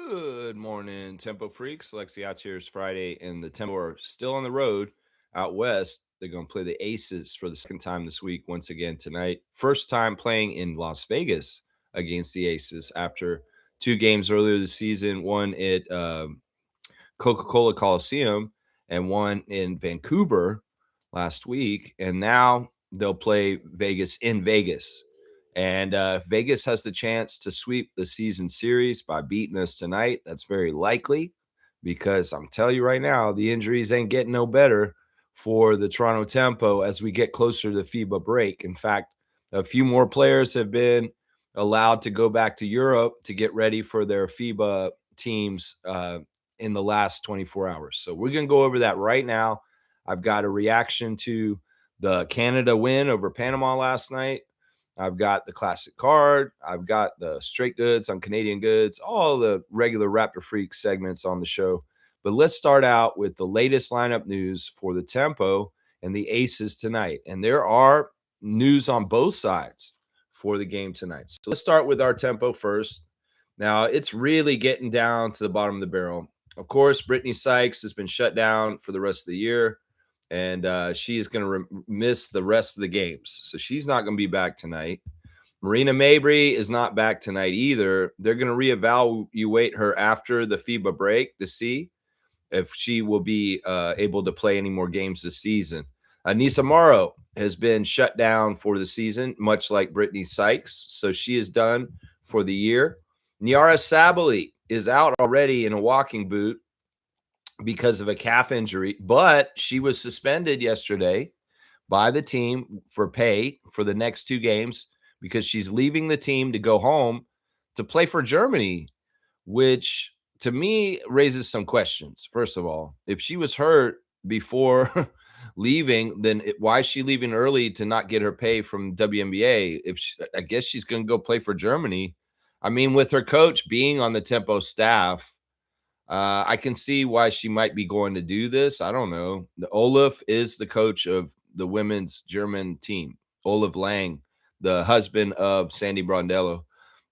Good morning, Tempo Freaks. Lexi out here is Friday, and the Tempo are still on the road out west. They're going to play the Aces for the second time this week, once again tonight. First time playing in Las Vegas against the Aces after two games earlier this season, one at Coca-Cola Coliseum and one in Vancouver last week. And now they'll play Vegas in Vegas. And Vegas has the chance to sweep the season series by beating us tonight. That's very likely because I'm telling you right now, the injuries ain't getting no better for the Toronto Tempo as we get closer to the FIBA break. In fact, a few more players have been allowed to go back to Europe to get ready for their FIBA teams in the last 24 hours. So we're going to go over that right now. I've got a reaction to the Canada win over Panama last night. I've got the classic card. I've got the straight goods on Canadian goods, all the regular Raptor Freak segments on the show. But let's start out with the latest lineup news for the Tempo and the Aces tonight. And there are news on both sides for the game tonight. So let's start with our Tempo first. Now, it's really getting down to the bottom of the barrel. Of course, Brittany Sykes has been shut down for the rest of the year, and she is going to miss the rest of the games. So she's not going to be back tonight. Marina Mabry is not back tonight either. They're going to reevaluate her after the FIBA break to see if she will be able to play any more games this season. Anissa Morrow has been shut down for the season, much like Brittany Sykes. So she is done for the year. Nyara Sabally is out already in a walking boot because of a calf injury, but she was suspended yesterday by the team for pay for the next two games because she's leaving the team to go home to play for Germany, which to me raises some questions. First of all, if she was hurt before leaving, then why is she leaving early to not get her pay from WNBA? I guess she's going to go play for Germany. I mean, with her coach being on the Tempo staff, I can see why she might be going to do this. I don't know. Olaf is the coach of the women's German team. Olaf Lang, the husband of Sandy Brondello.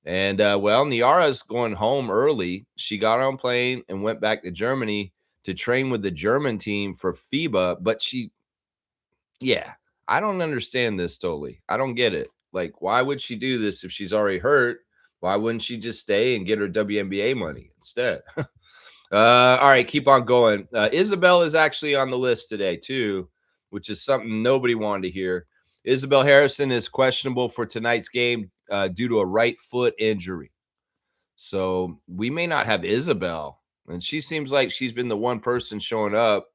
And, Niara's going home early. She got on a plane and went back to Germany to train with the German team for FIBA. But I don't understand this totally. I don't get it. Like, why would she do this if she's already hurt? Why wouldn't she just stay and get her WNBA money instead? All right, keep on going. Isabel is actually on the list today, too, which is something nobody wanted to hear. Isabel Harrison is questionable for tonight's game due to a right foot injury. So we may not have Isabel. And she seems like she's been the one person showing up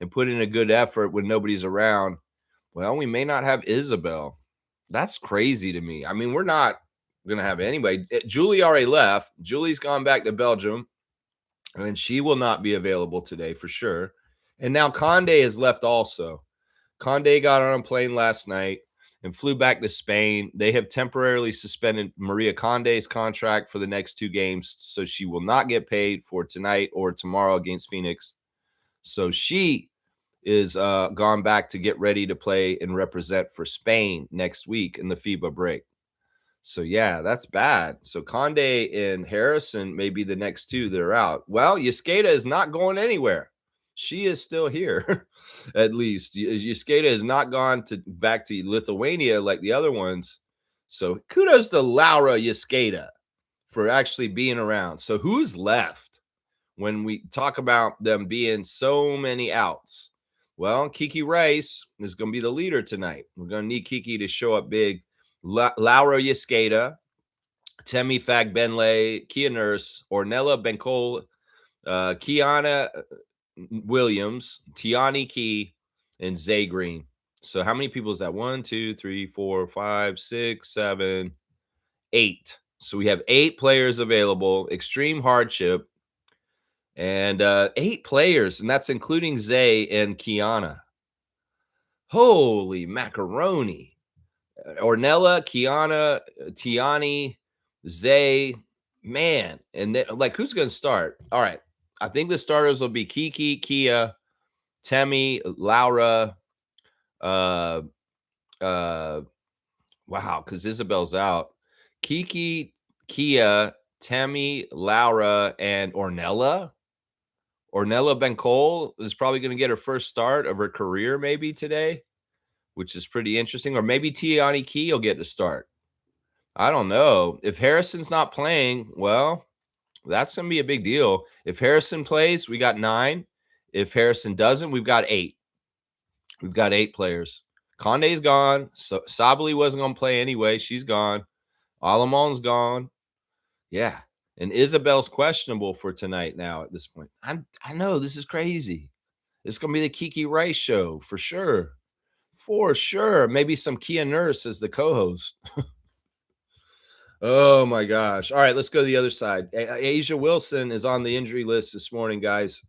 and putting in a good effort when nobody's around. Well, we may not have Isabel. That's crazy to me. I mean, we're not going to have anybody. Julie already left. Julie's gone back to Belgium, and she will not be available today for sure. And now Conde has left also. Conde got on a plane last night and flew back to Spain. They have temporarily suspended Maria Conde's contract for the next two games, so she will not get paid for tonight or tomorrow against Phoenix. So she is gone back to get ready to play and represent for Spain next week in the FIBA break. So, yeah, that's bad. So Conde and Harrison may be the next two that are out. Well, Yasketa is not going anywhere. She is still here, at least. Yasketa has not gone back to Lithuania like the other ones. So kudos to Laura Yasketa for actually being around. So who's left when we talk about them being so many outs? Well, Kiki Rice is going to be the leader tonight. We're going to need Kiki to show up big. Laura Yasketa, Temi Fagbenle, Kia Nurse, Ornella Bencol, Kiana Williams, Tiani Key, and Zay Green. So how many people is that? 1, 2, 3, 4, 5, 6, 7, 8. So we have 8 players available. Extreme hardship. And 8 players, and that's including Zay and Kiana. Holy macaroni. Ornella, Kiana, Tiani, Zay, man. And then, who's going to start? All right. I think the starters will be Kiki, Kia, Temi, Laura. Wow, because Isabel's out. Kiki, Kia, Tammy, Laura, and Ornella. Ornella Bencol is probably going to get her first start of her career maybe today, which is pretty interesting. Or maybe Tiani Key will get to start. I don't know. If Harrison's not playing, well, that's going to be a big deal. If Harrison plays, we got 9. If Harrison doesn't, we've got 8. We've got 8 players. Conde's gone. So Sabali wasn't going to play anyway. She's gone. Alamon's gone. Yeah. And Isabel's questionable for tonight now at this point. I know this is crazy. It's going to be the Kiki Rice show for sure. For sure. Maybe some Kia Nurse as the co-host. Oh my gosh. All right, let's go to the other side. Asia Wilson is on the injury list this morning, guys.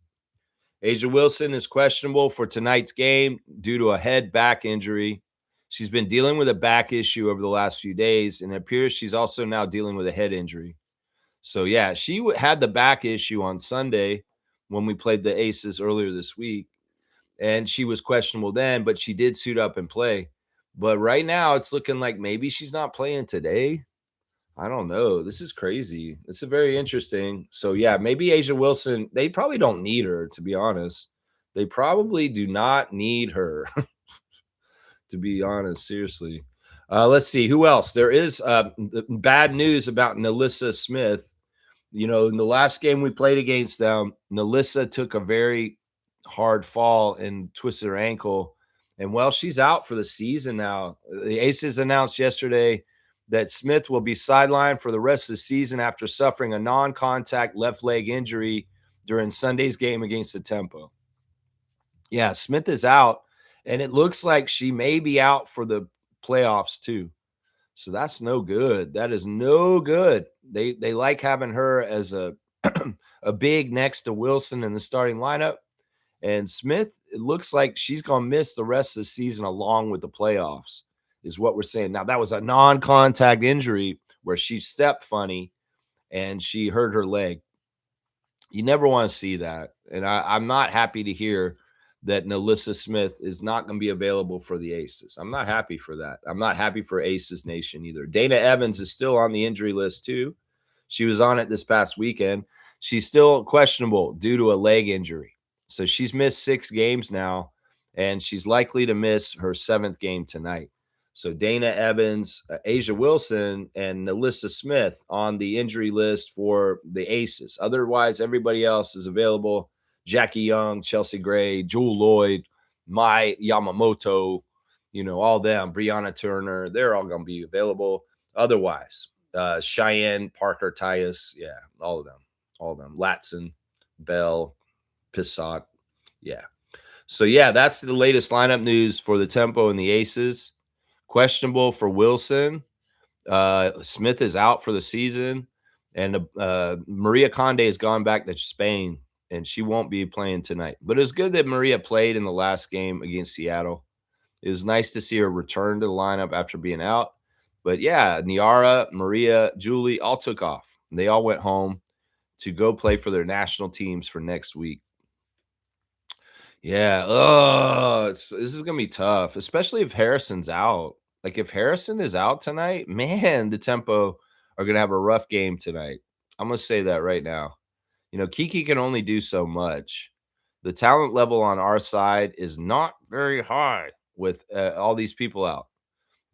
Asia Wilson is questionable for tonight's game due to a head back injury. She's been dealing with a back issue over the last few days, and it appears she's also now dealing with a head injury. So, yeah, she had the back issue on Sunday when we played the Aces earlier this week, and she was questionable then, but she did suit up and play. But right now it's looking like maybe she's not playing today. I don't know. This is crazy. This is very interesting. So, yeah, maybe Asia Wilson, they probably don't need her, to be honest. They probably do not need her, to be honest, seriously. Let's see. Who else? There is bad news about Nalissa Smith. You know, in the last game we played against them, Nalissa took a very hard fall and twisted her ankle. And, well, she's out for the season now. The Aces announced yesterday that Smith will be sidelined for the rest of the season after suffering a non-contact left leg injury during Sunday's game against the Tempo. Yeah, Smith is out, and it looks like she may be out for the playoffs too. So that's no good. That is no good. They like having her as a a big next to Wilson in the starting lineup. And Smith, it looks like she's going to miss the rest of the season along with the playoffs, is what we're saying. Now, that was a non-contact injury where she stepped funny and she hurt her leg. You never want to see that. And I'm not happy to hear that Nalissa Smith is not going to be available for the Aces. I'm not happy for that. I'm not happy for Aces Nation either. Dana Evans is still on the injury list too. She was on it this past weekend. She's still questionable due to a leg injury. So she's missed 6 games now, and she's likely to miss her 7th game tonight. So Dana Evans, Asia Wilson, and Nalissa Smith on the injury list for the Aces. Otherwise, everybody else is available. Jackie Young, Chelsea Gray, Jewel Lloyd, Mai Yamamoto, you know, all them, Brianna Turner, they're all going to be available. Otherwise, Cheyenne, Parker, Tyus, yeah, all of them. Latson, Bell, Pissot, yeah. So, yeah, that's the latest lineup news for the Tempo and the Aces. Questionable for Wilson. Smith is out for the season. And Maria Conde has gone back to Spain, and she won't be playing tonight. But it was good that Maria played in the last game against Seattle. It was nice to see her return to the lineup after being out. But, yeah, Niara, Maria, Julie all took off. They all went home to go play for their national teams for next week. Yeah. This is going to be tough, especially if Harrison's out. Like, if Harrison is out tonight, man, the Tempo are going to have a rough game tonight. I'm going to say that right now. You know, Kiki can only do so much. The talent level on our side is not very high with all these people out.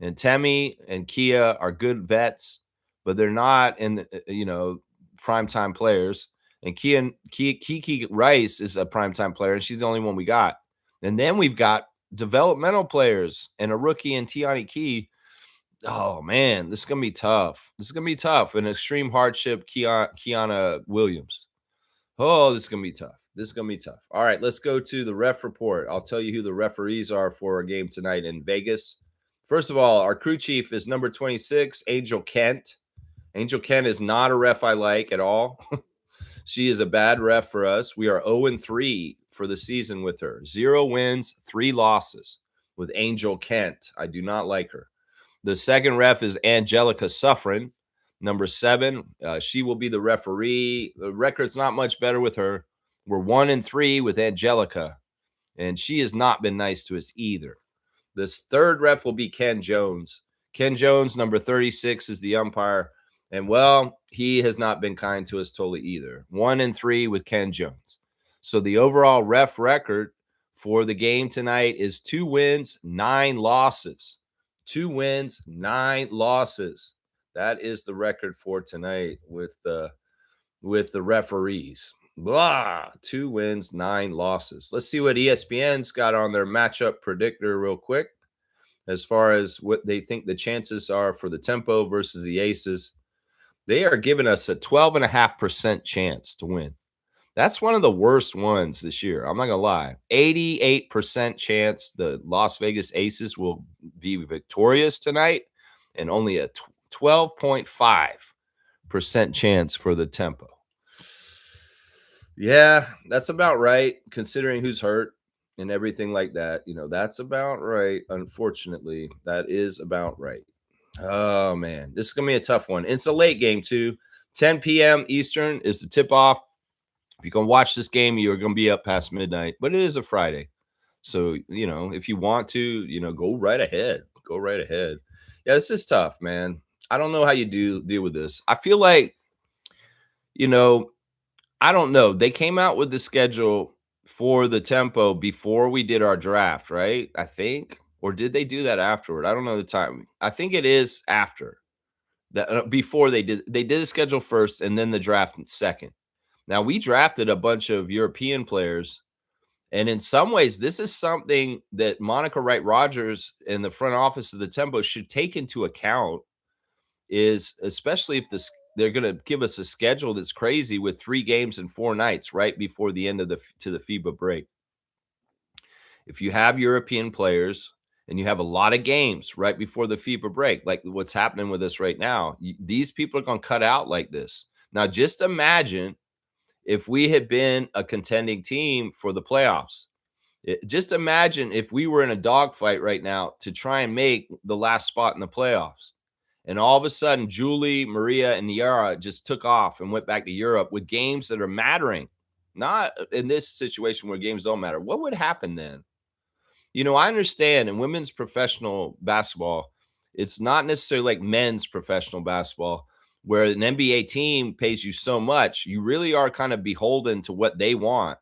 And Temi and Kia are good vets, but they're not in the, primetime players. And Kiki Rice is a primetime player, and she's the only one we got. And then we've got developmental players and a rookie in Tiani Key. Oh, man, this is going to be tough. This is going to be tough. An extreme hardship, Kiana Williams. Oh, this is going to be tough. This is going to be tough. All right, let's go to the ref report. I'll tell you who the referees are for a game tonight in Vegas. First of all, our crew chief is number 26, Angel Kent. Angel Kent is not a ref I like at all. She is a bad ref for us. We are 0-3 for the season with her. 0 wins, 3 losses with Angel Kent. I do not like her. The second ref is Angelica Suffren, number 7. She will be the referee. The record's not much better with her. We're 1-3 with Angelica, and she has not been nice to us either. This third ref will be Ken Jones. Ken Jones, number 36, is the umpire. And well, he has not been kind to us totally either. 1-3 with Ken Jones. So the overall ref record for the game tonight is 2 wins, 9 losses. 2 wins, 9 losses. That is the record for tonight with the referees. Blah, 2 wins, 9 losses. Let's see what ESPN's got on their matchup predictor real quick as far as what they think the chances are for the Tempo versus the Aces. They are giving us a 12.5% chance to win. That's one of the worst ones this year. I'm not going to lie. 88% chance the Las Vegas Aces will be victorious tonight, and only a 12.5% chance for the Tempo. Yeah, that's about right, considering who's hurt and everything like that. That's about right. Unfortunately, that is about right. Oh, man. This is going to be a tough one. It's a late game, too. 10 p.m. Eastern is the tip-off. If you're going to watch this game, you're going to be up past midnight, but it is a Friday. So, if you want to, go right ahead. Go right ahead. Yeah, this is tough, man. I don't know how you deal with this. I feel like, I don't know. They came out with the schedule for the Tempo before we did our draft, right? I think. Or did they do that afterward? I don't know the time. I think it is after. That before they did the schedule first and then the draft second. Now we drafted a bunch of European players, and in some ways, this is something that Monica Wright Rogers and the front office of the Tempo should take into account. Is especially if they're going to give us a schedule that's crazy with 3 games and 4 nights right before the end of the FIBA break. If you have European players and you have a lot of games right before the FIBA break, like what's happening with us right now, these people are going to cut out like this. Now, just imagine if we had been a contending team for the playoffs. Just imagine if we were in a dogfight right now to try and make the last spot in the playoffs. And all of a sudden, Julie, Maria, and Yara just took off and went back to Europe with games that are mattering. Not in this situation where games don't matter. What would happen then? I understand in women's professional basketball, it's not necessarily like men's professional basketball, where an NBA team pays you so much, you really are kind of beholden to what they want.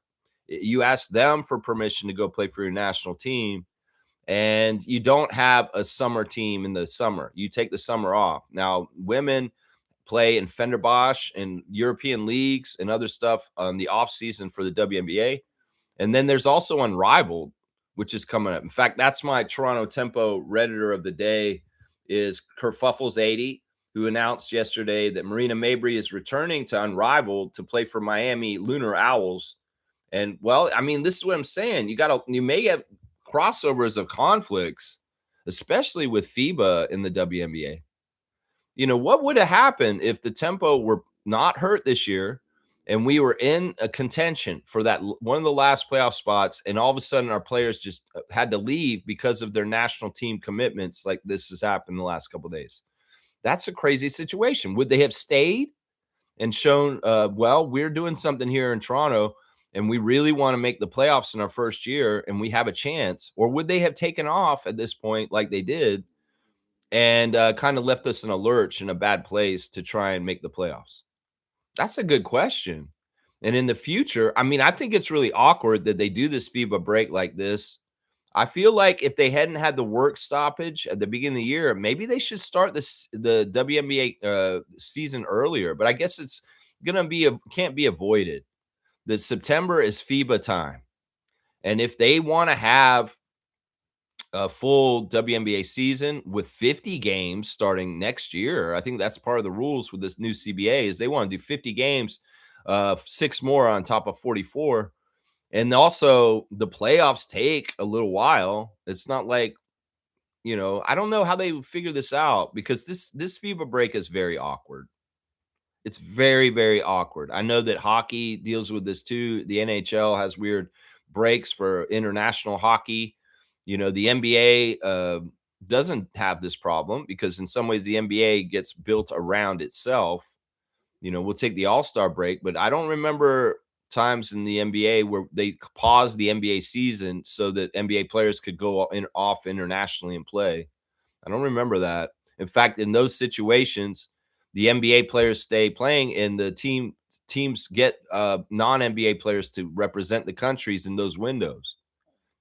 You ask them for permission to go play for your national team, and you don't have a summer team in the summer. You take the summer off. Now, women play in Fenerbahce and European leagues and other stuff on the off season for the WNBA. And then there's also Unrivaled, which is coming up. In fact, that's my Toronto Tempo Redditor of the day is Kerfuffles 80, who announced yesterday that Marina Mabry is returning to Unrivaled to play for Miami Lunar Owls. And well, I mean, this is what I'm saying. You may get crossovers of conflicts, especially with FIBA in the WNBA. What would have happened if the Tempo were not hurt this year and we were in a contention for that one of the last playoff spots, and all of a sudden our players just had to leave because of their national team commitments, like this has happened the last couple of days? That's a crazy situation. Would they have stayed and shown, well, we're doing something here in Toronto and we really want to make the playoffs in our first year and we have a chance? Or would they have taken off at this point like they did and kind of left us in a lurch in a bad place to try and make the playoffs? That's a good question. And in the future, I mean, I think it's really awkward that they do this FIBA break like this. I feel like if they hadn't had the work stoppage at the beginning of the year, maybe they should start the WNBA season earlier. But I guess it's can't be avoided. That September is FIBA time. And if they want to have a full WNBA season with 50 games starting next year, I think that's part of the rules with this new CBA is they want to do 50 games, 6 more on top of 44. And also the playoffs take a little while. It's not like, I don't know how they figure this out because this FIBA break is very awkward. It's very, very awkward. I know that hockey deals with this too. The NHL has weird breaks for international hockey. The NBA doesn't have this problem because in some ways the NBA gets built around itself. We'll take the All-Star break, but I don't remember times in the NBA where they paused the NBA season so that NBA players could go off internationally and play. I don't remember that. In fact, in those situations, the NBA players stay playing, and the teams get non-NBA players to represent the countries in those windows.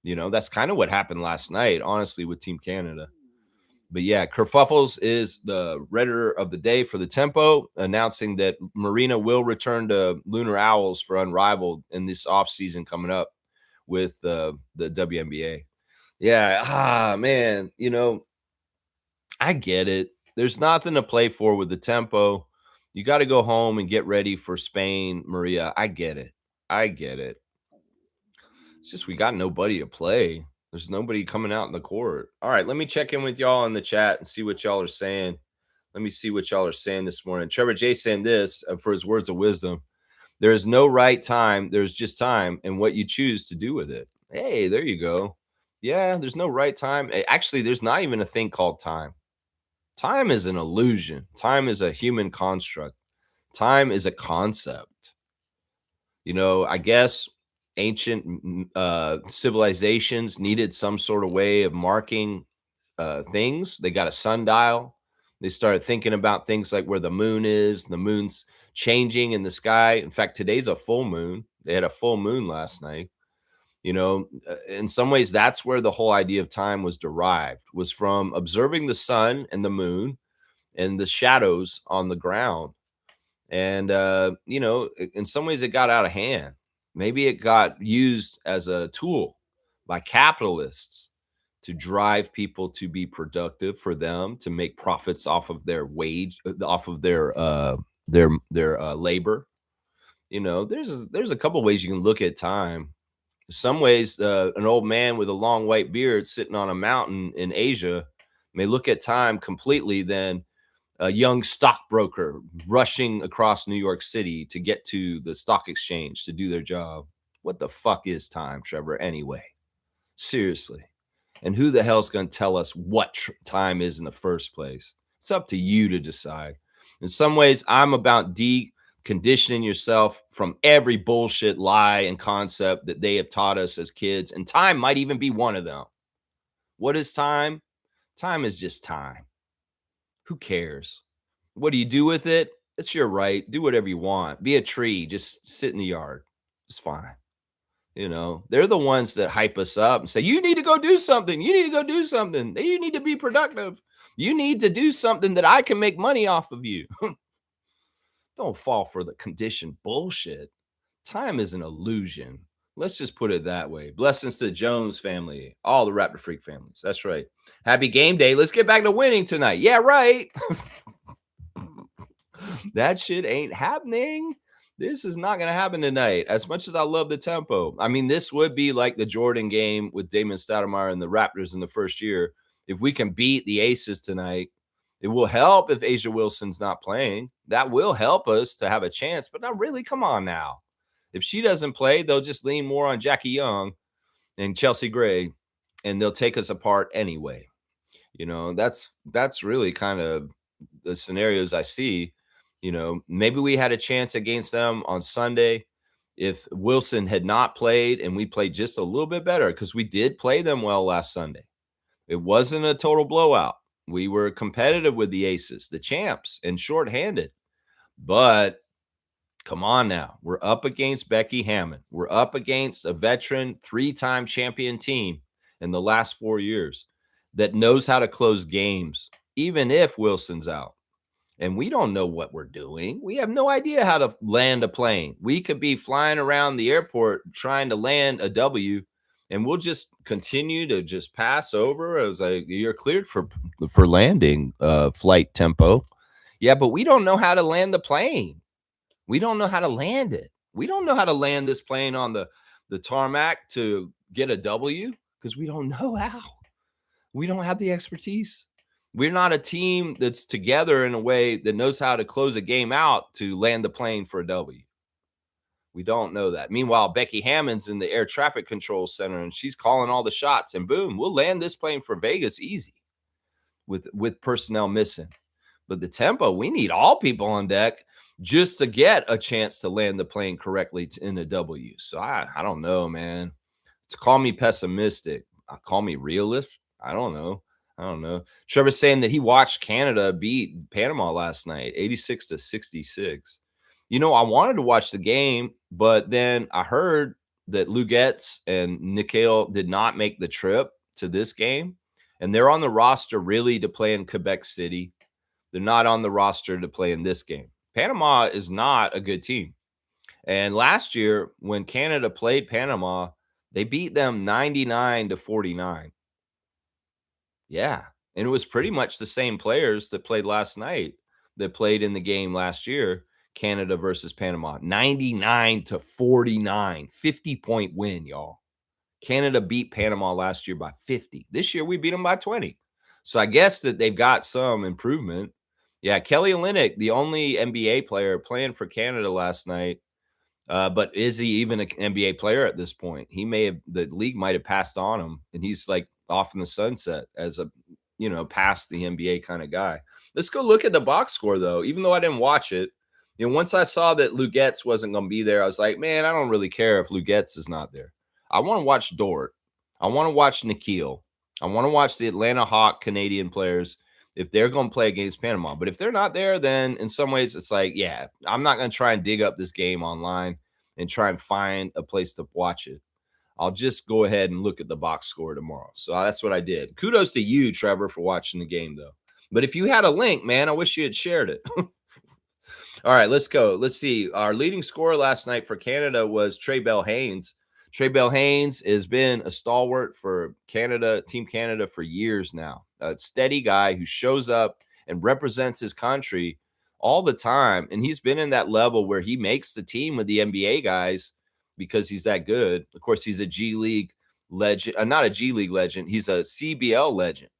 That's kind of what happened last night, honestly, with Team Canada. But yeah, Kerfuffles is the redditor of the day for the Tempo, announcing that Marina will return to Lunar Owls for Unrivaled in this offseason coming up with the WNBA. Yeah, man, I get it. There's nothing to play for with the Tempo. You got to go home and get ready for Spain, Maria. I get it. I get it. It's just we got nobody to play. There's nobody coming out in the court. All right, let me check in with y'all in the chat and see what y'all are saying. Let me see what y'all are saying this morning. Trevor J saying this for his words of wisdom. There is no right time. There's just time and what you choose to do with it. Hey, there you go. Yeah, there's no right time. Actually, there's not even a thing called time. Time is an illusion. Time is a human construct. Time is a concept. I guess ancient civilizations needed some sort of way of marking things. They got a sundial. They started thinking about things like where the moon is. The moon's changing in the sky. In fact, today's a full moon. They had a full moon last night. In some ways, that's where the whole idea of time was derived, was from observing the sun and the moon and the shadows on the ground. And, in some ways, it got out of hand. Maybe it got used as a tool by capitalists to drive people to be productive for them, to make profits off of their wage, off of their labor. There's a couple ways you can look at time. Some ways, an old man with a long white beard sitting on a mountain in Asia may look at time completely than a young stockbroker rushing across New York City to get to the stock exchange to do their job. What the fuck is time, Trevor, anyway? Seriously. And who the hell's going to tell us what time is in the first place? It's up to you to decide. In some ways, I'm about deconditioning yourself from every bullshit lie and concept that they have taught us as kids. And time might even be one of them. What is time? Time is just time. Who cares? What do you do with it? It's your right. Do whatever you want. Be a tree. Just sit in the yard. It's fine. They're the ones that hype us up and say, you need to go do something. You need to go do something. You need to be productive. You need to do something that I can make money off of you. Don't fall for the conditioned bullshit. Time is an illusion. Let's just put it that way. Blessings to the Jones family, all the Raptor Freak families. That's right. Happy game day. Let's get back to winning tonight. Yeah, right. That shit ain't happening. This is not going to happen tonight. As much as I love the Tempo. I mean, this would be like the Jordan game with Damon Stoudemire and the Raptors in the first year. If we can beat the Aces tonight, it will help if Asia Wilson's not playing. That will help us to have a chance, but not really. Come on now. If she doesn't play, they'll just lean more on Jackie Young and Chelsea Gray, and they'll take us apart anyway. That's really kind of the scenarios I see. Maybe we had a chance against them on Sunday if Wilson had not played and we played just a little bit better, because we did play them well last Sunday. It wasn't a total blowout. We were competitive with the Aces, the champs, and shorthanded. But come on now. We're up against Becky Hammond. We're up against a veteran 3-time champion team in the last 4 years that knows how to close games, even if Wilson's out. And we don't know what we're doing. We have no idea how to land a plane. We could be flying around the airport trying to land a W, and we'll just continue to just pass over. It was like, you're cleared for landing, flight Tempo. Yeah, but we don't know how to land the plane. We don't know how to land it. We don't know how to land this plane on the tarmac to get a W because we don't know how. We don't have the expertise. We're not a team that's together in a way that knows how to close a game out to land the plane for a W. We don't know that. Meanwhile, Becky Hammond's in the air traffic control center, and she's calling all the shots, and boom, we'll land this plane for Vegas easy with personnel missing. But the Tempo, we need all people on deck just to get a chance to land the plane correctly in a W. So I don't know, man. Call me pessimistic. Call me realist. I don't know. I don't know. Trevor's saying that he watched Canada beat Panama last night, 86-66. I wanted to watch the game, but then I heard that Lugetz and Nikhil did not make the trip to this game, and they're on the roster really to play in Quebec City. They're not on the roster to play in this game. Panama is not a good team. And last year, when Canada played Panama, they beat them 99-49. Yeah. And it was pretty much the same players that played last night that played in the game last year, Canada versus Panama. 99-49, 50-point win, y'all. Canada beat Panama last year by 50. This year we beat them by 20. So I guess that they've got some improvement. Yeah, Kelly Olynyk, the only NBA player playing for Canada last night. But is he even an NBA player at this point? The league might have passed on him, and he's like off in the sunset as a, past the NBA kind of guy. Let's go look at the box score though. Even though I didn't watch it, once I saw that Lugetz wasn't going to be there, I was like, man, I don't really care if Lugetz is not there. I want to watch Dort. I want to watch Nikhil. I want to watch the Atlanta Hawk Canadian players if they're going to play against Panama. But if they're not there, then in some ways it's like, yeah, I'm not going to try and dig up this game online and try and find a place to watch it. I'll just go ahead and look at the box score tomorrow. So that's what I did. Kudos to you, Trevor, for watching the game, though. But if you had a link, man, I wish you had shared it. All right, let's go. Let's see. Our leading scorer last night for Canada was Trey Bell-Haynes. Trey Bell-Haynes has been a stalwart for Canada, Team Canada, for years now. A steady guy who shows up and represents his country all the time. And he's been in that level where he makes the team with the NBA guys because he's that good. Of course, he's a G League legend, not a G League legend. He's a CBL legend,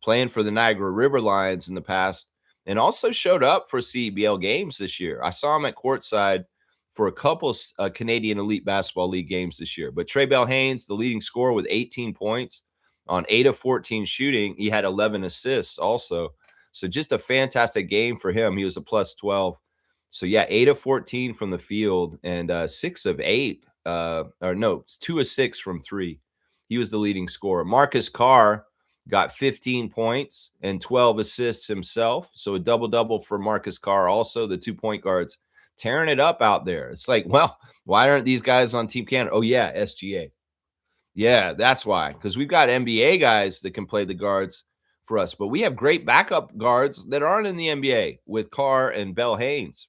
playing for the Niagara River Lions in the past, and also showed up for CBL games this year. I saw him at courtside for a couple Canadian Elite Basketball League games this year. But Trey Bell-Haynes, the leading scorer with 18 points on 8 of 14 shooting. He had 11 assists also. So just a fantastic game for him. He was a plus 12. So yeah, 8 of 14 from the field and 6 of 8. It's 2 of 6 from 3. He was the leading scorer. Marcus Carr got 15 points and 12 assists himself. So a double-double for Marcus Carr also, the 2-point guards tearing it up out there. It's like, well, why aren't these guys on Team Canada? Oh, yeah, SGA. Yeah, that's why. Because we've got NBA guys that can play the guards for us. But we have great backup guards that aren't in the NBA with Carr and Bell-Haynes.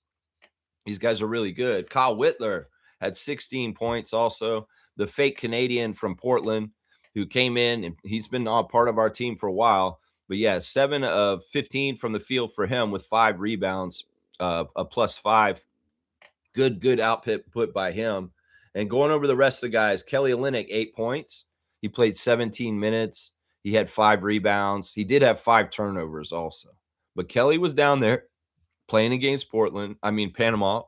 These guys are really good. Kyle Whitler had 16 points also. The fake Canadian from Portland who came in, and he's been a part of our team for a while. But, yeah, 7 of 15 from the field for him with 5 rebounds, a plus 5. Good output put by him. And going over the rest of the guys, Kelly Olynyk, 8 points. He played 17 minutes. He had 5 rebounds. He did have 5 turnovers also. But Kelly was down there playing against Panama.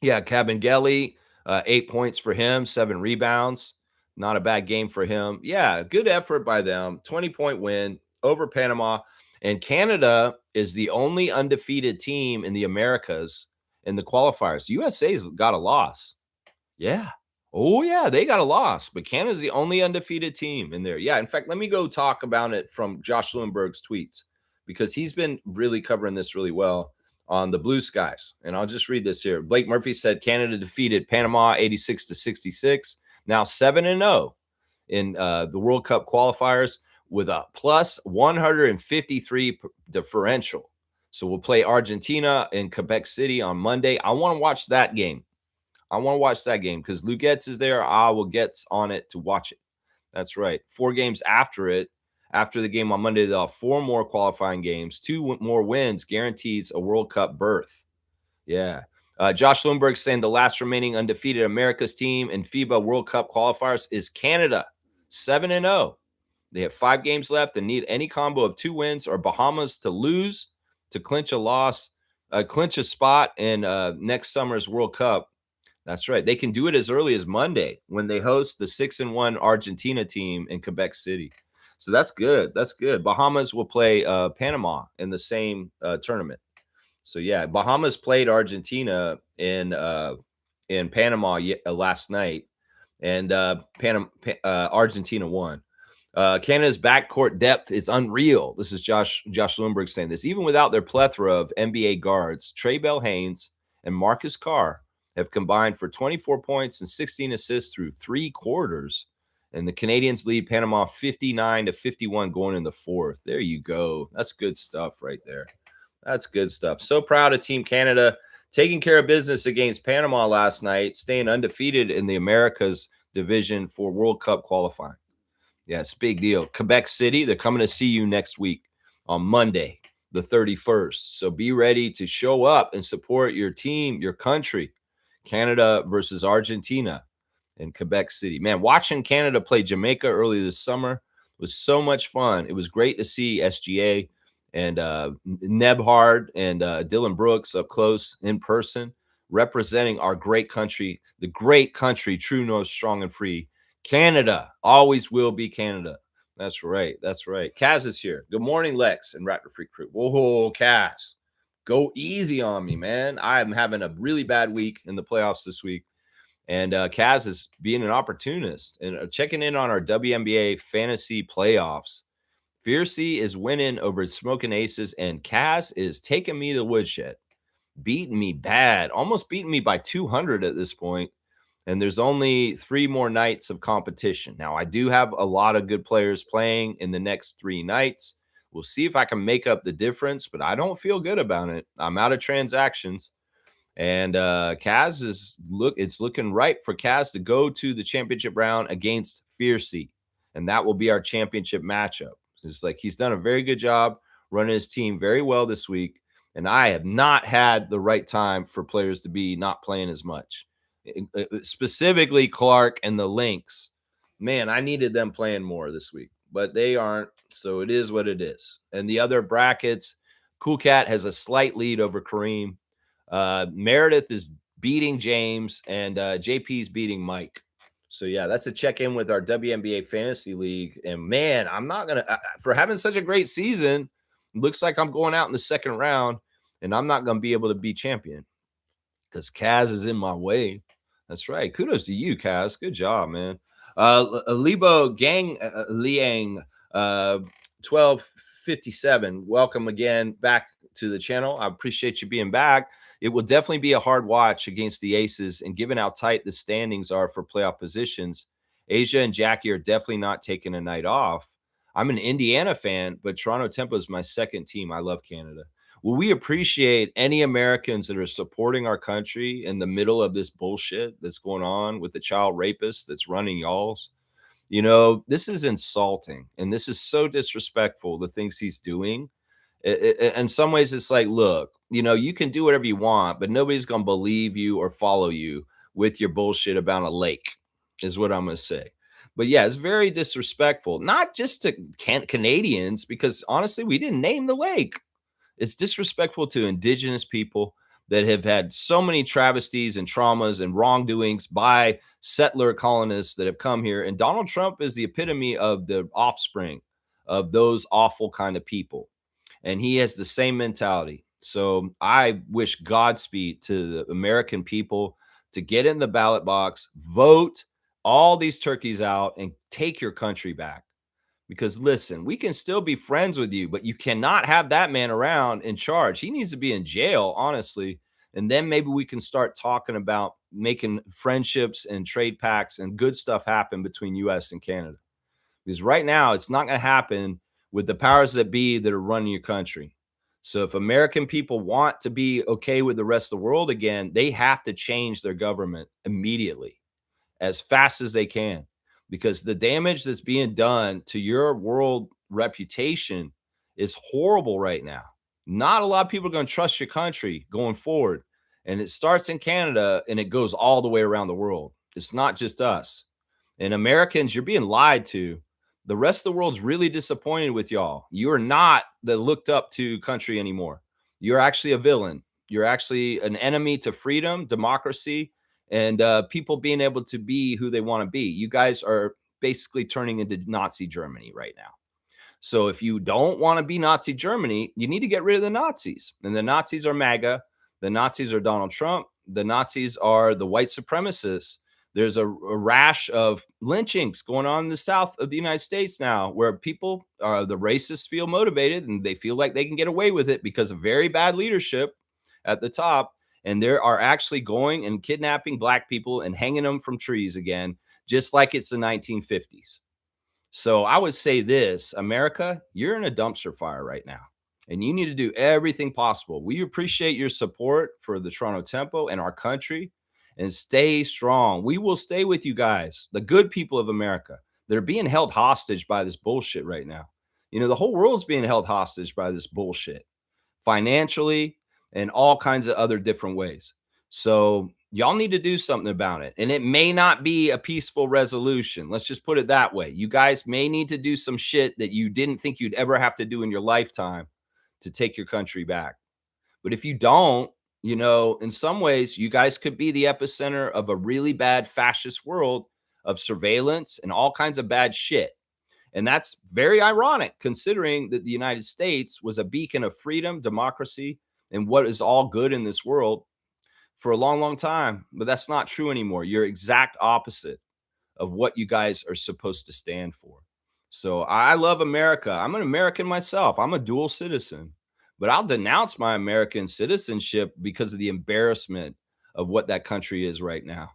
Yeah, Cabangeli, 8 points for him, 7 rebounds. Not a bad game for him. Yeah, good effort by them. 20-point win over Panama. And Canada is the only undefeated team in the Americas in the qualifiers. USA's got a loss. Yeah. Oh, yeah, they got a loss. But Canada's the only undefeated team in there. Yeah, in fact, let me go talk about it from Josh Lewinberg's tweets because he's been really covering this really well on the Blue Skies. And I'll just read this here. Blake Murphy said Canada defeated Panama 86-66. Now 7-0 in the World Cup qualifiers, with a plus 153 differential. So we'll play Argentina in Quebec City on Monday. I want to watch that game. Because Lugetz is there. I will get on it to watch it. That's right. 4 games after it. After the game on Monday, they'll have 4 more qualifying games. 2 more wins guarantees a World Cup berth. Yeah. Josh Lundberg saying the last remaining undefeated America's team in FIBA World Cup qualifiers is Canada, 7-0. They have 5 games left and need any combo of 2 wins or Bahamas to lose to clinch a spot in next summer's World Cup. That's right. They can do it as early as Monday when they host the 6-1 Argentina team in Quebec City. So that's good. Bahamas will play Panama in the same tournament. So yeah, Bahamas played Argentina in Panama last night, and Argentina won. Canada's backcourt depth is unreal. This is Josh Lundberg saying this. Even without their plethora of NBA guards, Trey Bell-Haynes and Marcus Carr have combined for 24 points and 16 assists through 3 quarters. And the Canadians lead Panama 59-51 going in the fourth. There you go. That's good stuff right there. That's good stuff. So proud of Team Canada taking care of business against Panama last night, staying undefeated in the Americas division for World Cup qualifying. Yeah, it's a big deal. Quebec City, they're coming to see you next week on Monday, the 31st. So be ready to show up and support your team, your country. Canada versus Argentina in Quebec City. Man, watching Canada play Jamaica early this summer was so much fun. It was great to see SGA and Nebhard and Dylan Brooks up close in person, representing our great country, the great country, true north, strong and free. Canada always will be Canada. That's right. That's right. Kaz is here. Good morning, Lex and Raptor Freak Crew. Whoa, Kaz. Go easy on me, man. I'm having a really bad week in the playoffs this week. And Kaz is being an opportunist and checking in on our WNBA fantasy playoffs. Fiercey is winning over Smoking Aces, and Kaz is taking me to the woodshed, beating me bad, almost beating me by 200 at this point. And there's only 3 more nights of competition. Now, I do have a lot of good players playing in the next 3 nights. We'll see if I can make up the difference, but I don't feel good about it. I'm out of transactions. And Kaz it's looking right for Kaz to go to the championship round against Fiercey. And that will be our championship matchup. It's like he's done a very good job running his team very well this week. And I have not had the right time for players to be not playing as much. Specifically Clark and the Lynx. Man, I needed them playing more this week, but they aren't. So it is what it is. And the other brackets, Cool Cat has a slight lead over Kareem. Meredith is beating James, and JP's beating Mike. So yeah, that's a check-in with our WNBA Fantasy League. And man, I'm not gonna for having such a great season. Looks like I'm going out in the second round, and I'm not gonna be able to be champion because Kaz is in my way. That's right. Kudos to you, Kaz. Good job, man. Libo Gang Liang 1257. Welcome again back to the channel. I appreciate you being back. It will definitely be a hard watch against the Aces, and given how tight the standings are for playoff positions, Asia and Jackie are definitely not taking a night off. I'm an Indiana fan, but Toronto Tempo is my second team. I love Canada. Well, we appreciate any Americans that are supporting our country in the middle of this bullshit that's going on with the child rapist that's running y'all's. You know, this is insulting, and this is so disrespectful, the things he's doing. In some ways, it's like, look, you know, you can do whatever you want, but nobody's going to believe you or follow you with your bullshit about a lake, is what I'm going to say. But yeah, it's very disrespectful, not just to Canadians, because honestly, we didn't name the lake. It's disrespectful to indigenous people that have had so many travesties and traumas and wrongdoings by settler colonists that have come here. And Donald Trump is the epitome of the offspring of those awful kind of people. And he has the same mentality. So I wish Godspeed to the American people to get in the ballot box, vote all these turkeys out, and take your country back. Because listen, we can still be friends with you, but you cannot have that man around in charge. He needs to be in jail, honestly. And then maybe we can start talking about making friendships and trade pacts and good stuff happen between US and Canada. Because right now, it's not going to happen with the powers that be that are running your country. So if American people want to be okay with the rest of the world again, they have to change their government immediately, as fast as they can, because the damage that's being done to your world reputation is horrible right now. Not a lot of people are going to trust your country going forward. And it starts in Canada and it goes all the way around the world. It's not just us. And Americans, you're being lied to. The rest of the world's really disappointed with y'all. You are not the looked up to country anymore. You're actually a villain. You're actually an enemy to freedom, democracy, and people being able to be who they want to be. You guys are basically turning into Nazi Germany right now. So if you don't want to be Nazi Germany, you need to get rid of the Nazis. And the Nazis are MAGA. The Nazis are Donald Trump. The Nazis are the white supremacists There's a rash of lynchings going on in the South of the United States now, where people, the racists, feel motivated and they feel like they can get away with it because of very bad leadership at the top. And they are actually going and kidnapping black people and hanging them from trees again, just like it's the 1950s. So I would say this, America, you're in a dumpster fire right now, and you need to do everything possible. We appreciate your support for the Toronto Tempo and our country, and stay strong. We will stay with you guys, the good people of America that are being held hostage by this bullshit right now. The whole world's being held hostage by this bullshit financially and all kinds of other different ways. So y'all need to do something about it. And it may not be a peaceful resolution. Let's just put it that way. You guys may need to do some shit that you didn't think you'd ever have to do in your lifetime to take your country back. But if you don't, in some ways, you guys could be the epicenter of a really bad fascist world of surveillance and all kinds of bad shit. And that's very ironic considering that the United States was a beacon of freedom, democracy, and what is all good in this world for a long, long time. But that's not true anymore. You're exact opposite of what you guys are supposed to stand for. So I love America. I'm an American myself. I'm a dual citizen, but I'll denounce my American citizenship because of the embarrassment of what that country is right now.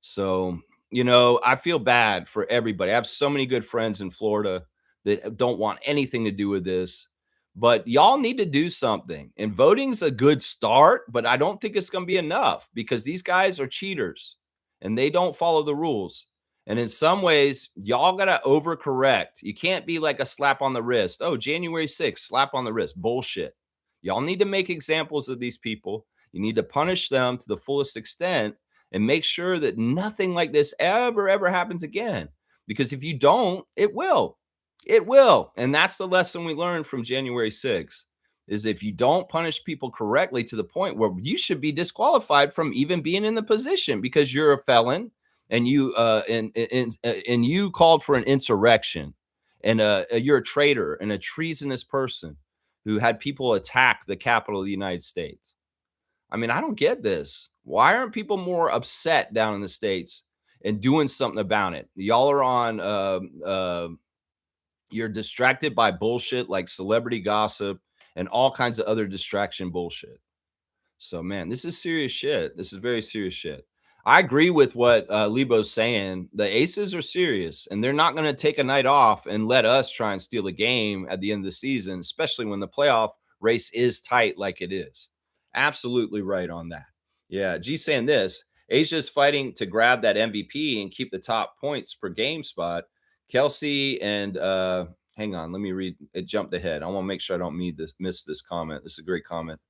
So, I feel bad for everybody. I have so many good friends in Florida that don't want anything to do with this, but y'all need to do something. And voting's a good start, but I don't think it's going to be enough because these guys are cheaters and they don't follow the rules. And in some ways, y'all got to overcorrect. You can't be like a slap on the wrist. Oh, January 6th, slap on the wrist. Bullshit. Y'all need to make examples of these people. You need to punish them to the fullest extent and make sure that nothing like this ever happens again. Because if you don't, it will. It will. And that's the lesson we learned from January 6th is if you don't punish people correctly to the point where you should be disqualified from even being in the position because you're a felon and and you called for an insurrection and you're a traitor and a treasonous person who had people attack the capital of the United States. I mean, I don't get this. Why aren't people more upset down in the States and doing something about it? Y'all are on, you're distracted by bullshit like celebrity gossip and all kinds of other distraction bullshit. So, man, this is serious shit. This is very serious shit. I agree with what Lebo's saying. The Aces are serious, and they're not going to take a night off and let us try and steal a game at the end of the season, especially when the playoff race is tight like it is. Absolutely right on that. Yeah, G saying this. Asia's fighting to grab that MVP and keep the top points per game spot. Kelsey and hang on, let me read. It jumped ahead. I want to make sure I don't miss this comment. This is a great comment.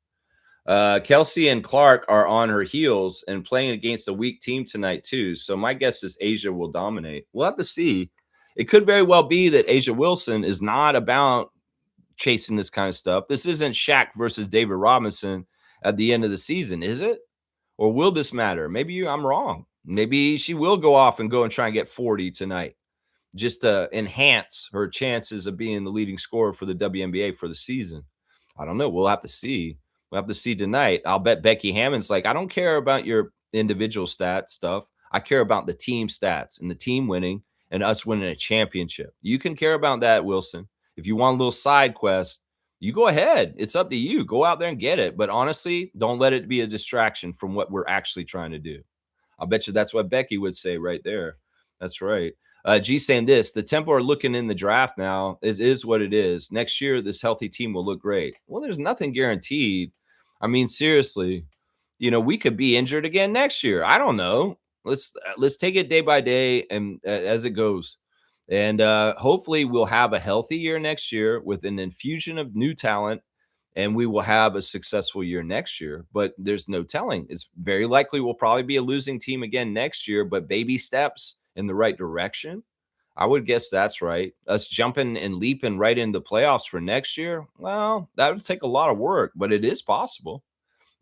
Kelsey and Clark are on her heels and playing against a weak team tonight, too. So my guess is Asia will dominate. We'll have to see. It could very well be that Asia Wilson is not about chasing this kind of stuff. This isn't Shaq versus David Robinson at the end of the season, is it? Or will this matter? Maybe I'm wrong. Maybe she will go off and go and try and get 40 tonight just to enhance her chances of being the leading scorer for the WNBA for the season. I don't know. We'll have to see. We'll have to see tonight. I'll bet Becky Hammond's like, I don't care about your individual stat stuff. I care about the team stats and the team winning and us winning a championship. You can care about that, Wilson. If you want a little side quest, you go ahead. It's up to you. Go out there and get it. But honestly, don't let it be a distraction from what we're actually trying to do. I'll bet you that's what Becky would say right there. That's right. G saying this, the Tempo are looking in the draft now. It is what it is. Next year, this healthy team will look great. Well, there's nothing guaranteed. I mean, seriously, we could be injured again next year. I don't know. Let's take it day by day and as it goes. And hopefully we'll have a healthy year next year with an infusion of new talent, and we will have a successful year next year. But there's no telling. It's very likely we'll probably be a losing team again next year, but baby steps in the right direction. I would guess that's right. Us jumping and leaping right into the playoffs for next year, well, that would take a lot of work, but it is possible.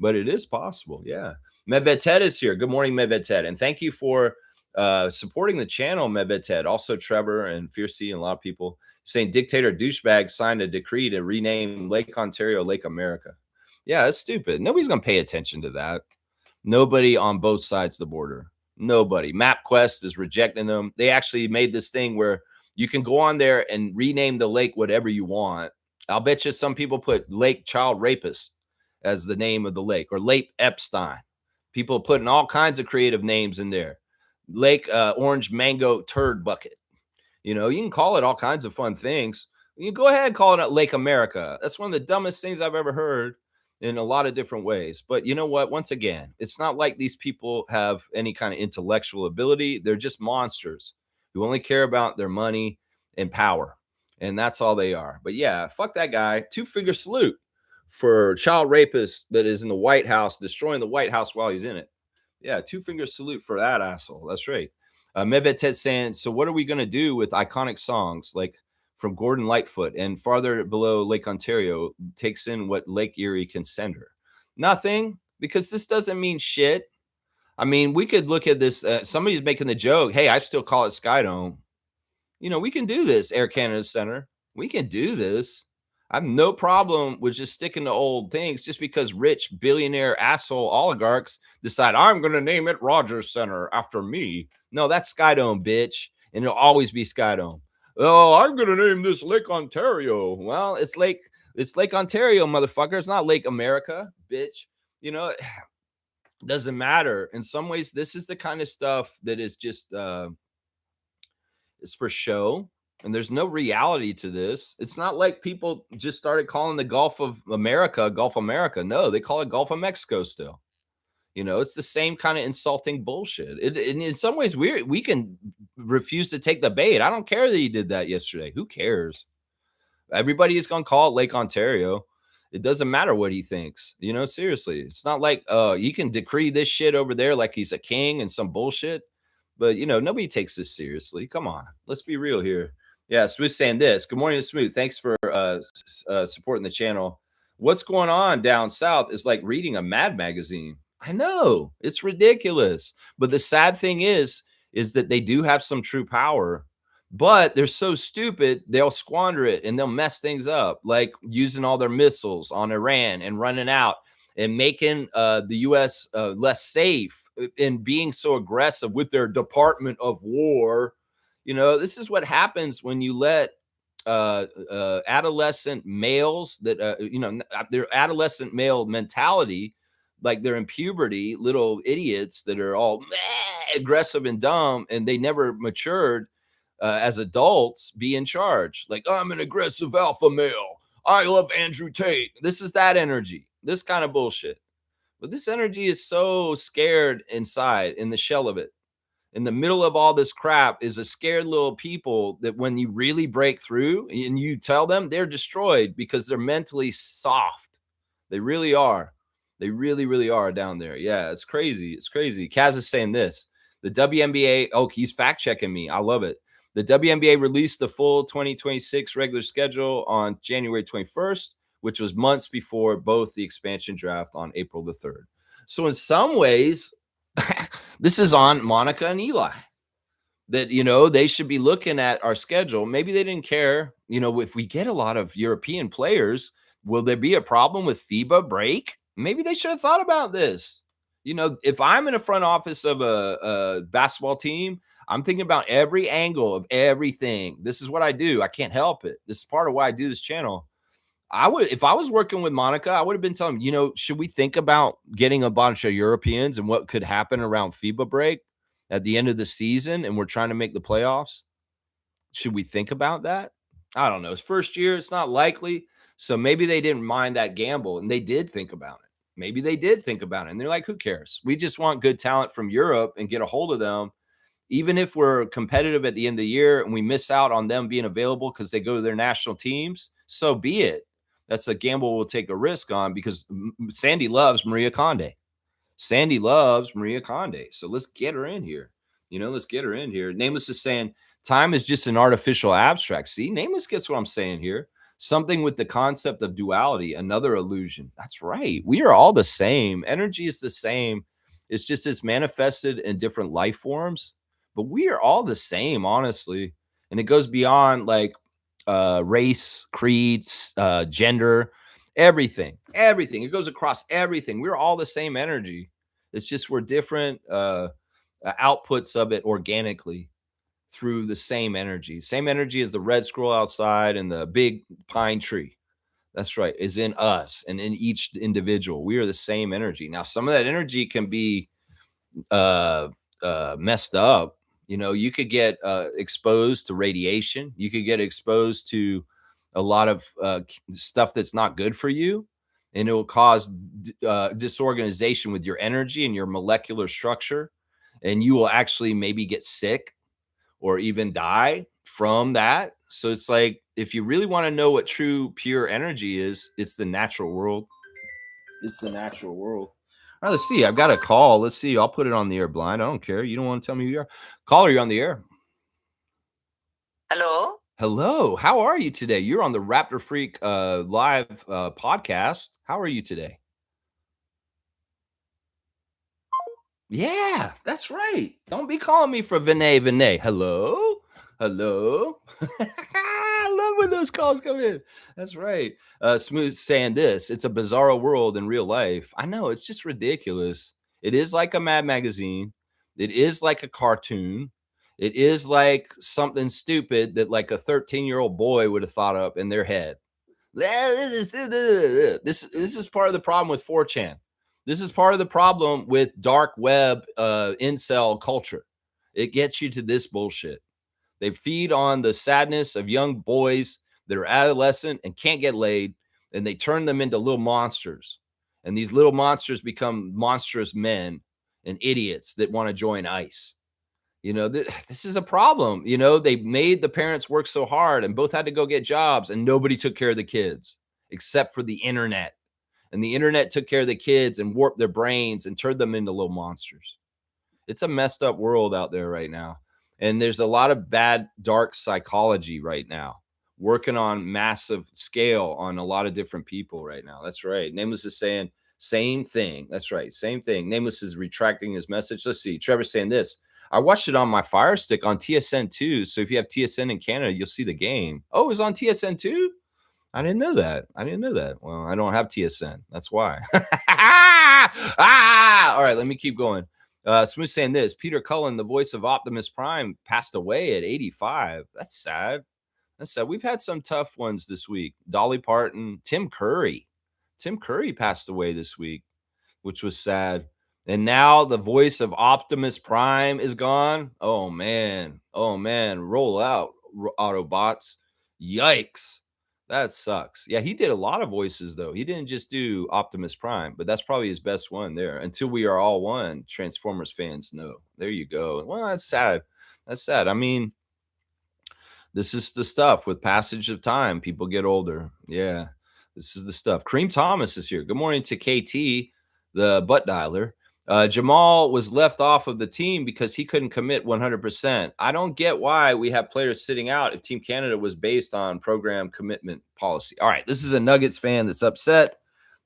Yeah. Medved Ted is here. Good morning, Medved Ted. And thank you for supporting the channel, Medved Ted. Also, Trevor and Fiercey and a lot of people saying dictator douchebag signed a decree to rename Lake Ontario Lake America. Yeah, that's stupid. Nobody's going to pay attention to that. Nobody on both sides of the border. Nobody. MapQuest is rejecting them. They actually made this thing where you can go on there and rename the lake whatever you want. I'll bet you some people put Lake Child Rapist as the name of the lake, or Lake Epstein. People putting all kinds of creative names in there. Lake Orange Mango Turd Bucket. You know, you can call it all kinds of fun things. You go ahead and call it Lake America. That's one of the dumbest things I've ever heard in a lot of different ways. But you know what? Once again, it's not like these people have any kind of intellectual ability. They're just monsters who only care about their money and power. And that's all they are. But yeah, fuck that guy. Two-finger salute for child rapist that is in the White House, destroying the White House while he's in it. Yeah, two-finger salute for that asshole. That's right. Mevetet saying, so what are we going to do with iconic songs like from Gordon Lightfoot and farther below Lake Ontario takes in what Lake Erie can send her? Nothing, because this doesn't mean shit. I mean, we could look at this. Somebody's making the joke, hey, I still call it Skydome. You know, we can do this, Air Canada Center. We can do this. I have no problem with just sticking to old things just because rich billionaire asshole oligarchs decide I'm going to name it Rogers Center after me. No, that's Skydome, bitch. And it'll always be Skydome. Oh, I'm going to name this Lake Ontario. Well, it's Lake Ontario, motherfucker. It's not Lake America, bitch. You know, it doesn't matter. In some ways, this is the kind of stuff that is just is for show. And there's no reality to this. It's not like people just started calling the Gulf of America, Gulf America. No, they call it Gulf of Mexico still. You know, it's the same kind of insulting bullshit. In some ways, we can refuse to take the bait. I don't care that he did that yesterday. Who cares? Everybody is going to call it Lake Ontario. It doesn't matter what he thinks. You know, seriously. It's not like, you can decree this shit over there like he's a king and some bullshit. But, you know, nobody takes this seriously. Come on. Let's be real here. Yeah, Smooth saying this. Good morning, Smooth. Thanks for supporting the channel. What's going on down south is like reading a Mad magazine. I know. It's ridiculous. But the sad thing is that they do have some true power, but they're so stupid, they'll squander it and they'll mess things up, like using all their missiles on Iran and running out and making the U.S. Less safe and being so aggressive with their Department of War. You know, this is what happens when you let adolescent males that, you know, their adolescent male mentality, like they're in puberty, little idiots that are all aggressive and dumb, and they never matured as adults, be in charge. Like, I'm an aggressive alpha male. I love Andrew Tate. This is that energy, this kind of bullshit. But this energy is so scared inside, in the shell of it. In the middle of all this crap is a scared little people that when you really break through and you tell them, they're destroyed because they're mentally soft. They really are. They really, really are down there. Yeah, it's crazy. It's crazy. Kaz is saying this. The WNBA, oh, he's fact checking me. I love it. The WNBA released the full 2026 regular schedule on January 21st, which was months before both the expansion draft on April the 3rd. So in some ways, this is on Monica and Eli, that, you know, they should be looking at our schedule. Maybe they didn't care. You know, if we get a lot of European players, will there be a problem with FIBA break? Maybe they should have thought about this. You know, if I'm in a front office of a basketball team, I'm thinking about every angle of everything. This is what I do. I can't help it. This is part of why I do this channel. I would, if I was working with Monica, I would have been telling him, you know, should we think about getting a bunch of Europeans and what could happen around FIBA break at the end of the season and we're trying to make the playoffs? Should we think about that? I don't know. It's first year. It's not likely. So maybe they didn't mind that gamble and they did think about it. Maybe they did think about it and they're like, who cares? We just want good talent from Europe and get a hold of them. Even if we're competitive at the end of the year and we miss out on them being available because they go to their national teams, so be it. That's a gamble we'll take a risk on because Sandy loves Maria Conde. Sandy loves Maria Conde. So let's get her in here. You know, let's get her in here. Nameless is saying time is just an artificial abstract. See, Nameless gets what I'm saying here. Something with the concept of duality, another illusion. That's right. We are all the same. Energy is the same. It's just it's manifested in different life forms, but we are all the same, honestly. And it goes beyond like race, creeds, gender, everything. It goes across everything. We're all the same energy. It's just we're different outputs of it organically through the same energy as the red squirrel outside and the big pine tree. That's right, is in us and in each individual. We are the same energy. Now, some of that energy can be uh, messed up. You could get exposed to radiation. You could get exposed to a lot of stuff that's not good for you, and it will cause disorganization with your energy and your molecular structure, and you will actually maybe get sick or even die from that. So it's like, if you really want to know what true pure energy is, it's the natural world. It's the natural world. All right, let's see. I've got a call. Let's see. I'll put it on the air blind. I don't care. You don't want to tell me who you are. Caller, you're on the air. Hello. Hello. How are you today? You're on the Raptor Freak live podcast. How are you today? Yeah, that's right. Don't be calling me for Vinay. Hello? Hello? I love when those calls come in. That's right. Smooth saying this. It's a bizarro world in real life. I know, it's just ridiculous. It is like a Mad magazine. It is like a cartoon. It is like something stupid that like a 13-year-old boy would have thought up in their head. This is part of the problem with 4chan. This is part of the problem with dark web incel culture. It gets you to this bullshit. They feed on the sadness of young boys that are adolescent and can't get laid, and they turn them into little monsters. And these little monsters become monstrous men and idiots that want to join ICE. This is a problem. They made the parents work so hard and both had to go get jobs, and nobody took care of the kids except for the internet. And the internet took care of the kids and warped their brains and turned them into little monsters. It's a messed up world out there right now. And there's a lot of bad, dark psychology right now, working on massive scale on a lot of different people right now. That's right. Nameless is saying same thing. That's right. Same thing. Nameless is retracting his message. Let's see. Trevor's saying this. I watched it on my Fire Stick on TSN2. So if you have TSN in Canada, you'll see the game. Oh, it was on TSN2? I didn't know that. Well, I don't have TSN. That's why. All right, let me keep going. Smooth saying this. Peter Cullen, the voice of Optimus Prime, passed away at 85. That's sad. We've had some tough ones this week. Dolly Parton, Tim Curry. Tim Curry passed away this week, which was sad. And now the voice of Optimus Prime is gone. Oh, man. Roll out, Autobots. Yikes. That sucks. Yeah, he did a lot of voices, though. He didn't just do Optimus Prime, but that's probably his best one there. Until We Are All One, Transformers fans know. There you go. Well, that's sad. I mean, this is the stuff with passage of time. People get older. Yeah, this is the stuff. Kareem Thomas is here. Good morning to KT, the butt dialer. Jamal was left off of the team because he couldn't commit 100%. I don't get why we have players sitting out if Team Canada was based on program commitment policy. All right, this is a Nuggets fan that's upset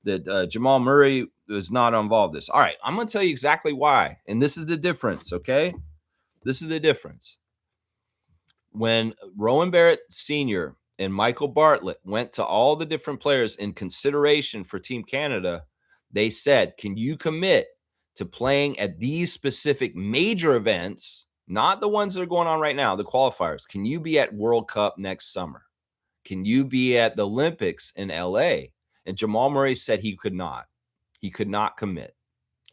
that Jamal Murray was not involved in this. All right, I'm going to tell you exactly why. And this is the difference, okay? This is the difference. When Rowan Barrett Sr. and Michael Bartlett went to all the different players in consideration for Team Canada, they said, can you commit to playing at these specific major events, not the ones that are going on right now, the qualifiers? Can you be at World Cup next summer? Can you be at the Olympics in LA? And Jamal Murray said he could not. He could not commit.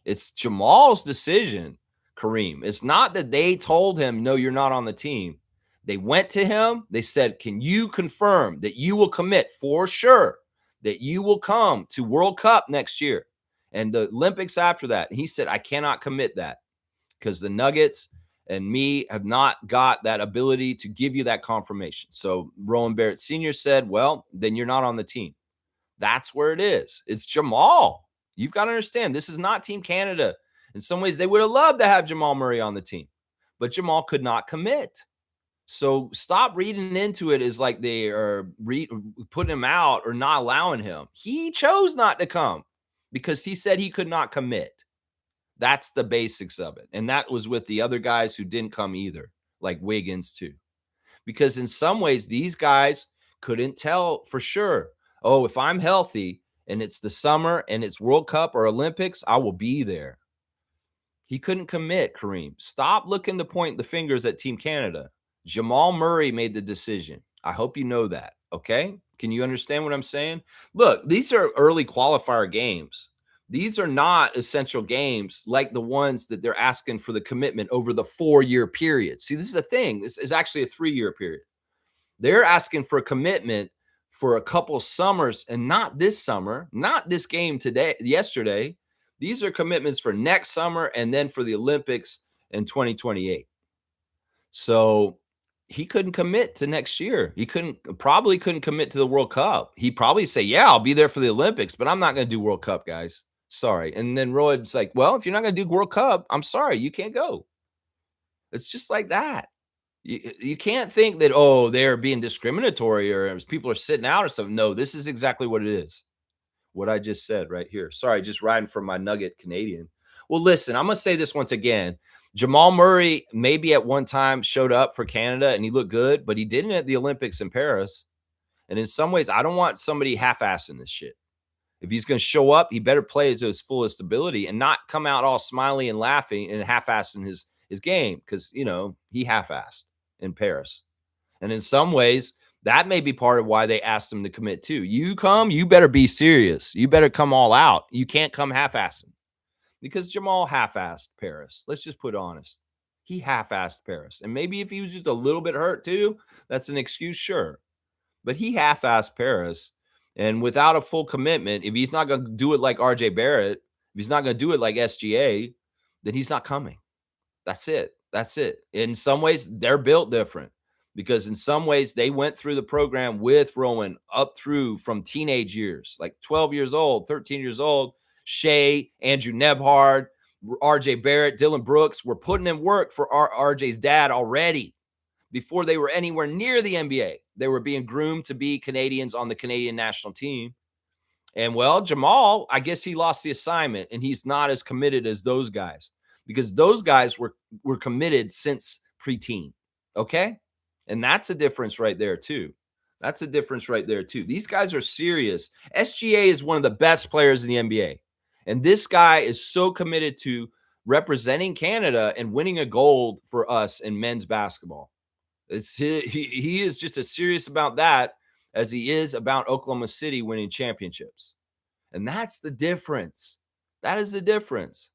It's Jamal's decision, Kareem. It's not that they told him, no, you're not on the team. They went to him. They said, can you confirm that you will commit for sure, that you will come to World Cup next year and the Olympics after that? And he said, I cannot commit that because the Nuggets and me have not got that ability to give you that confirmation. So Rowan Barrett Sr. said, well, then you're not on the team. That's where it is. It's Jamal. You've got to understand, this is not Team Canada. In some ways, they would have loved to have Jamal Murray on the team, but Jamal could not commit. So stop reading into it as like they are putting him out or not allowing him. He chose not to come because he said he could not commit. That's the basics of it. And that was with the other guys who didn't come either, like Wiggins too. Because in some ways, these guys couldn't tell for sure, oh, if I'm healthy and it's the summer and it's World Cup or Olympics, I will be there. He couldn't commit, Kareem. Stop looking to point the fingers at Team Canada. Jamal Murray made the decision. I hope you know that. Okay. Can you understand what I'm saying? Look, these are early qualifier games. These are not essential games like the ones that they're asking for the commitment over the 4-year period. See, this is the thing. This is actually a 3-year period. They're asking for a commitment for a couple summers and not this summer, not this game today, yesterday. These are commitments for next summer and then for the Olympics in 2028. So he couldn't commit to next year. He probably couldn't commit to the World Cup. He'd probably say, yeah, I'll be there for the Olympics, but I'm not going to do World Cup, guys. Sorry. And then Roy's like, well, if you're not going to do World Cup, I'm sorry, you can't go. It's just like that. You can't think that, oh, they're being discriminatory or people are sitting out or something. No, this is exactly what it is. What I just said right here. Sorry, just riding for my nugget Canadian. Well, listen, I'm going to say this once again. Jamal Murray maybe at one time showed up for Canada and he looked good, but he didn't at the Olympics in Paris. And in some ways, I don't want somebody half-assing this shit. If he's going to show up, he better play to his fullest ability and not come out all smiley and laughing and half-assing his game because, you know, he half-assed in Paris. And in some ways, that may be part of why they asked him to commit too. You better be serious. You better come all out. You can't come half-assing because Jamal half-assed Paris. Let's just put honest. He half-assed Paris. And maybe if he was just a little bit hurt too, that's an excuse, sure. But he half-assed Paris. And without a full commitment, if he's not going to do it like RJ Barrett, if he's not going to do it like SGA, then he's not coming. That's it. That's it. In some ways, they're built different because in some ways they went through the program with Rowan up through from teenage years, like 12 years old, 13 years old. Shea, Andrew Nebhard, RJ Barrett, Dylan Brooks were putting in work for RJ's dad already before they were anywhere near the NBA. They were being groomed to be Canadians on the Canadian national team. And well, Jamal, I guess he lost the assignment and he's not as committed as those guys because those guys were committed since preteen. Okay. And that's a difference right there too. That's a difference right there too. These guys are serious. SGA is one of the best players in the NBA. And this guy is so committed to representing Canada and winning a gold for us in men's basketball. He is just as serious about that as he is about Oklahoma City winning championships. And that's the difference. That is the difference.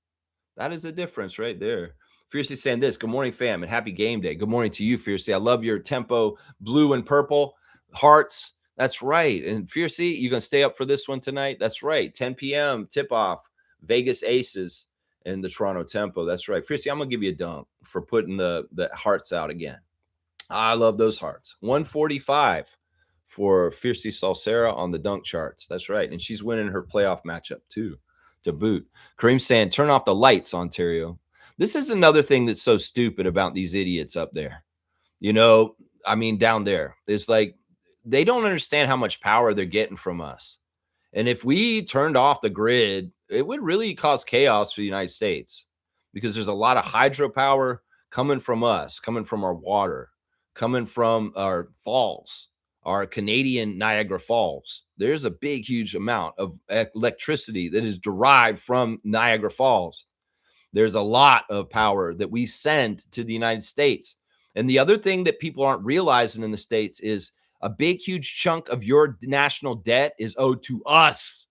That is the difference right there. Fiercely saying this, good morning, fam, and happy game day. Good morning to you, Fiercely. I love your tempo blue and purple hearts. That's right. And Fiercely, you going to stay up for this one tonight? That's right. 10 p.m. tip-off, Vegas Aces and the Toronto Tempo. That's right. Fiercely, I'm going to give you a dunk for putting the hearts out again. I love those hearts. 145 for Fiercely Salsera on the dunk charts. That's right. And she's winning her playoff matchup too, to boot. Kareem saying, turn off the lights, Ontario. This is another thing that's so stupid about these idiots up there. You know, I mean, down there. It's like they don't understand how much power they're getting from us. And if we turned off the grid, it would really cause chaos for the United States because there's a lot of hydropower coming from us, coming from our water, coming from our falls, our Canadian Niagara Falls. There's a big, huge amount of electricity that is derived from Niagara Falls. There's a lot of power that we send to the United States. And the other thing that people aren't realizing in the States is a big, huge chunk of your national debt is owed to us.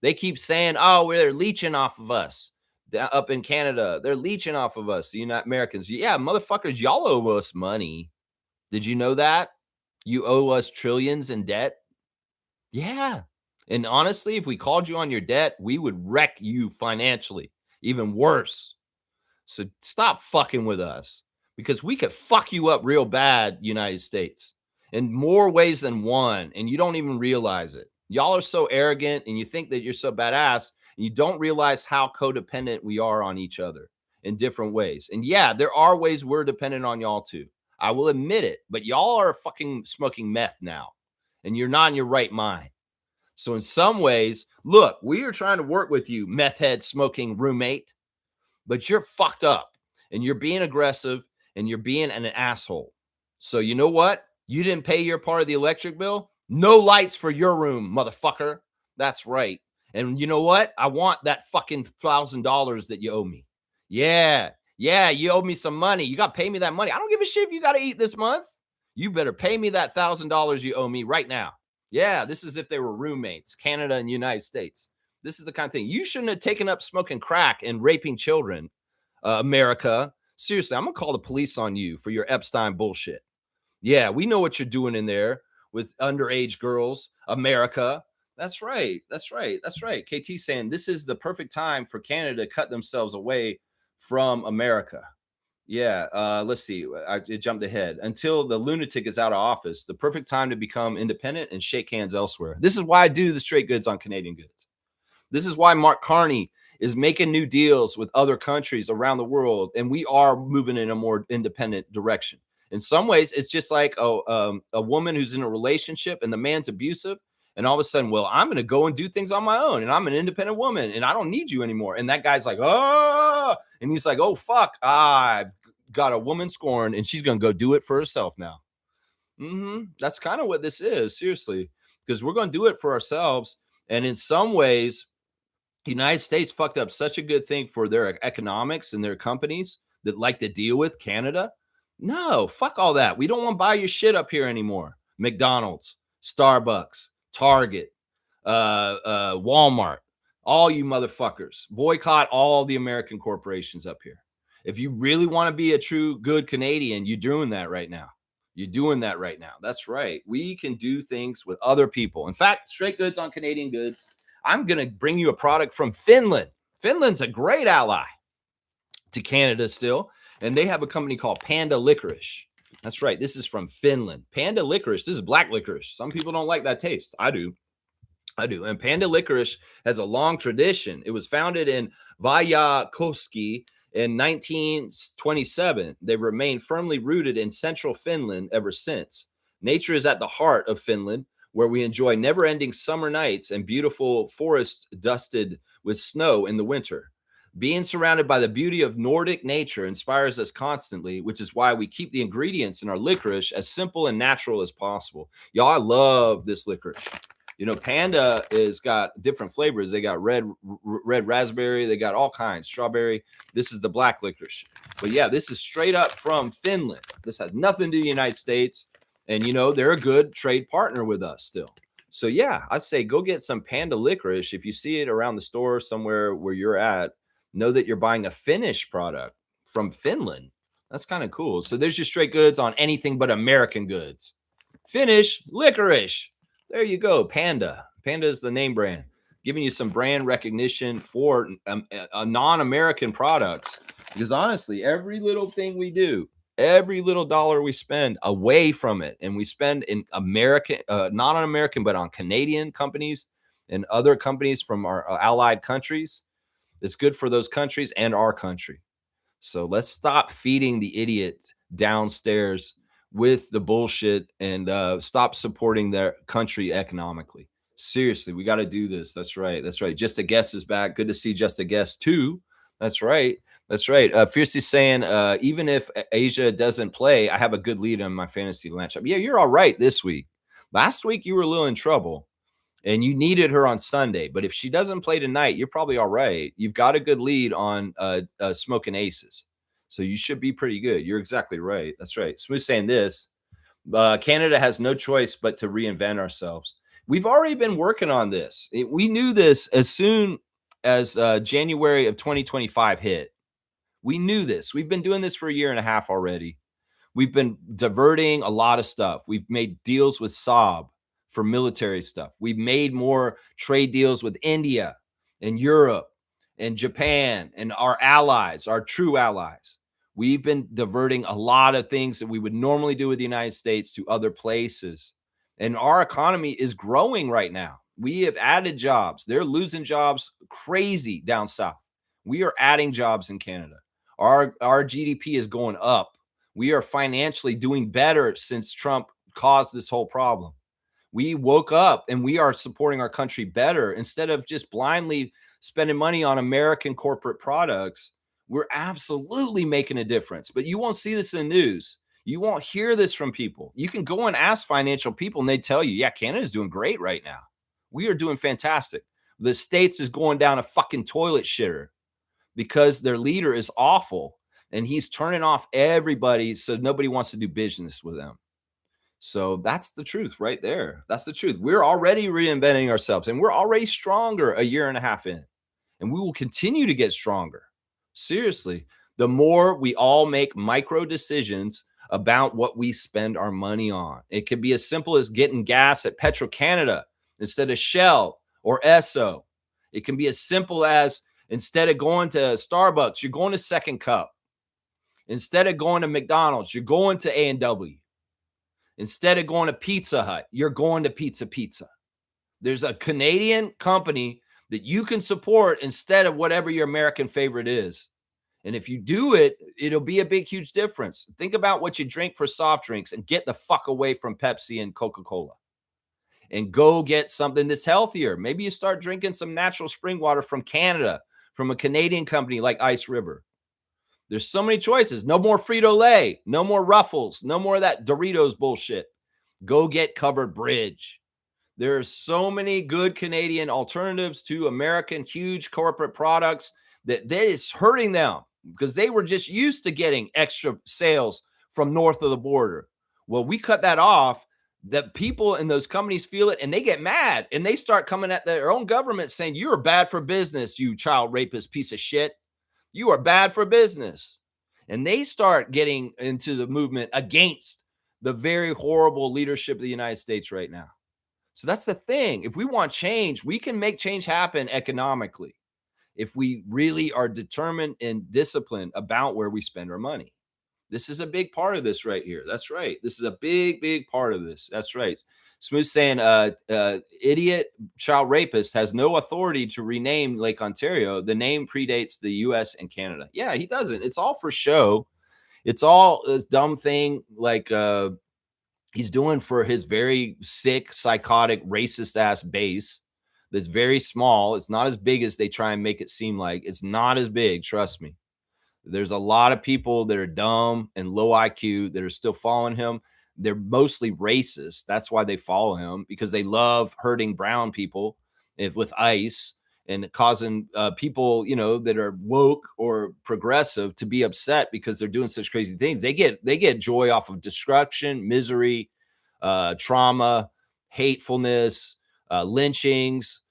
They keep saying, oh, they're leeching off of us. Up in Canada, they're leeching off of us, the United Americans. Yeah, motherfuckers, y'all owe us money. Did you know that? You owe us trillions in debt? Yeah. And honestly, if we called you on your debt, we would wreck you financially. Even worse. So stop fucking with us because we could fuck you up real bad, United States, in more ways than one. And you don't even realize it. Y'all are so arrogant and you think that you're so badass and you don't realize how codependent we are on each other in different ways. And yeah, there are ways we're dependent on y'all too. I will admit it, but y'all are fucking smoking meth now and you're not in your right mind. So in some ways, look, we are trying to work with you, meth head smoking roommate, but you're fucked up and you're being aggressive and you're being an asshole. So you know what? You didn't pay your part of the electric bill. No lights for your room, motherfucker. That's right. And you know what? I want that fucking $1,000 that you owe me. Yeah. Yeah. You owe me some money. You got to pay me that money. I don't give a shit if you got to eat this month. You better pay me that $1,000 you owe me right now. Yeah. This is if they were roommates, Canada and United States. This is the kind of thing you shouldn't have taken up smoking crack and raping children, America. Seriously, I'm going to call the police on you for your Epstein bullshit. Yeah, we know what you're doing in there with underage girls, America. That's right. That's right. That's right. KT saying this is the perfect time for Canada to cut themselves away from America. Yeah, let's see. I jumped ahead. Until the lunatic is out of office, the perfect time to become independent and shake hands elsewhere. This is why I do the straight goods on Canadian goods. This is why Mark Carney is making new deals with other countries around the world, and we are moving in a more independent direction. In some ways, it's just like a woman who's in a relationship and the man's abusive, and all of a sudden, well, I'm going to go and do things on my own, and I'm an independent woman, and I don't need you anymore. And that guy's like, oh, and he's like, oh fuck, I've got a woman scorned, and she's going to go do it for herself now. That's kind of what this is, seriously, because we're going to do it for ourselves, and in some ways the United States fucked up such a good thing for their economics and their companies that like to deal with Canada. No, fuck all that. We don't want to buy your shit up here anymore. McDonald's, Starbucks, Target, Walmart, all you motherfuckers. Boycott all the American corporations up here. If you really want to be a true good Canadian, you're doing that right now. You're doing that right now. That's right. We can do things with other people. In fact, straight goods on Canadian goods. I'm going to bring you a product from Finland. Finland's a great ally to Canada still. And they have a company called Panda Licorice. That's right. This is from Finland. Panda Licorice. This is black licorice. Some people don't like that taste. I do. And Panda Licorice has a long tradition. It was founded in Vaajakoski in 1927. They've remained firmly rooted in central Finland ever since. Nature is at the heart of Finland, where we enjoy never-ending summer nights and beautiful forests dusted with snow in the winter. Being surrounded by the beauty of Nordic nature inspires us constantly, which is why we keep the ingredients in our licorice as simple and natural as possible. Y'all, I love this licorice. You know, Panda has got different flavors. They got red raspberry. They got all kinds, strawberry. This is the black licorice. But yeah, this is straight up from Finland. This has nothing to do with the United States. And, you know, they're a good trade partner with us still. So, yeah, I'd say go get some Panda licorice. If you see it around the store somewhere where you're at, know that you're buying a Finnish product from Finland. That's kind of cool. So there's your straight goods on anything but American goods. Finnish licorice. There you go. Panda. Panda is the name brand. Giving you some brand recognition for non-American products. Because honestly, every little thing we do, every little dollar we spend away from it, and we spend in American, not on American, but on Canadian companies and other companies from our allied countries, it's good for those countries and our country. So let's stop feeding the idiot downstairs with the bullshit and stop supporting their country economically. Seriously, we got to do this. That's right. That's right. Just a Guest is back. Good to see Just a Guest too. That's right. That's right. Fiercely saying, even if Asia doesn't play, I have a good lead on my fantasy matchup. Yeah, you're all right this week. Last week, you were a little in trouble and you needed her on Sunday. But if she doesn't play tonight, you're probably all right. You've got a good lead on Smoking Aces. So you should be pretty good. You're exactly right. That's right. Smooth saying this. Canada has no choice but to reinvent ourselves. We've already been working on this. We knew this as soon as January of 2025 hit. We knew this. We've been doing this for a year and a half already. We've been diverting a lot of stuff. We've made deals with Saab for military stuff. We've made more trade deals with India and Europe and Japan and our allies, our true allies. We've been diverting a lot of things that we would normally do with the United States to other places. And our economy is growing right now. We have added jobs. They're losing jobs crazy down south. We are adding jobs in Canada. Our GDP is going up. We are financially doing better since Trump caused this whole problem. We woke up and we are supporting our country better instead of just blindly spending money on American corporate products. We're absolutely making a difference, but you won't see this in the news. You won't hear this from people. You can go and ask financial people and they tell you, yeah, Canada's doing great right now. We are doing fantastic. The States is going down a fucking toilet shitter. because their leader is awful and he's turning off everybody so nobody wants to do business with them. So that's the truth right there. That's the truth. We're already reinventing ourselves and we're already stronger a year and a half in, and we will continue to get stronger. Seriously, the more we all make micro decisions about what we spend our money on. It could be as simple as getting gas at Petro-Canada instead of Shell or Esso. It can be as simple as instead of going to Starbucks, you're going to Second Cup. Instead of going to McDonald's, you're going to A&W. Instead of going to Pizza Hut, you're going to Pizza. There's a Canadian company that you can support instead of whatever your American favorite is. And if you do it, it'll be a big, huge difference. Think about what you drink for soft drinks and get the fuck away from Pepsi and Coca-Cola and go get something that's healthier. Maybe you start drinking some natural spring water from Canada, from a Canadian company like Ice River. There's so many choices. No more Frito-Lay, no more Ruffles, no more of that Doritos bullshit. Go get Covered Bridge. There are so many good Canadian alternatives to American huge corporate products that is hurting them because they were just used to getting extra sales from north of the border. Well, we cut that off. The people in those companies feel it and they get mad and they start coming at their own government saying, you're bad for business, you child rapist piece of shit. You are bad for business. And they start getting into the movement against the very horrible leadership of the United States right now. So that's the thing. If we want change, we can make change happen economically if we really are determined and disciplined about where we spend our money. This is a big part of this right here. That's right. This is a big, big part of this. That's right. Smooth saying, idiot child rapist has no authority to rename Lake Ontario. The name predates the U.S. and Canada. Yeah, he doesn't. It's all for show. It's all this dumb thing like he's doing for his very sick, psychotic, racist ass base that's very small. It's not as big as they try and make it seem like. It's not as big. Trust me. There's a lot of people that are dumb and low IQ that are still following him. They're mostly racist. That's why they follow him, because they love hurting brown people with ICE and causing people, that are woke or progressive to be upset because they're doing such crazy things. They get joy off of destruction, misery, trauma, hatefulness, lynchings,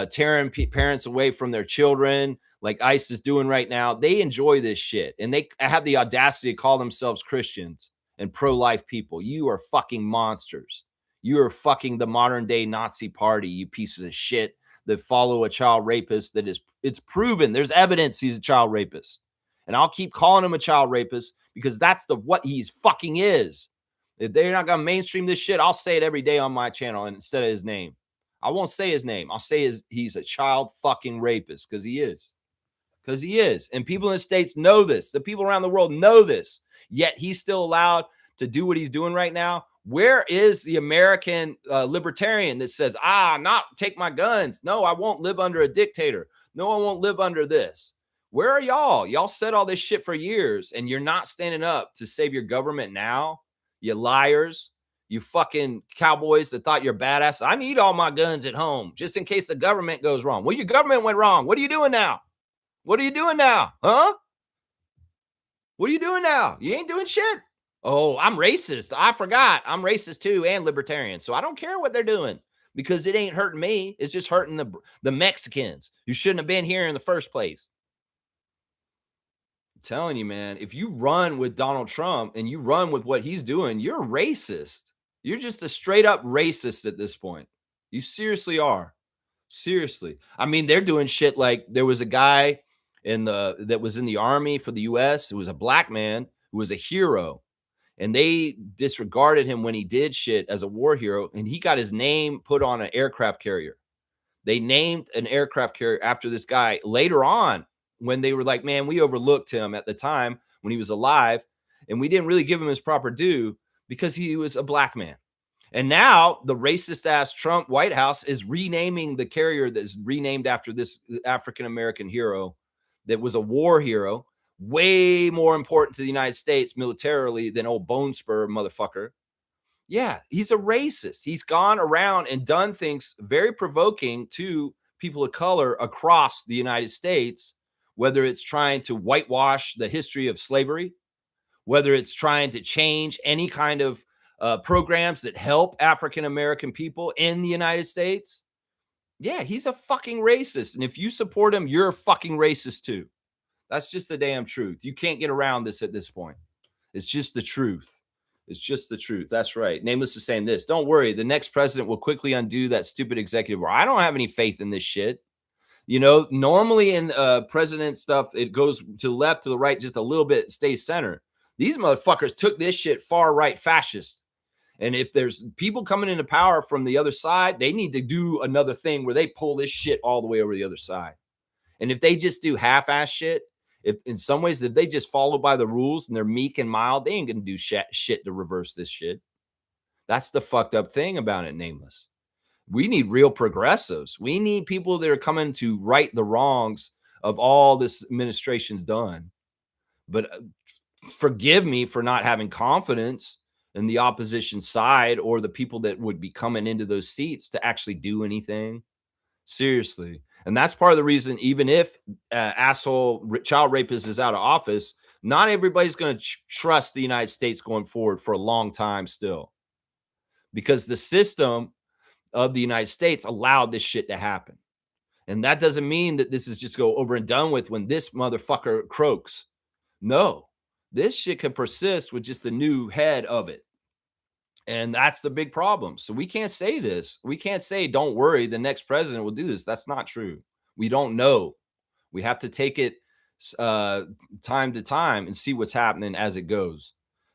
tearing parents away from their children, like ICE is doing right now. They enjoy this shit, and they have the audacity to call themselves Christians and pro-life people. You are fucking monsters. You are fucking the modern day Nazi party, you pieces of shit that follow a child rapist it's proven. There's evidence he's a child rapist. And I'll keep calling him a child rapist because that's what he's fucking is. If they're not going to mainstream this shit, I'll say it every day on my channel and instead of his name. I won't say his name. I'll say he's a child fucking rapist because he is. Because he is. And people in the States know this. The people around the world know this. Yet he's still allowed to do what he's doing right now. Where is the American libertarian that says, not take my guns? No, I won't live under a dictator. No, I won't live under this. Where are y'all? Y'all said all this shit for years, and you're not standing up to save your government now. You liars. You fucking cowboys that thought you're badass. I need all my guns at home just in case the government goes wrong. Well, your government went wrong. What are you doing now? What are you doing now? Huh? What are you doing now? You ain't doing shit. Oh, I'm racist. I forgot. I'm racist too and libertarian. So I don't care what they're doing because it ain't hurting me. It's just hurting the Mexicans who shouldn't have been here in the first place. I'm telling you, man, if you run with Donald Trump and you run with what he's doing, you're racist. You're just a straight up racist at this point. You seriously are. Seriously. I mean, they're doing shit like there was a guy that was in the army for the US. It was a black man who was a hero, and they disregarded him when he did shit as a war hero, and he got his name put on an aircraft carrier. They named an aircraft carrier after this guy later on when they were like, man, we overlooked him at the time when he was alive, and we didn't really give him his proper due because he was a black man. And now the racist ass Trump White House is renaming the carrier that's renamed after this African-American hero that was a war hero, way more important to the United States militarily than old Bone Spur motherfucker. Yeah, he's a racist. He's gone around and done things very provoking to people of color across the United States whether it's trying to whitewash the history of slavery, whether it's trying to change any kind of programs that help African American people in the United States. Yeah, he's a fucking racist. And if you support him, you're a fucking racist too. That's just the damn truth. You can't get around this at this point. It's just the truth. It's just the truth. That's right. Nameless is saying this. Don't worry. The next president will quickly undo that stupid executive order. I don't have any faith in this shit. You know, normally in president stuff, it goes to the left, to the right, just a little bit, stays center. These motherfuckers took this shit far right fascist. And if there's people coming into power from the other side, they need to do another thing where they pull this shit all the way over the other side. And if they just do half-ass shit, if in some ways, if they just follow by the rules and they're meek and mild, they ain't gonna do shit to reverse this shit. That's the fucked up thing about it, Nameless. We need real progressives. We need people that are coming to right the wrongs of all this administration's done. But forgive me for not having confidence in the opposition side or the people that would be coming into those seats to actually do anything. Seriously. And that's part of the reason, even if asshole child rapist is out of office, not everybody's going to trust the United States going forward for a long time still. Because the system of the United States allowed this shit to happen. And that doesn't mean that this is just go over and done with when this motherfucker croaks. No, this shit can persist with just the new head of it. And that's the big problem. So we can't say this. We can't say, don't worry, the next president will do this. That's not true. We don't know. We have to take it time to time and see what's happening as it goes.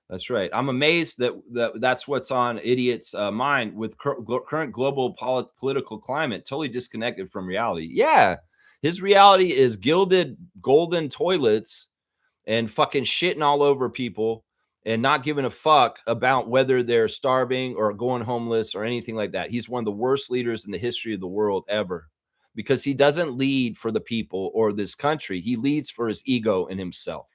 That's right. I'm amazed that's what's on idiots' mind with current global political climate, totally disconnected from reality. Yeah, his reality is gilded golden toilets and fucking shitting all over people and not giving a fuck about whether they're starving or going homeless or anything like that. He's one of the worst leaders in the history of the world ever because he doesn't lead for the people or this country. He leads for his ego and himself.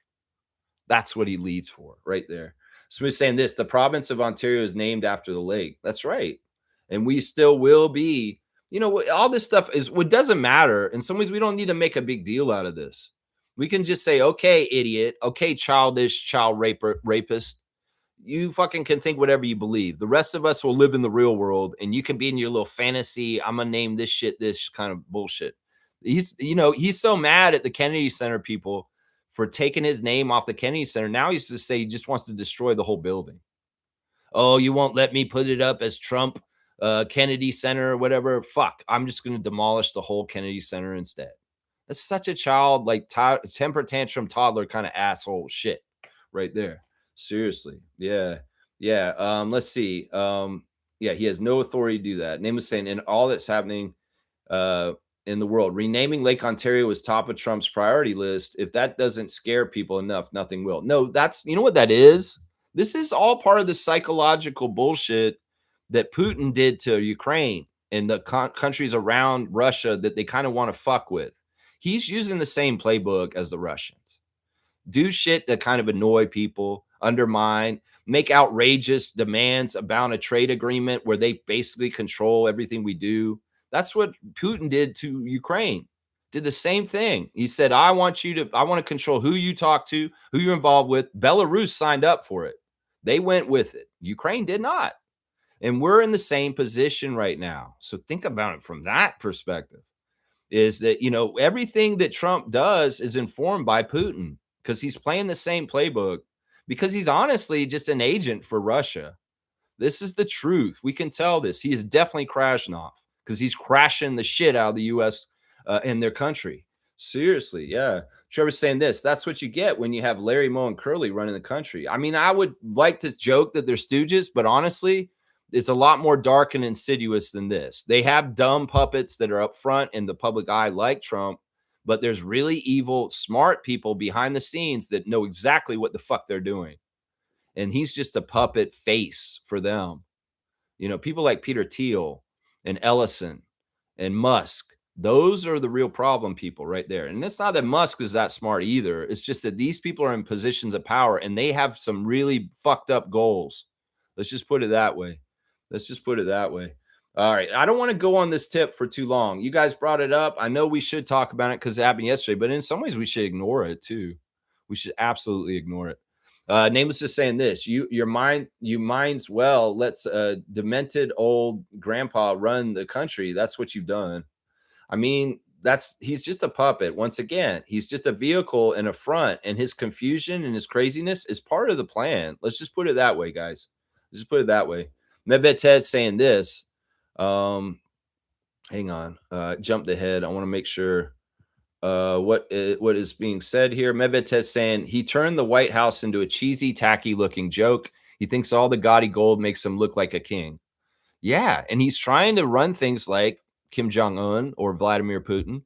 That's what he leads for right there. So we're saying this, the province of Ontario is named after the lake. That's right. And we still will be, you know, all this stuff is what doesn't matter. In some ways, we don't need to make a big deal out of this. We can just say, okay, idiot. Okay, childish child rapist. You fucking can think whatever you believe. The rest of us will live in the real world and you can be in your little fantasy. I'm going to name this shit, this kind of bullshit. He's so mad at the Kennedy Center people for taking his name off the Kennedy Center. Now he's just say he just wants to destroy the whole building. Oh, you won't let me put it up as Trump Kennedy Center or whatever. Fuck, I'm just going to demolish the whole Kennedy Center instead. That's such a child, like temper tantrum toddler kind of asshole shit right there. Seriously. Yeah. Yeah. Let's see. Yeah, he has no authority to do that. Name was saying, and all that's happening in the world, renaming Lake Ontario was top of Trump's priority list. If that doesn't scare people enough, nothing will. No, that's, you know what that is? This is all part of the psychological bullshit that Putin did to Ukraine and the countries around Russia that they kind of want to fuck with. He's using the same playbook as the Russians. Do shit that kind of annoy people, undermine, make outrageous demands about a trade agreement where they basically control everything we do. That's what Putin did to Ukraine. Did the same thing. He said, I want to control who you talk to, who you're involved with. Belarus signed up for it. They went with it. Ukraine did not. And we're in the same position right now. So think about it from that perspective. Is that, everything that Trump does is informed by Putin because he's playing the same playbook because he's honestly just an agent for Russia. This is the truth. We can tell this. He is definitely crashing off because he's crashing the shit out of the U.S. And their country. Seriously, yeah. Trevor's saying this. That's what you get when you have Larry, Moe, and Curly running the country. I mean, I would like to joke that they're stooges, but honestly, it's a lot more dark and insidious than this. They have dumb puppets that are up front in the public eye like Trump, but there's really evil, smart people behind the scenes that know exactly what the fuck they're doing. And he's just a puppet face for them. People like Peter Thiel and Ellison and Musk, those are the real problem people right there. And it's not that Musk is that smart either. It's just that these people are in positions of power and they have some really fucked up goals. Let's just put it that way. All right. I don't want to go on this tip for too long. You guys brought it up. I know we should talk about it because it happened yesterday, but in some ways we should ignore it too. We should absolutely ignore it. Nameless is saying this. You minds well lets a demented old grandpa run the country. That's what you've done. I mean, he's just a puppet. Once again, he's just a vehicle and a front, and his confusion and his craziness is part of the plan. Let's just put it that way, guys. Let's just put it that way. Medved's saying this. Um, hang on. Jumped ahead. I want to make sure what is being said here. Medved's saying he turned the White House into a cheesy, tacky looking joke. He thinks all the gaudy gold makes him look like a king. Yeah, and he's trying to run things like Kim Jong Un or Vladimir Putin,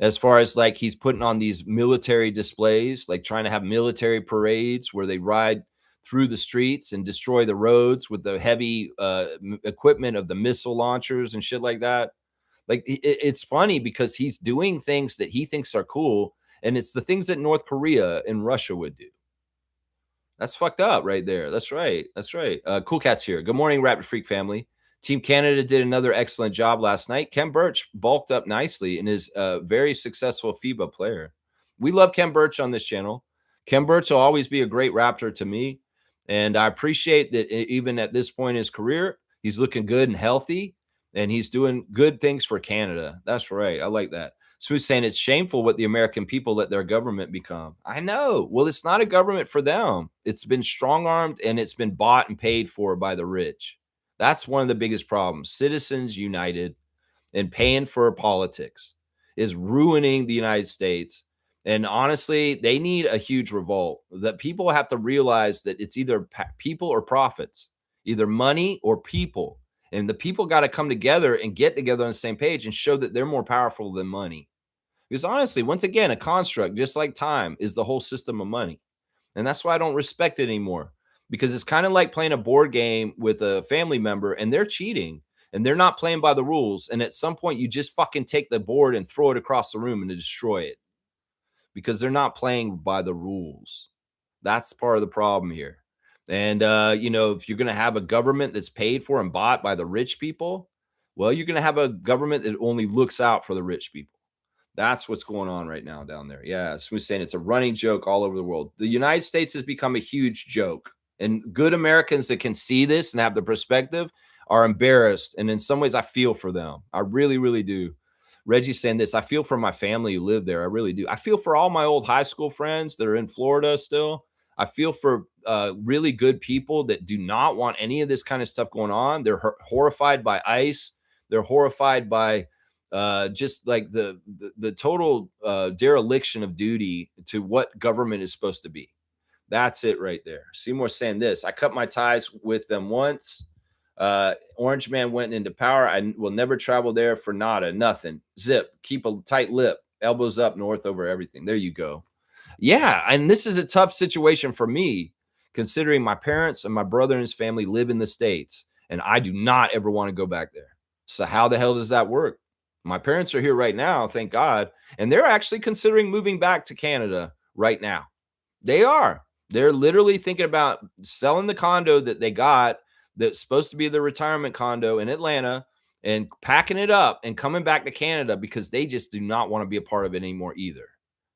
as far as like he's putting on these military displays, like trying to have military parades where they ride through the streets and destroy the roads with the heavy equipment of the missile launchers and shit like that. Like it's funny because he's doing things that he thinks are cool, and it's the things that North Korea and Russia would do. That's fucked up right there. That's right. That's right. Cool Cat's here. Good morning, Rapid Freak family. Team Canada did another excellent job last night. Ken Birch bulked up nicely and is a very successful FIBA player. We love Ken Birch on this channel. Ken Birch will always be a great Raptor to me. And I appreciate that even at this point in his career, he's looking good and healthy, and he's doing good things for Canada. That's right. I like that. Smooth saying it's shameful what the American people let their government become. I know. Well, it's not a government for them. It's been strong armed and it's been bought and paid for by the rich. That's one of the biggest problems. Citizens United and paying for politics is ruining the United States. And honestly, they need a huge revolt. That people have to realize that it's either people or profits, either money or people. And the people got to come together and get together on the same page and show that they're more powerful than money. Because honestly, once again, a construct, just like time, is the whole system of money. And that's why I don't respect it anymore. Because it's kind of like playing a board game with a family member and they're cheating and they're not playing by the rules. And at some point, you just fucking take the board and throw it across the room and destroy it because they're not playing by the rules. That's part of the problem here. And, if you're going to have a government that's paid for and bought by the rich people, well, you're going to have a government that only looks out for the rich people. That's what's going on right now down there. Yeah, Smooth saying it's a running joke all over the world. The United States has become a huge joke. And good Americans that can see this and have the perspective are embarrassed. And in some ways, I feel for them. I really, really do. Reggie's saying this. I feel for my family who live there. I really do. I feel for all my old high school friends that are in Florida still. I feel for really good people that do not want any of this kind of stuff going on. They're horrified by ICE. They're horrified by just like the total dereliction of duty to what government is supposed to be. That's it right there. Seymour saying this. I cut my ties with them once. Orange man went into power. I will never travel there for nada, nothing. Zip, keep a tight lip, elbows up north over everything. There you go. Yeah, and this is a tough situation for me, considering my parents and my brother and his family live in the States, and I do not ever want to go back there. So how the hell does that work? My parents are here right now, thank God, and they're actually considering moving back to Canada right now. They are. They're literally thinking about selling the condo that they got that's supposed to be the retirement condo in Atlanta and packing it up and coming back to Canada because they just do not want to be a part of it anymore either.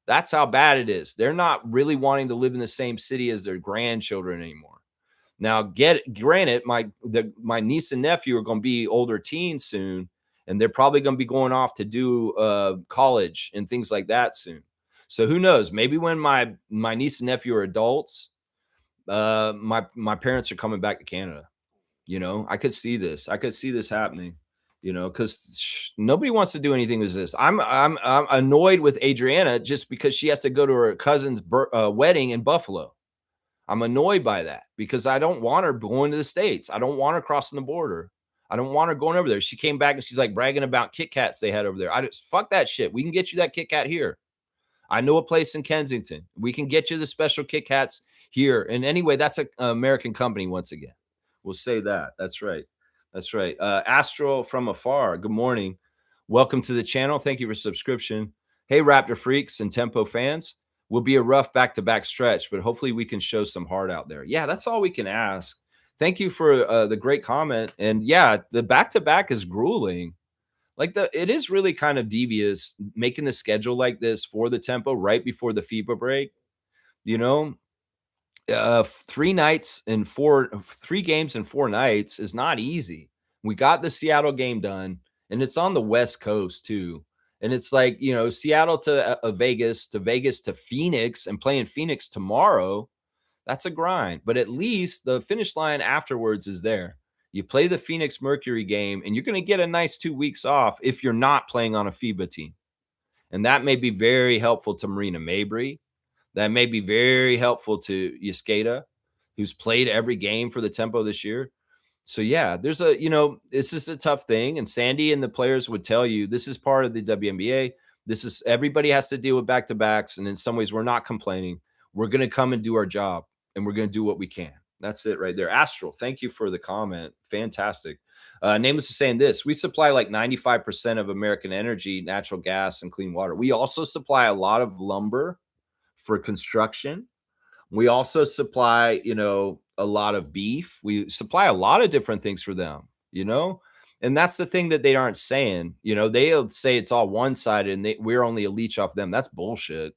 That's how bad it is. They're not really wanting to live in the same city as their grandchildren anymore. Now, granted, my niece and nephew are going to be older teens soon, and they're probably going to be going off to do college and things like that soon. So who knows? Maybe when my niece and nephew are adults, my parents are coming back to Canada. I could see this. I could see this happening. Because nobody wants to do anything with this. I'm annoyed with Adriana just because she has to go to her cousin's wedding in Buffalo. I'm annoyed by that because I don't want her going to the States. I don't want her crossing the border. I don't want her going over there. She came back and she's like bragging about Kit Kats they had over there. I just fuck that shit. We can get you that Kit Kat here. I know a place in Kensington. We can get you the special Kit Kats here. And anyway, that's an American company once again. We'll say that. That's right. That's right. Astro from afar. Good morning. Welcome to the channel. Thank you for subscription. Hey, Raptor freaks and Tempo fans. Will be a rough back-to-back stretch, but hopefully we can show some heart out there. Yeah, that's all we can ask. Thank you for the great comment. And yeah, the back to back is grueling. Like it is really kind of devious making the schedule like this for the tempo right before the FIBA break. You know, 3 games in 4 nights is not easy. We got the Seattle game done, and it's on the West Coast too. And it's like, Seattle to Vegas, to Vegas to Phoenix, and playing Phoenix tomorrow. That's a grind, but at least the finish line afterwards is there. You play the Phoenix Mercury game, and you're going to get a nice 2 weeks off if you're not playing on a FIBA team. And that may be very helpful to Marina Mabry. That may be very helpful to Yescada, who's played every game for the Tempo this year. So yeah, this is a tough thing. And Sandy and the players would tell you this is part of the WNBA. Everybody has to deal with back to backs. And in some ways, we're not complaining. We're going to come and do our job, and we're going to do what we can. That's it right there. Astral, thank you for the comment. Fantastic. Nameless is saying this: we supply like 95% of American energy, natural gas, and clean water. We also supply a lot of lumber for construction. We also supply, a lot of beef. We supply a lot of different things for them, and that's the thing that they aren't saying. They'll say it's all one sided and we're only a leech off them. That's bullshit.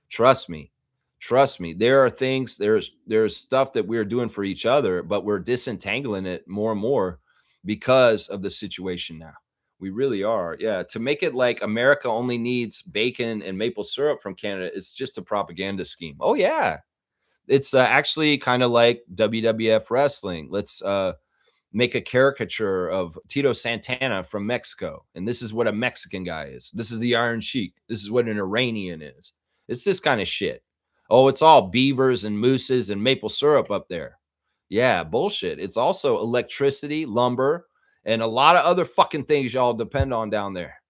Trust me. Trust me. There are things, there's stuff that we're doing for each other, but we're disentangling it more and more because of the situation now. We really are. Yeah. To make it like America only needs bacon and maple syrup from Canada, it's just a propaganda scheme. Oh, yeah. It's actually kind of like WWF wrestling. Let's make a caricature of Tito Santana from Mexico. And this is what a Mexican guy is. This is the Iron Sheik. This is what an Iranian is. It's this kind of shit. Oh, it's all beavers and mooses and maple syrup up there. Yeah, bullshit. It's also electricity, lumber, and a lot of other fucking things y'all depend on down there.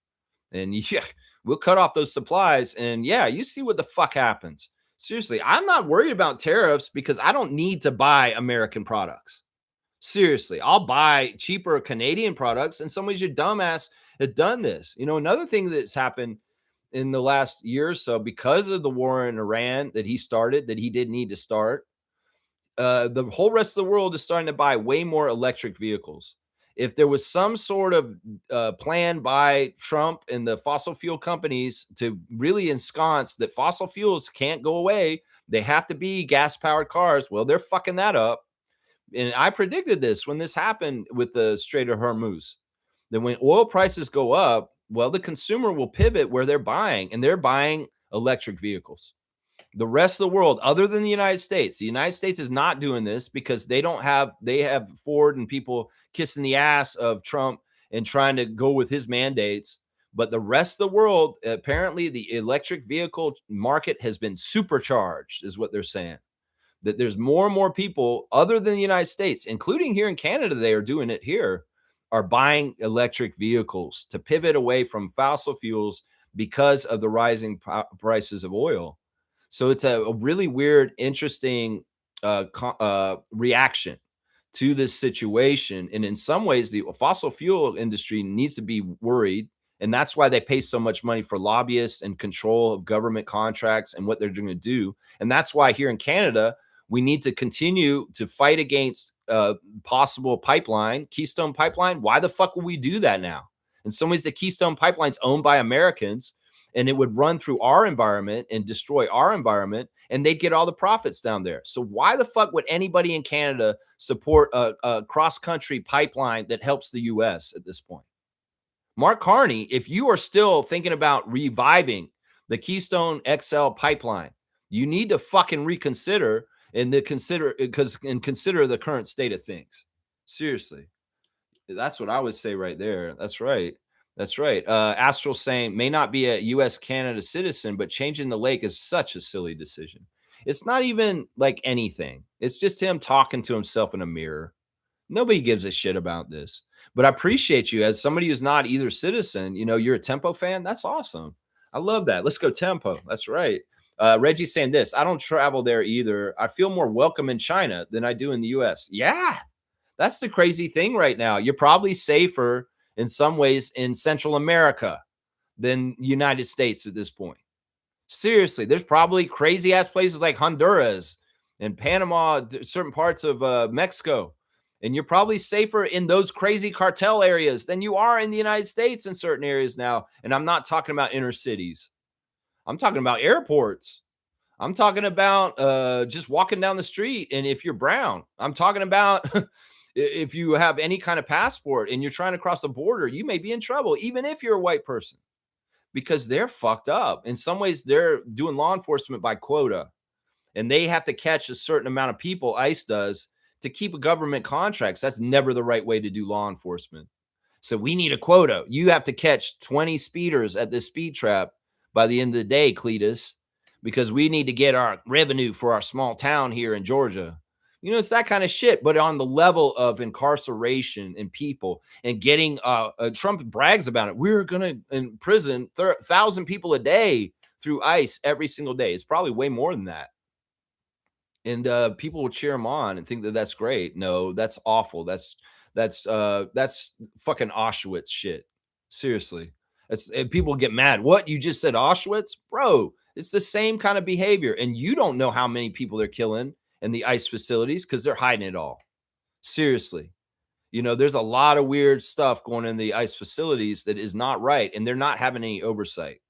And yeah, we'll cut off those supplies. And yeah, you see what the fuck happens. Seriously, I'm not worried about tariffs because I don't need to buy American products. Seriously, I'll buy cheaper Canadian products. In some ways, your dumbass has done this. Another thing that's happened in the last year or so because of the war in Iran that he started, that he didn't need to start, the whole rest of the world is starting to buy way more electric vehicles. If there was some sort of plan by Trump and the fossil fuel companies to really ensconce that fossil fuels can't go away, they have to be gas-powered cars. Well, they're fucking that up. And I predicted this when this happened with the Strait of Hormuz, that when oil prices go up, well, the consumer will pivot where they're buying, and they're buying electric vehicles. The rest of the world, other than the United States is not doing this because they have Ford and people kissing the ass of Trump and trying to go with his mandates. But the rest of the world, apparently the electric vehicle market has been supercharged, is what they're saying. That there's more and more people other than the United States, including here in Canada, they are doing it here, are buying electric vehicles to pivot away from fossil fuels because of the rising prices of oil. So it's a really weird, interesting reaction to this situation. And in some ways, the fossil fuel industry needs to be worried. And that's why they pay so much money for lobbyists and control of government contracts and what they're going to do. And that's why here in Canada, we need to continue to fight against possible pipeline, Keystone Pipeline. Why the fuck would we do that now? In some ways, the Keystone Pipeline's owned by Americans, and it would run through our environment and destroy our environment, and they'd get all the profits down there. So why the fuck would anybody in Canada support a cross-country pipeline that helps the U.S. at this point? Mark Carney, if you are still thinking about reviving the Keystone XL pipeline, you need to fucking reconsider and consider the current state of things. Seriously. That's what I would say right there. That's right. That's right. Astral saying may not be a U.S. Canada citizen, but changing the lake is such a silly decision. It's not even like anything. It's just him talking to himself in a mirror. Nobody gives a shit about this. But I appreciate you as somebody who's not either citizen. You're a Tempo fan. That's awesome. I love that. Let's go Tempo. That's right. Reggie's saying this: I don't travel there either. I feel more welcome in China than I do in the U.S. Yeah, that's the crazy thing right now. You're probably safer in some ways in Central America than United States at this point. Seriously, there's probably crazy ass places like Honduras and Panama, certain parts of Mexico And you're probably safer in those crazy cartel areas than you are in the United States in certain areas now. And I'm not talking about inner cities. I'm talking about airports. I'm talking about just walking down the street. And if you're brown, I'm talking about if you have any kind of passport and you're trying to cross the border, you may be in trouble, even if you're a white person, because they're fucked up. In some ways, they're doing law enforcement by quota, and they have to catch a certain amount of people, ICE does, to keep a government contracts. That's never the right way to do law enforcement. So we need a quota. You have to catch 20 speeders at this speed trap by the end of the day, Cletus, because we need to get our revenue for our small town here in Georgia. You know, it's that kind of shit, but on the level of incarceration and people and getting, Trump brags about it. We're going to imprison 1,000 people a day through ICE every single day. It's probably way more than that. And people will cheer him on and think that that's great. No, that's awful. That's fucking Auschwitz shit. Seriously. People get mad. What, you just said Auschwitz? Bro, it's the same kind of behavior. And you don't know how many people they're killing in the ICE facilities because they're hiding it all. Seriously. You know, there's a lot of weird stuff going in the ICE facilities that is not right, and they're not having any oversight.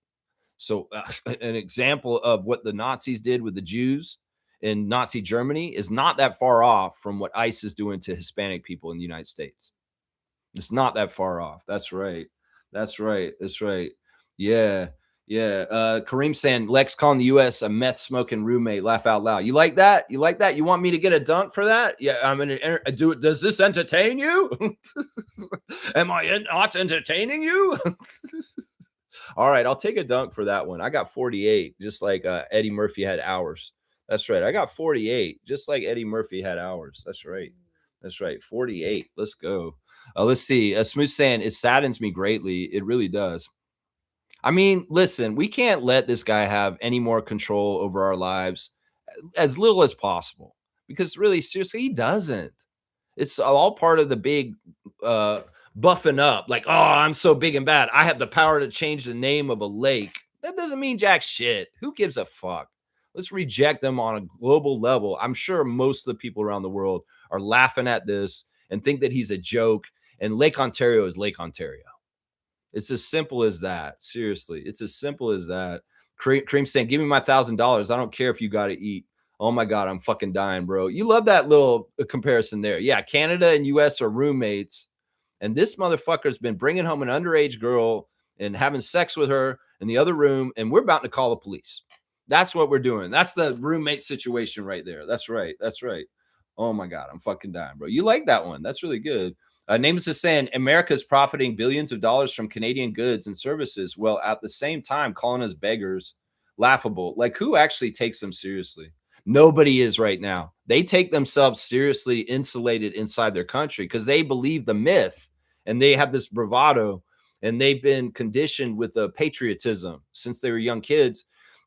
So, an example of what the Nazis did with the Jews in Nazi Germany is not that far off from what ICE is doing to Hispanic people in the United States. It's not that far off. That's right. That's right. That's right. Yeah. Yeah. Kareem saying Lex calling the US a meth smoking roommate. Laugh out loud. You like that? You like that? You want me to get a dunk for that? Yeah. I'm going to do it. Does this entertain you? Am I not entertaining you? All right. I'll take a dunk for that one. I got 48, just like Eddie Murphy had hours. That's right. I got 48, just like Eddie Murphy had hours. That's right. That's right. 48. Let's go. Let's see. Smooth saying it saddens me greatly. It really does. I mean, listen, we can't let this guy have any more control over our lives, as little as possible, because really, seriously, he doesn't. It's all part of the big buffing up. Like, oh, I'm so big and bad. I have the power to change the name of a lake. That doesn't mean jack shit. Who gives a fuck? Let's reject them on a global level. I'm sure most of the people around the world are laughing at this and think that he's a joke. And Lake Ontario is Lake Ontario. It's as simple as that. Seriously, it's as simple as that. Cream saying, "Give me my $1,000. I don't care if you got to eat." Oh my God, I'm fucking dying, bro. You love that little comparison there. Yeah, Canada and US are roommates, and this motherfucker's been bringing home an underage girl and having sex with her in the other room, and we're about to call the police. That's what we're doing. That's the roommate situation right there. That's right. That's right. Oh my God, I'm fucking dying, bro. You like that one? That's really good. Names is saying America's profiting billions of dollars from Canadian goods and services, while at the same time calling us beggars. Laughable. Like, who actually takes them seriously? Nobody is right now. They take themselves seriously, insulated inside their country because they believe the myth and they have this bravado, and they've been conditioned with the patriotism since they were young kids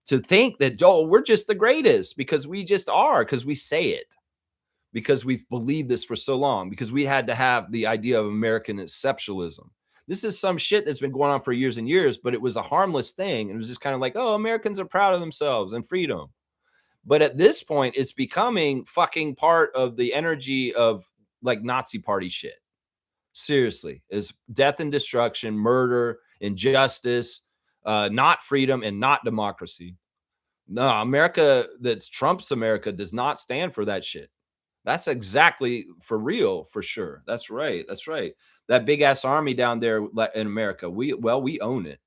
to think that, oh, we're just the greatest because we just are, because we say it, because we've believed this for so long, because we had to have the idea of American exceptionalism. This is some shit that's been going on for years and years, but it was a harmless thing. It was just kind of like, oh, Americans are proud of themselves and freedom. But at this point, it's becoming fucking part of the energy of like Nazi party shit. Seriously, is death and destruction, murder, injustice, not freedom and not democracy. No, America that's Trump's America does not stand for that shit. That's exactly for real, for sure. That's right. That's right. That big ass army down there in America, we own it.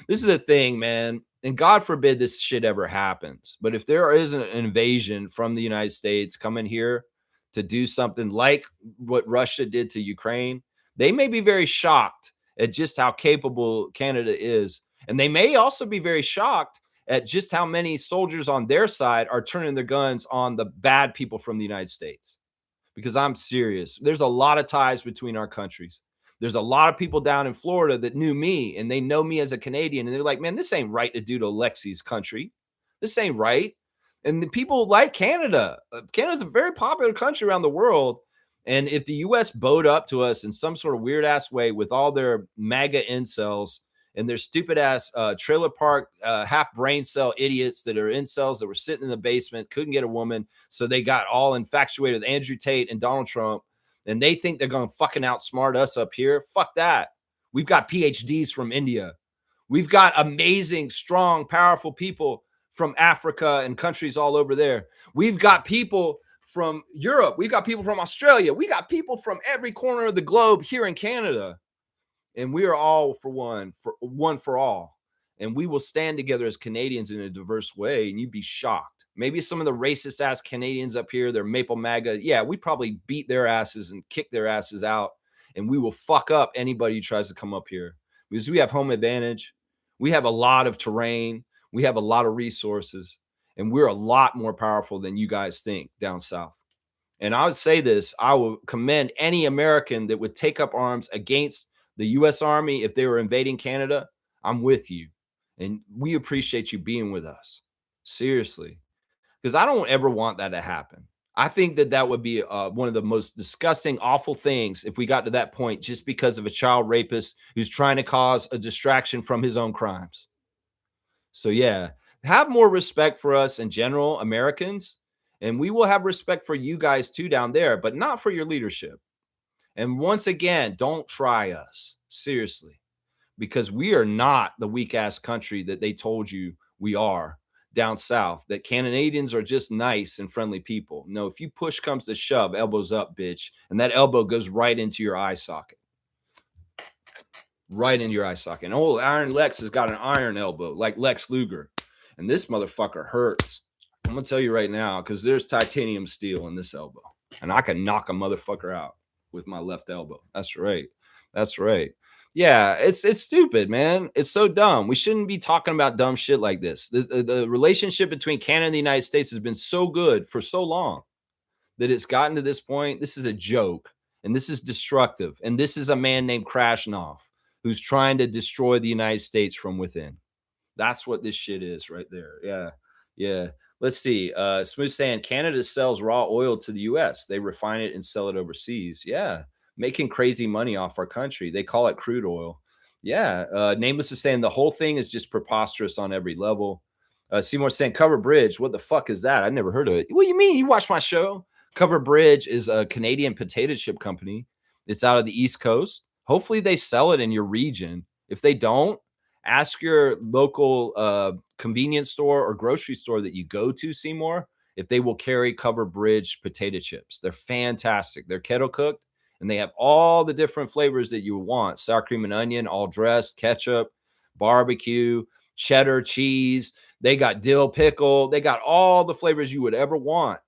This is the thing, man. And God forbid this shit ever happens. But if there is an invasion from the United States coming here to do something like what Russia did to Ukraine, they may be very shocked at just how capable Canada is. And they may also be very shocked at just how many soldiers on their side are turning their guns on the bad people from the United States. Because I'm serious. There's a lot of ties between our countries. There's a lot of people down in Florida that knew me and they know me as a Canadian. And they're like, man, this ain't right to do to Alexi's country. This ain't right. And the people like Canada. Canada's a very popular country around the world. And if the US bowed up to us in some sort of weird ass way with all their MAGA incels and their stupid ass trailer park half brain cell idiots that are incels that were sitting in the basement, couldn't get a woman, so they got all infatuated with Andrew Tate and Donald Trump, and they think they're going to fucking outsmart us up here. Fuck that. We've got PhDs from India. We've got amazing, strong, powerful people from Africa and countries all over there. We've got people from Europe. We've got people from Australia. We got people from every corner of the globe here in Canada. And we are all for one for all. And we will stand together as Canadians in a diverse way. And you'd be shocked. Maybe some of the racist ass Canadians up here, they're Maple MAGA. Yeah, we probably beat their asses and kick their asses out. And we will fuck up anybody who tries to come up here because we have home advantage. We have a lot of terrain. We have a lot of resources. And we're a lot more powerful than you guys think down south. And I would say this, I will commend any American that would take up arms against the U.S. Army if they were invading Canada. I'm with you. And we appreciate you being with us. Seriously. Because I don't ever want that to happen. I think that that would be one of the most disgusting, awful things if we got to that point just because of a child rapist who's trying to cause a distraction from his own crimes. So, yeah, have more respect for us in general, Americans. And we will have respect for you guys too down there, but not for your leadership. And once again, don't try us. Seriously. Because we are not the weak ass country that they told you we are down south, that Canadians are just nice and friendly people. No, if you push comes to shove, elbows up, bitch. And that elbow goes right into your eye socket. Right into your eye socket. And old Iron Lex has got an iron elbow like Lex Luger. And this motherfucker hurts. I'm going to tell you right now, because there's titanium steel in this elbow. And I can knock a motherfucker out with my left elbow. That's right. That's right. Yeah, it's stupid, man. It's so dumb. We shouldn't be talking about dumb shit like this. The relationship between Canada and the United States has been so good for so long that it's gotten to this point. This is a joke, and this is destructive. And this is a man named Krasnov who's trying to destroy the United States from within. That's what this shit is right there. Yeah. Yeah. Let's see. Smooth saying Canada sells raw oil to the US. They refine it and sell it overseas. Yeah. Making crazy money off our country. They call it crude oil. Yeah. Nameless is saying the whole thing is just preposterous on every level. Seymour saying Cover Bridge. What the fuck is that? I never heard of it. What do you mean? You watch my show? Cover Bridge is a Canadian potato chip company. It's out of the East Coast. Hopefully they sell it in your region. If they don't, ask your local convenience store or grocery store that you go to, Seymour, if they will carry Cover Bridge potato chips. They're fantastic. They're kettle cooked, and they have all the different flavors that you want. Sour cream and onion, all dressed, ketchup, barbecue, cheddar, cheese. They got dill pickle. They got all the flavors you would ever want.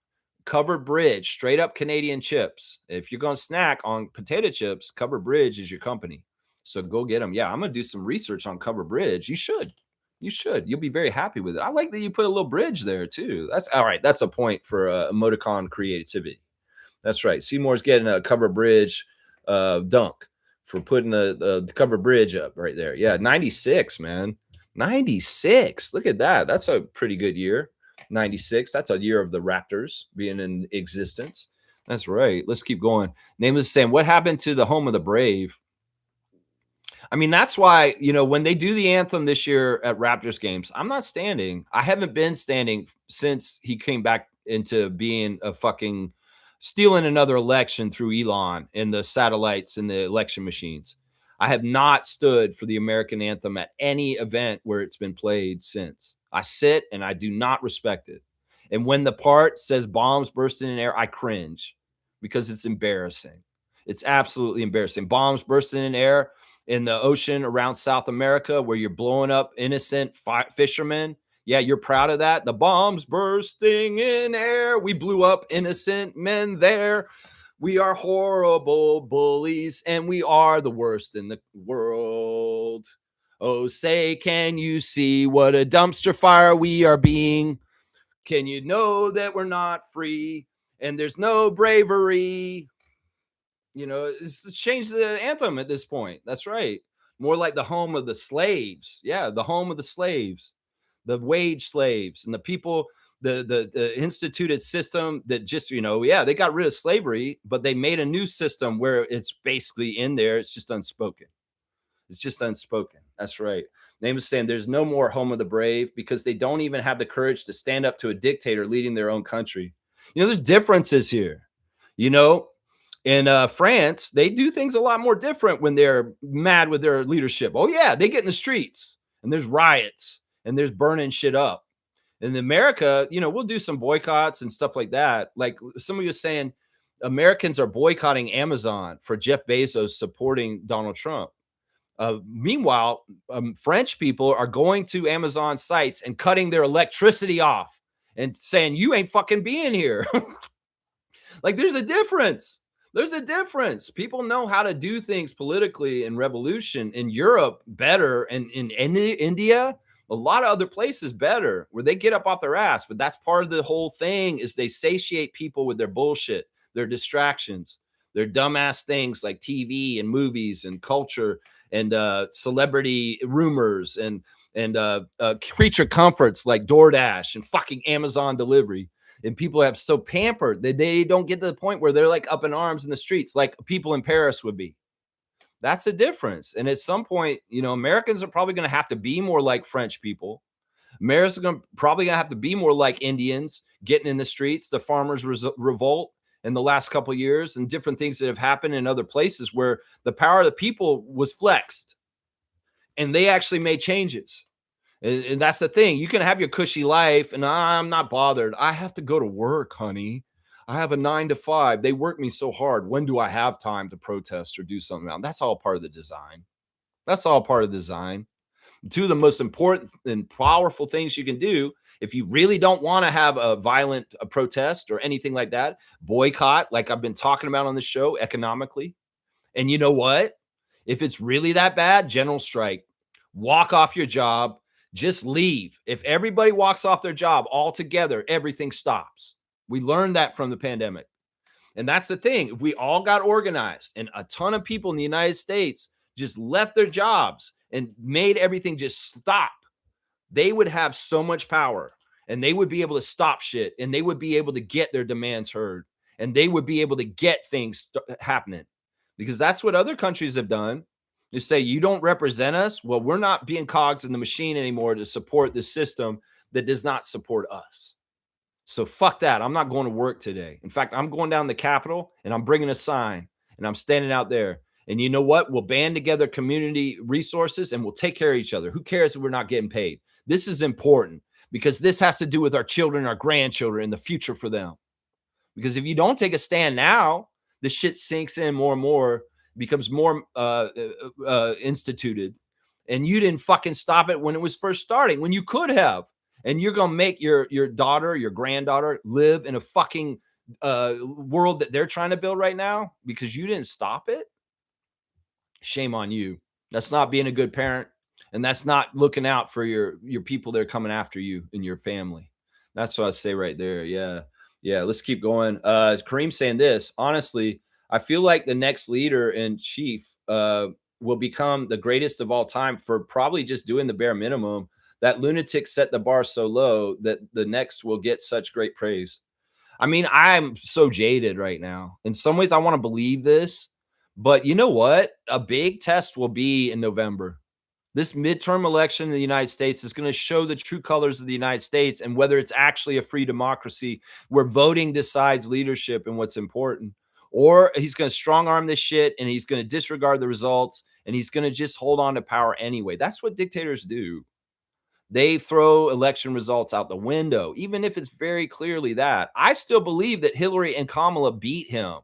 Cover Bridge, straight up Canadian chips. If you're going to snack on potato chips, Cover Bridge is your company. So go get them. Yeah, I'm going to do some research on Cover Bridge. You should. You should. You'll be very happy with it. I like that you put a little bridge there too. That's all right. That's a point for emoticon creativity. That's right. Seymour's getting a Cover Bridge dunk for putting the Cover Bridge up right there. Yeah, 96, man. 96. Look at that. That's a pretty good year. 96. That's a year of the Raptors being in existence. That's right. Let's keep going. Nameless saying, what happened to the home of the brave? I mean, that's why, when they do the anthem this year at Raptors games, I'm not standing. I haven't been standing since he came back into being a fucking stealing another election through Elon and the satellites and the election machines. I have not stood for the American anthem at any event where it's been played since. I sit and I do not respect it. And when the part says bombs bursting in air, I cringe because it's embarrassing. It's absolutely embarrassing. Bombs bursting in air in the ocean around South America where you're blowing up innocent fishermen. Yeah, you're proud of that. The bombs bursting in air. We blew up innocent men there. We are horrible bullies, and we are the worst in the world. Oh, say, can you see what a dumpster fire we are being? Can you know that we're not free and there's no bravery? It's change the anthem at this point. That's right. More like the home of the slaves. Yeah, the home of the slaves, the wage slaves, and the people, the instituted system that just, they got rid of slavery, but they made a new system where it's basically in there. It's just unspoken. It's just unspoken. That's right. Name is saying there's no more home of the brave because they don't even have the courage to stand up to a dictator leading their own country. There's differences here. You know, in France, they do things a lot more different when they're mad with their leadership. Oh yeah, they get in the streets and there's riots and there's burning shit up. In America, we'll do some boycotts and stuff like that. Like some of you saying, Americans are boycotting Amazon for Jeff Bezos supporting Donald Trump. Meanwhile, French people are going to Amazon sites and cutting their electricity off and saying, you ain't fucking being here. Like there's a difference. There's a difference. People know how to do things politically in revolution in Europe better, and in India, a lot of other places better, where they get up off their ass. But that's part of the whole thing, is they satiate people with their bullshit, their distractions, their dumbass things like TV and movies and culture and celebrity rumors and creature comforts like DoorDash and fucking Amazon delivery. And people have so pampered that they don't get to the point where they're like up in arms in the streets like people in Paris would be. That's a difference. And at some point, Americans are probably going to have to be more like French people. Americans are probably going to have to be more like Indians getting in the streets, the farmers revolt in the last couple of years, and different things that have happened in other places where the power of the people was flexed and they actually made changes. And that's the thing. You can have your cushy life and I'm not bothered. I have to go to work, honey. I have a 9 to 5. They work me so hard. When do I have time to protest or do something else? That's all part of the design. That's all part of the design. Two of the most important and powerful things you can do if you really don't want to have a violent protest or anything like that, boycott, like I've been talking about on the show, economically. And you know what? If it's really that bad, general strike, walk off your job. Just leave. If everybody walks off their job altogether, everything stops. We learned that from the pandemic. And that's the thing. If we all got organized and a ton of people in the United States just left their jobs and made everything just stop, they would have so much power and they would be able to stop shit and they would be able to get their demands heard and they would be able to get things happening, because that's what other countries have done. You say, you don't represent us. Well, we're not being cogs in the machine anymore to support the system that does not support us. So fuck that. I'm not going to work today. In fact, I'm going down the Capitol and I'm bringing a sign and I'm standing out there. And you know what? We'll band together community resources and we'll take care of each other. Who cares if we're not getting paid? This is important because this has to do with our children, our grandchildren, and the future for them. Because if you don't take a stand now, the shit sinks in more and more, becomes more instituted, and you didn't fucking stop it when it was first starting, when you could have. And you're gonna make your daughter, your granddaughter live in a fucking world that they're trying to build right now because you didn't stop it. Shame on you. That's not being a good parent, and that's not looking out for your people that are coming after you and your family. That's what I say right there. Yeah, let's keep going. Kareem saying this, honestly, I feel like the next leader in chief will become the greatest of all time for probably just doing the bare minimum. That lunatic set the bar so low that the next will get such great praise. I mean, I'm so jaded right now. In some ways, I want to believe this, but you know what? A big test will be in November. This midterm election in the United States is going to show the true colors of the United States and whether it's actually a free democracy where voting decides leadership and what's important. Or he's going to strong arm this shit and he's going to disregard the results and he's going to just hold on to power anyway. That's what dictators do. They throw election results out the window, even if it's very clearly that. I still believe that Hillary and Kamala beat him.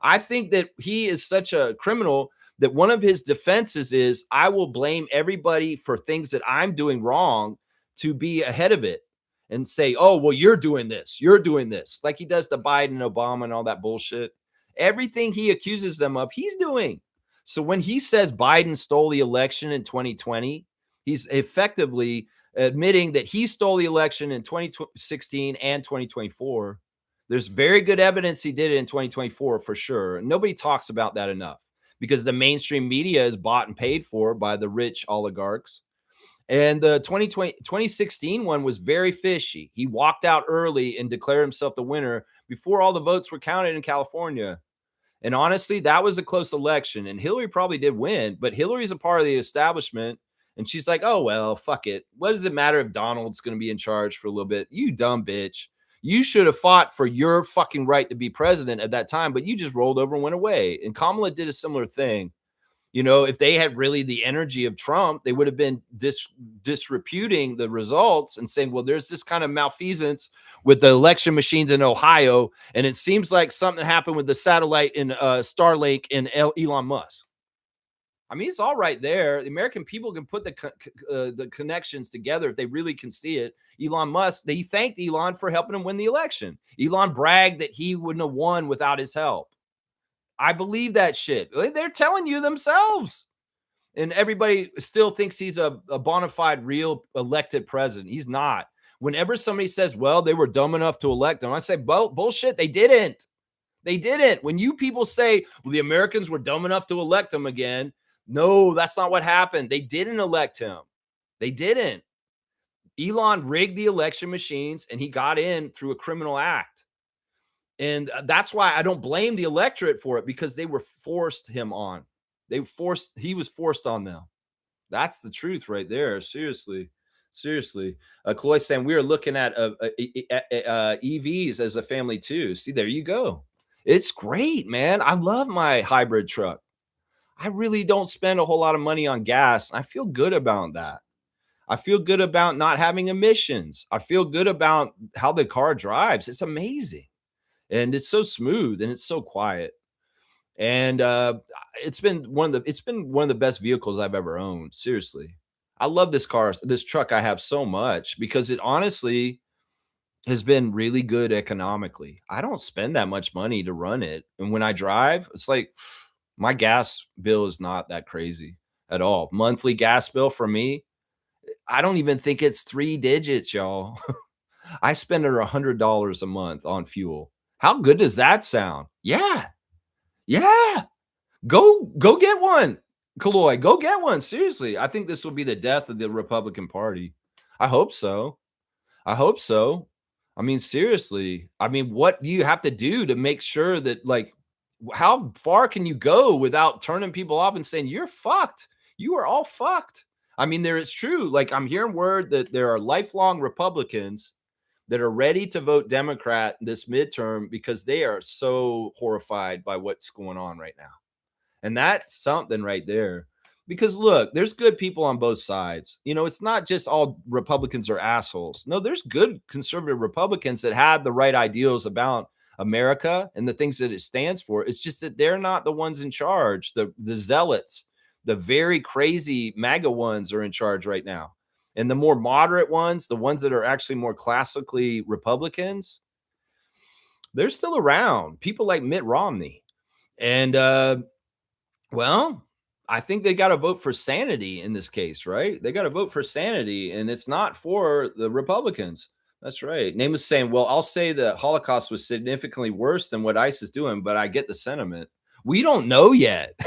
I think that he is such a criminal that one of his defenses is, I will blame everybody for things that I'm doing wrong to be ahead of it and say, oh, well, you're doing this, like he does the Biden, Obama, and all that bullshit. Everything he accuses them of, he's doing. So when he says Biden stole the election in 2020, he's effectively admitting that he stole the election in 2016 and 2024. There's very good evidence he did it in 2024 for sure. Nobody talks about that enough because the mainstream media is bought and paid for by the rich oligarchs. And the 2016 one was very fishy. He walked out early and declared himself the winner before all the votes were counted in California. And honestly, that was a close election. And Hillary probably did win, but Hillary's a part of the establishment. And she's like, oh, well, fuck it. What does it matter if Donald's going to be in charge for a little bit? You dumb bitch. You should have fought for your fucking right to be president at that time, but you just rolled over and went away. And Kamala did a similar thing. You know, if they had really the energy of Trump, they would have been disreputing the results and saying, well, there's this kind of malfeasance with the election machines in Ohio. And it seems like something happened with the satellite in Starlink and Elon Musk. I mean, it's all right there. The American people can put the connections together if they really can see it. Elon Musk, they thanked Elon for helping him win the election. Elon bragged that he wouldn't have won without his help. I believe that shit. They're telling you themselves. And everybody still thinks he's a bona fide, real elected president. He's not. Whenever somebody says, well, they were dumb enough to elect him, I say, bullshit. They didn't. They didn't. When you people say, well, the Americans were dumb enough to elect him again, no, that's not what happened. They didn't elect him. They didn't. Elon rigged the election machines and he got in through a criminal act. And that's why I don't blame the electorate for it, because they were forced him on. He was forced on them. That's the truth right there. Seriously. Chloe saying we are looking at EVs as a family too. See, there you go. It's great, man. I love my hybrid truck. I really don't spend a whole lot of money on gas. I feel good about that. I feel good about not having emissions. I feel good about how the car drives. It's amazing. And it's so smooth and it's so quiet. And it's been one of the best vehicles I've ever owned. Seriously. I love this truck I have so much because it honestly has been really good economically. I don't spend that much money to run it. And when I drive, it's like my gas bill is not that crazy at all. Monthly gas bill for me, I don't even think it's 3 digits, y'all. I spend over $100 a month on fuel. How good does that sound? Yeah. Go get one. Kaloi, go get one. Seriously. I think this will be the death of the Republican Party. I hope so. I mean, seriously. I mean, what do you have to do to make sure that, like, how far can you go without turning people off and saying, you're fucked? You are all fucked. I mean, it's true. Like, I'm hearing word that there are lifelong Republicans that are ready to vote Democrat this midterm because they are so horrified by what's going on right now. And that's something right there. Because look, there's good people on both sides. You know, it's not just all Republicans are assholes. No, there's good conservative Republicans that had the right ideals about America and the things that it stands for. It's just that they're not the ones in charge. The zealots, the very crazy MAGA ones are in charge right now. And the more moderate ones, the ones that are actually more classically Republicans, they're still around. People like Mitt Romney. And, well, I think they got to vote for sanity in this case, right? They got to vote for sanity, and it's not for the Republicans. That's right. Name is saying, well, I'll say the Holocaust was significantly worse than what ICE is doing, but I get the sentiment. We don't know yet.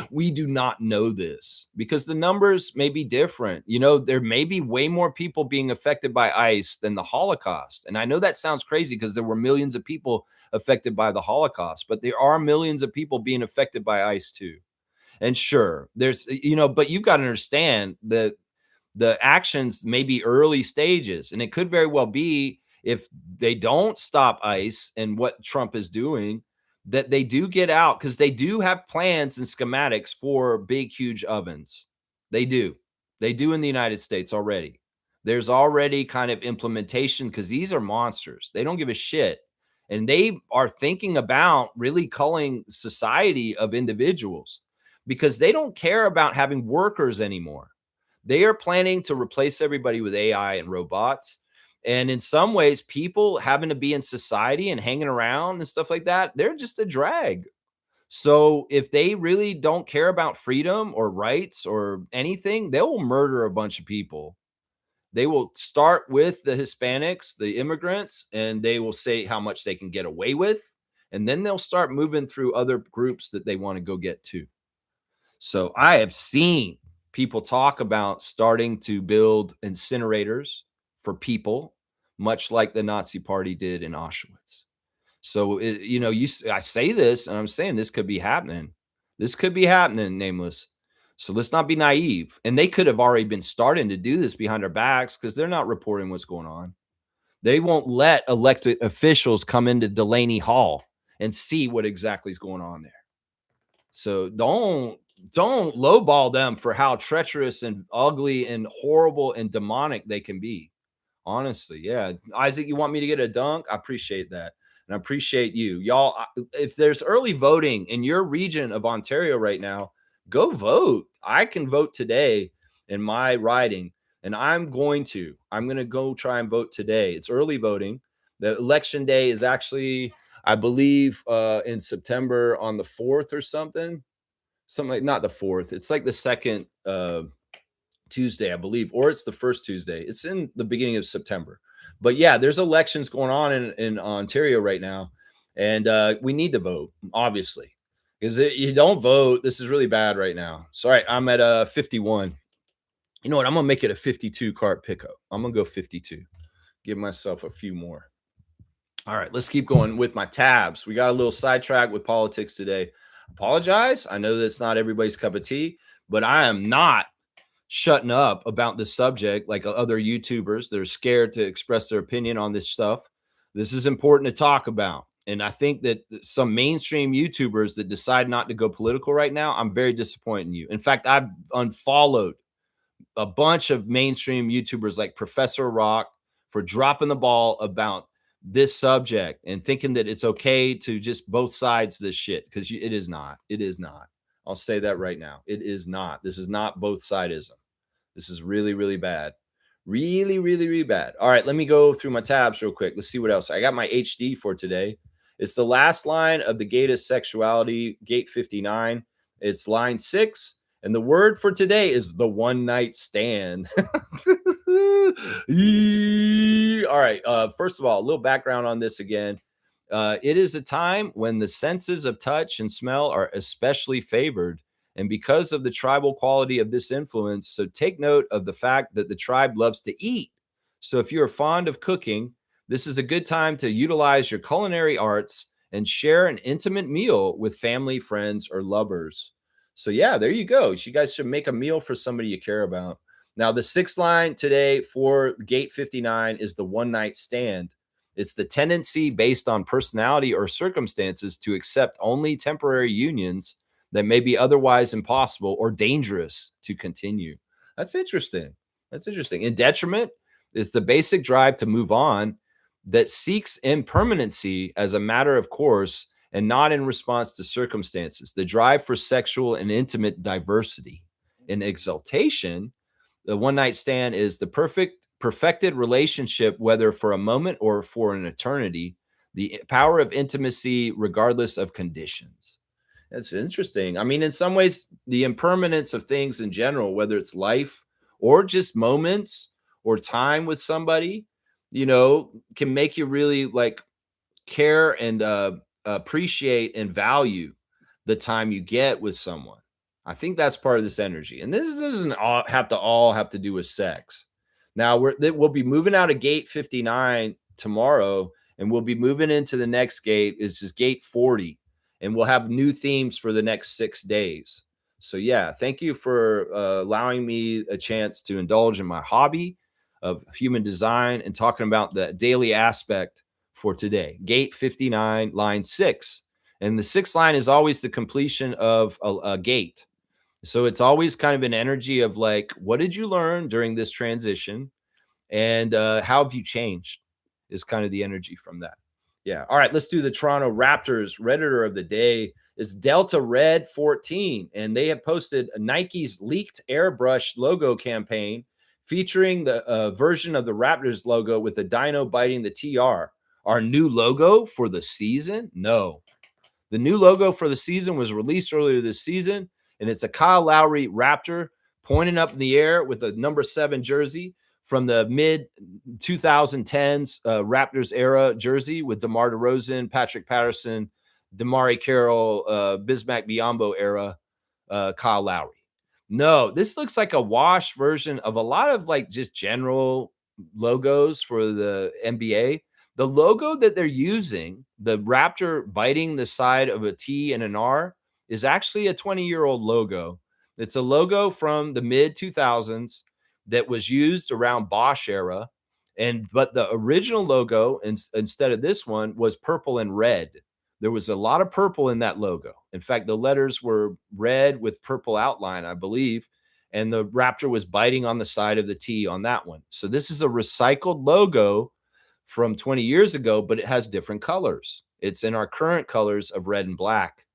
We do not know this because the numbers may be different. You know, there may be way more people being affected by ICE than the Holocaust. And I know that sounds crazy because there were millions of people affected by the Holocaust, but there are millions of people being affected by ICE too. And sure, there's, you know, but you've got to understand that the actions may be early stages, and it could very well be if they don't stop ICE and what Trump is doing, that they do get out because they do have plans and schematics for big, huge ovens. They do in the United States already. There's already kind of implementation because these are monsters. They don't give a shit. And they are thinking about really culling society of individuals because they don't care about having workers anymore. They are planning to replace everybody with AI and robots. And in some ways, people having to be in society and hanging around and stuff like that, they're just a drag. So if they really don't care about freedom or rights or anything, they will murder a bunch of people. They will start with the Hispanics, the immigrants, and they will say how much they can get away with. And then they'll start moving through other groups that they want to go get to. So I have seen people talk about starting to build incinerators for people, much like the Nazi Party did in Auschwitz. So, I say this and I'm saying this could be happening. This could be happening, Nameless. So let's not be naive. And they could have already been starting to do this behind our backs because they're not reporting what's going on. They won't let elected officials come into Delaney Hall and see what exactly is going on there. So don't lowball them for how treacherous and ugly and horrible and demonic they can be. Honestly, yeah. Isaac, you want me to get a dunk? I appreciate that. And I appreciate you. Y'all, if there's early voting in your region of Ontario right now, go vote. I can vote today in my riding, and I'm going to go try and vote today. It's early voting. The election day is actually, I believe, in September on the 4th or something. Something like, not the 4th. It's like the second Tuesday, I believe, or it's the first Tuesday. It's in the beginning of September. But yeah, there's elections going on in Ontario right now, and we need to vote, obviously, because you don't vote. This is really bad right now. Sorry, I'm at 51. You know what? I'm gonna make it a 52 cart pickup. I'm gonna go 52. Give myself a few more. All right, let's keep going with my tabs. We got a little sidetrack with politics today. Apologize. I know that's not everybody's cup of tea, but I am not shutting up about this subject like other YouTubers that are scared to express their opinion on this stuff. This is important to talk about. And I think that some mainstream YouTubers that decide not to go political right now, I'm very disappointed in you. In fact, I've unfollowed a bunch of mainstream YouTubers like Professor Rock for dropping the ball about this subject and thinking that it's okay to just both sides this shit, because it is not. It is not. I'll say that right now. It is not. This is not both sidism. This is really, really bad. Really, really, really bad. All right, let me go through my tabs real quick. Let's see what else. I got my HD for today. It's the last line of the gate of sexuality, gate 59. It's line 6. And the word for today is the one night stand. All right. First of all, a little background on this again. It is a time when the senses of touch and smell are especially favored. And because of the tribal quality of this influence, so take note of the fact that the tribe loves to eat. So if you're fond of cooking, this is a good time to utilize your culinary arts and share an intimate meal with family, friends, or lovers. So yeah, there you go. You guys should make a meal for somebody you care about. Now, the sixth line today for gate 59 is the one night stand. It's the tendency based on personality or circumstances to accept only temporary unions that may be otherwise impossible or dangerous to continue. That's interesting. That's interesting. In detriment is the basic drive to move on that seeks impermanency as a matter of course and not in response to circumstances. The drive for sexual and intimate diversity. In exaltation, the one night stand is the perfected relationship, whether for a moment or for an eternity, the power of intimacy, regardless of conditions. That's interesting. I mean, in some ways, the impermanence of things in general, whether it's life or just moments or time with somebody, can make you really like care and appreciate and value the time you get with someone. I think that's part of this energy. And this doesn't all have to do with sex. Now we'll be moving out of gate 59 tomorrow, and we'll be moving into the next gate. Is just gate 40. And we'll have new themes for the next 6 days. So yeah, thank you for allowing me a chance to indulge in my hobby of human design and talking about the daily aspect for today. Gate 59, line 6. And the sixth line is always the completion of a gate. So it's always kind of an energy of like, what did you learn during this transition? And how have you changed is kind of the energy from that. Yeah. All right. Let's do the Toronto Raptors Redditor of the day. It's Delta Red 14, and they have posted Nike's leaked airbrush logo campaign featuring the version of the Raptors logo with the dino biting the TR. Our new logo for the season? No. The new logo for the season was released earlier this season, and it's a Kyle Lowry Raptor pointing up in the air with a number 7 jersey from the mid 2010s Raptors era jersey with DeMar DeRozan, Patrick Patterson, DeMari Carroll, Bismack Biyombo era Kyle Lowry. No, this looks like a wash version of a lot of like just general logos for the NBA. The logo that they're using, the Raptor biting the side of a T and an R, is actually a 20-year-old logo. It's a logo from the mid 2000s that was used around Bosch era. But the original logo instead of this one was purple and red. There was a lot of purple in that logo. In fact, the letters were red with purple outline, I believe. And the Raptor was biting on the side of the T on that one. So this is a recycled logo from 20 years ago, but it has different colors. It's in our current colors of red and black.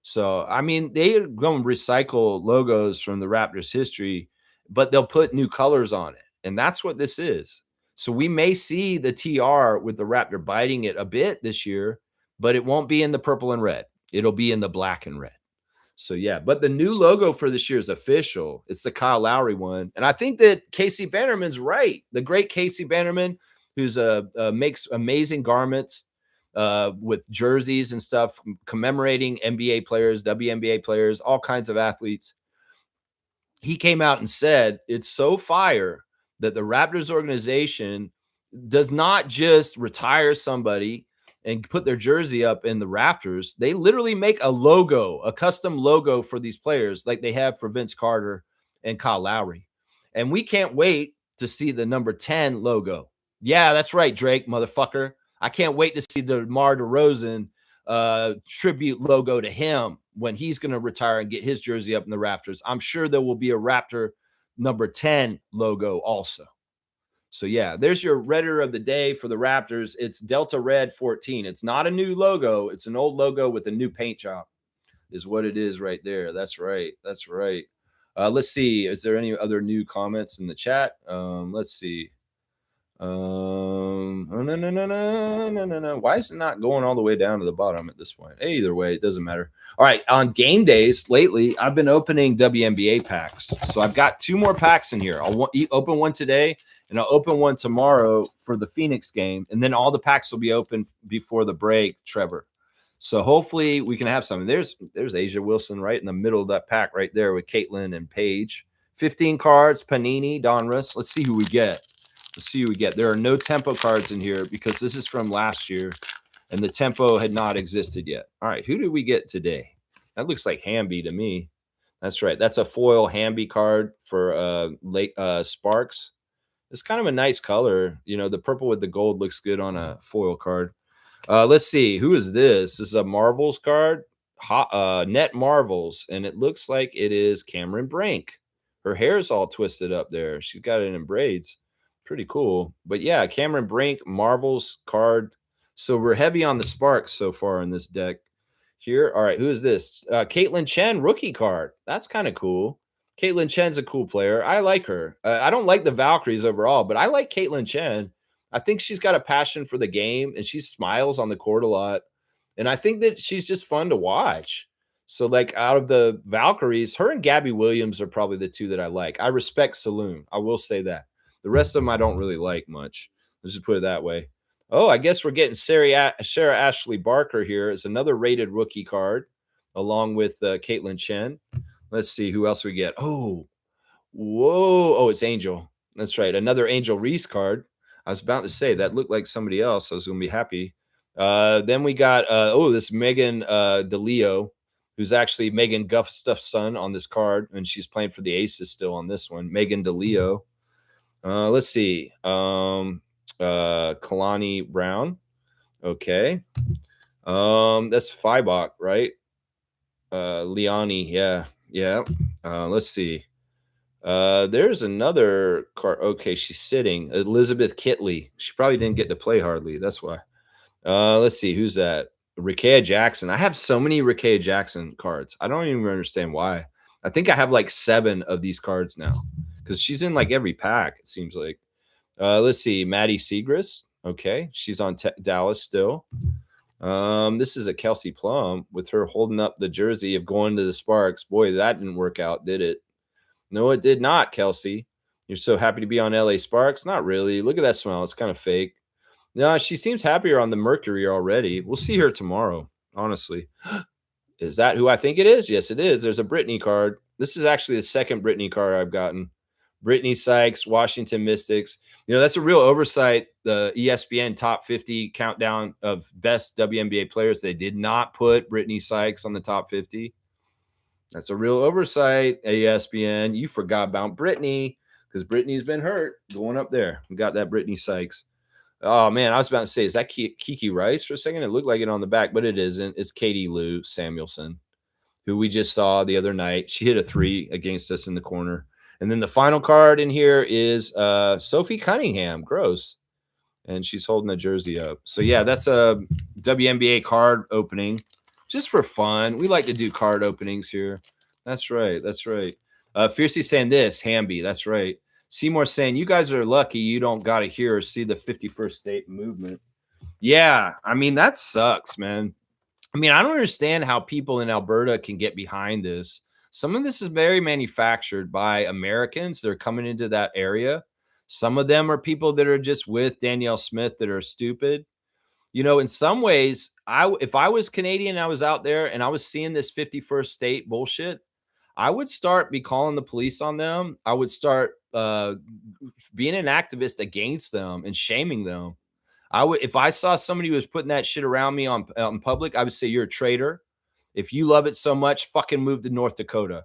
So, I mean, they're going to recycle logos from the Raptors history, but they'll put new colors on it. And that's what this is. So we may see the TR with the Raptor biting it a bit this year, but it won't be in the purple and red. It'll be in the black and red. So yeah, but the new logo for this year is official. It's the Kyle Lowry one, and I think that Casey Bannerman's right. The great Casey Bannerman, who's makes amazing garments with jerseys and stuff commemorating NBA players, WNBA players, all kinds of athletes. He came out and said it's so fire that the Raptors organization does not just retire somebody and put their jersey up in the rafters. They literally make a logo, a custom logo for these players, like they have for Vince Carter and Kyle Lowry. And we can't wait to see the number 10 logo. Yeah, that's right, Drake, motherfucker. I can't wait to see the DeMar DeRozan tribute logo to him when he's going to retire and get his jersey up in the rafters. I'm sure there will be a Raptor number 10 logo also. So yeah, there's your Redder of the day for the Raptors. It's Delta Red 14. It's not a new logo. It's an old logo with a new paint job is what it is right there. That's right. That's right. Let's see. Is there any other new comments in the chat? Let's see. Oh, no. Why is it not going all the way down to the bottom at this point? Either way, it doesn't matter. All right. On game days lately, I've been opening WNBA packs. So I've got 2 more packs in here. I'll open one today and I'll open one tomorrow for the Phoenix game. And then all the packs will be open before the break, Trevor. So hopefully we can have something. There's Asia Wilson right in the middle of that pack right there with Caitlin and Paige. 15 cards, Panini, Donruss. Let's see who we get. Let's see who we get. There are no tempo cards in here because this is from last year and the tempo had not existed yet. All right, who did we get today? That looks like Hamby to me. That's right. That's a foil Hamby card for Sparks. It's kind of a nice color. You know, the purple with the gold looks good on a foil card. Let's see. Who is this? This is a Marvels card. Net Marvels. And it looks like it is Cameron Brink. Her hair's all twisted up there. She's got it in braids. Pretty cool. But yeah, Cameron Brink, Marvels card. So we're heavy on the Sparks so far in this deck here. All right, who is this? Caitlin Chen, rookie card. That's kind of cool. Caitlin Chen's a cool player. I like her. I don't like the Valkyries overall, but I like Caitlin Chen. I think she's got a passion for the game, and she smiles on the court a lot. And I think that she's just fun to watch. So, like, out of the Valkyries, her and Gabby Williams are probably the 2 that I like. I respect Saloon. I will say that. The rest of them I don't really like much. Let's just put it that way. Oh, I guess we're getting Sarah Ashley Barker here as another rated rookie card, along with Caitlin Chen. Let's see who else we get. Oh, whoa. Oh, it's Angel. That's right. Another Angel Reese card. I was about to say that looked like somebody else. I was going to be happy. Then we got, this Megan DeLeo, who's actually Megan Guffstuff's son on this card, and she's playing for the Aces still on this one. Megan DeLeo. Let's see. Kalani Brown. Okay. That's Fibach, right? Liani. Yeah. Let's see. There's another card. Okay, she's sitting. Elizabeth Kitley. She probably didn't get to play hardly. That's why. Let's see. Who's that? Rickea Jackson. I have so many Rickea Jackson cards. I don't even understand why. I think I have like 7 of these cards now because she's in like every pack, it seems like. Let's see. Maddie Segrist. Okay. She's on Dallas still. This is a Kelsey Plum with her holding up the jersey of going to the Sparks. Boy, that didn't work out, did it? No, it did not, Kelsey. You're so happy to be on LA Sparks? Not really. Look at that smile. It's kind of fake. No, she seems happier on the Mercury already. We'll see her tomorrow, honestly. Is that who I think it is? Yes, it is. There's a Brittany card. This is actually the second Brittany card I've gotten. Brittany Sykes, Washington Mystics. You know, that's a real oversight. The ESPN top 50 countdown of best WNBA players. They did not put Brittany Sykes on the top 50. That's a real oversight, ESPN. You forgot about Brittany because Brittany's been hurt going up there. We got that Brittany Sykes. Oh man, I was about to say, is that Kiki Rice for a second? It looked like it on the back, but it isn't. It's Katie Lou Samuelson, who we just saw the other night. She hit a 3 against us in the corner. And then the final card in here is Sophie Cunningham. Gross. And she's holding the jersey up. So yeah, that's a WNBA card opening just for fun. We like to do card openings here. That's right. That's right. Fiercely saying this, Hamby. That's right. Seymour saying, you guys are lucky you don't got to hear or see the 51st state movement. Yeah, I mean, that sucks, man. I mean, I don't understand how people in Alberta can get behind this. Some of this is very manufactured by Americans that are coming into that area. Some of them are people that are just with Danielle Smith that are stupid. You know, in some ways, if I was Canadian, I was out there and I was seeing this 51st state bullshit, I would start be calling the police on them. I would start being an activist against them and shaming them. I would, if I saw somebody who was putting that shit around me on in public, I would say you're a traitor. If you love it so much, fucking move to North Dakota.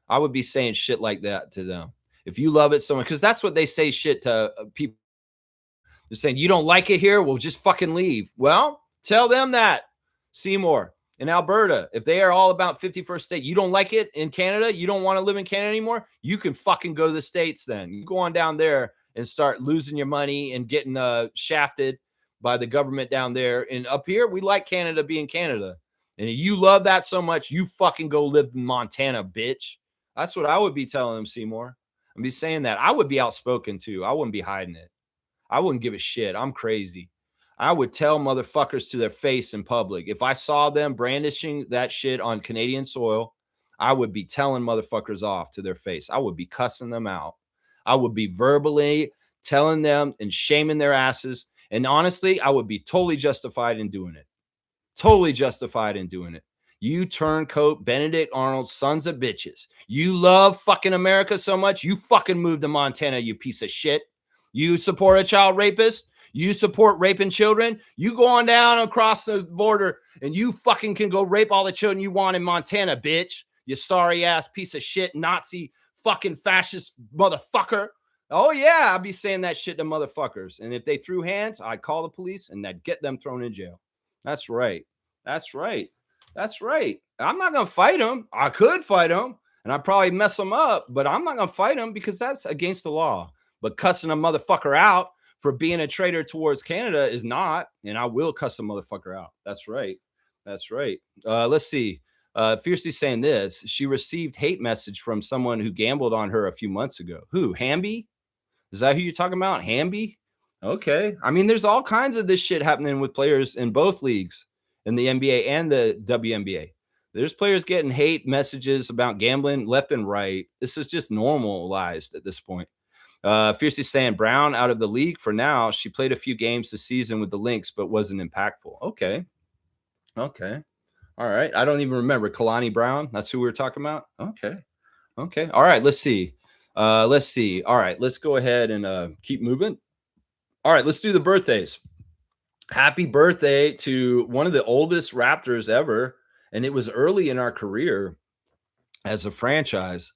I would be saying shit like that to them. If you love it so much, because that's what they say shit to people. They're saying you don't like it here, well, just fucking leave. Well, tell them that, Seymour. In Alberta, if they are all about 51st state, you don't like it in Canada, you don't want to live in Canada anymore, you can fucking go to the States then. You go on down there and start losing your money and getting shafted by the government down there. And up here, we like Canada being Canada. And if you love that so much, you fucking go live in Montana, bitch. That's what I would be telling them, Seymour. I'd be saying that. I would be outspoken too. I wouldn't be hiding it. I wouldn't give a shit. I'm crazy. I would tell motherfuckers to their face in public. If I saw them brandishing that shit on Canadian soil, I would be telling motherfuckers off to their face. I would be cussing them out. I would be verbally telling them and shaming their asses. And honestly, I would be totally justified in doing it. Totally justified in doing it. You turncoat Benedict Arnold sons of bitches. You love fucking America so much, you fucking move to Montana, you piece of shit. You support a child rapist. You support raping children. You go on down across the border and you fucking can go rape all the children you want in Montana, bitch. You sorry ass piece of shit, Nazi fucking fascist motherfucker. Oh, yeah, I'd be saying that shit to motherfuckers. And if they threw hands, I'd call the police and I'd get them thrown in jail. That's right. That's right. That's right. I'm not going to fight them. I could fight them and I'd probably mess them up, but I'm not going to fight them because that's against the law. But cussing a motherfucker out for being a traitor towards Canada is not, and I will cuss a motherfucker out. That's right. That's right. Let's see. Fiercely saying this. She received hate message from someone who gambled on her a few months ago. Who? Hamby? Is that who you're talking about? Hamby? Okay. I mean, there's all kinds of this shit happening with players in both leagues, in the NBA and the WNBA. There's players getting hate messages about gambling left and right. This is just normalized at this point. Fiercely saying Brown out of the league for now. She played a few games this season with the Lynx, but wasn't impactful. Okay. Okay. All right. I don't even remember. Kalani Brown. That's who we were talking about. Okay. Okay. All right. Let's see. Let's see. All right. Let's go ahead and keep moving. All right. Let's do the birthdays. Happy birthday to one of the oldest Raptors ever. And it was early in our career as a franchise.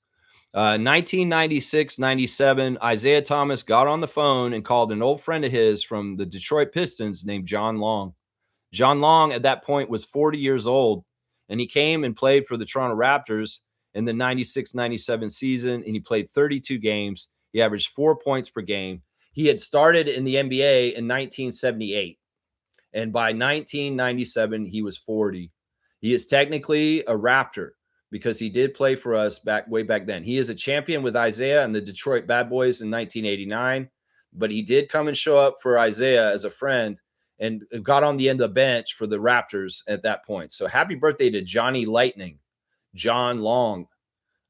1996-97, Isaiah Thomas got on the phone and called an old friend of his from the Detroit Pistons named John Long. John Long at that point was 40 years old, and he came and played for the Toronto Raptors in the 96-97 season, and he played 32 games. He averaged 4 points per game. He had started in the NBA in 1978, and by 1997, he was 40. He is technically a Raptor, because he did play for us way back then. He is a champion with Isaiah and the Detroit Bad Boys in 1989, but he did come and show up for Isaiah as a friend and got on the end of the bench for the Raptors at that point. So happy birthday to Johnny Lightning, John Long,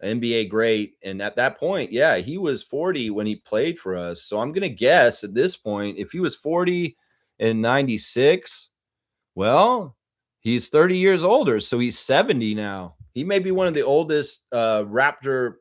NBA great. And at that point, yeah, he was 40 when he played for us. So I'm going to guess at this point, if he was 40 in 96, well, he's 30 years older. So he's 70 now. He may be one of the oldest Raptor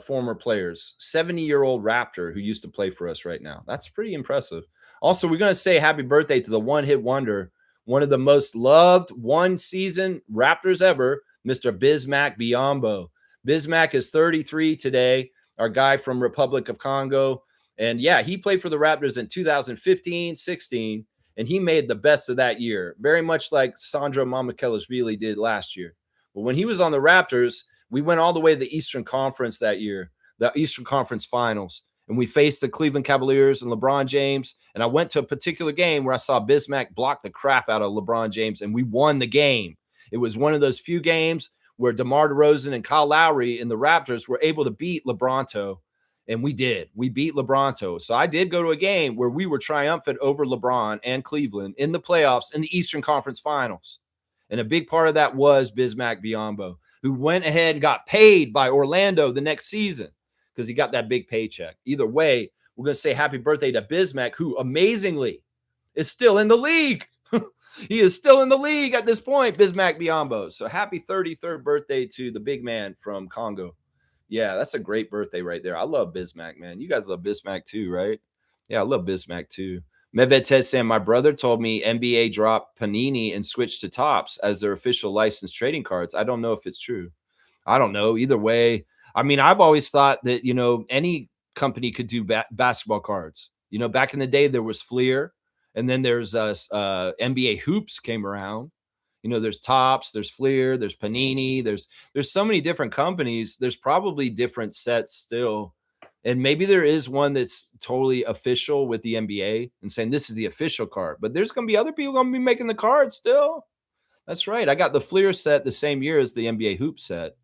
former players, 70-year-old Raptor who used to play for us right now. That's pretty impressive. Also, we're going to say happy birthday to the one-hit wonder, one of the most loved one-season Raptors ever, Mr. Bismack Biyombo. Bismack is 33 today, our guy from Republic of Congo. And yeah, he played for the Raptors in 2015, 16, and he made the best of that year, very much like Sandro Mamukelashvili did last year. But when he was on the Raptors, we went all the way to the Eastern Conference that year, the Eastern Conference Finals. And we faced the Cleveland Cavaliers and LeBron James. And I went to a particular game where I saw Bismack block the crap out of LeBron James, and we won the game. It was one of those few games where DeMar DeRozan and Kyle Lowry and the Raptors were able to beat LeBronto. And we did. We beat LeBronto. So I did go to a game where we were triumphant over LeBron and Cleveland in the playoffs in the Eastern Conference Finals. And a big part of that was Bismack Biyombo, who went ahead and got paid by Orlando the next season because he got that big paycheck. Either way, we're going to say happy birthday to Bismack, who amazingly is still in the league. He is still in the league at this point, Bismack Biyombo. So happy 33rd birthday to the big man from Congo. Yeah, that's a great birthday right there. I love Bismack, man. You guys love Bismack too, right? Yeah, I love Bismack too. Mevetet saying, my brother told me NBA dropped Panini and switched to Topps as their official licensed trading cards. I don't know if it's true. I don't know. Either way, I mean, I've always thought that, any company could do basketball cards. Back in the day, there was Fleer, and then there's NBA Hoops came around. There's Topps, there's Fleer, there's Panini, there's so many different companies. There's probably different sets still. And maybe there is one that's totally official with the NBA and saying this is the official card. But there's going to be other people going to be making the cards still. That's right. I got the Fleer set the same year as the NBA Hoop set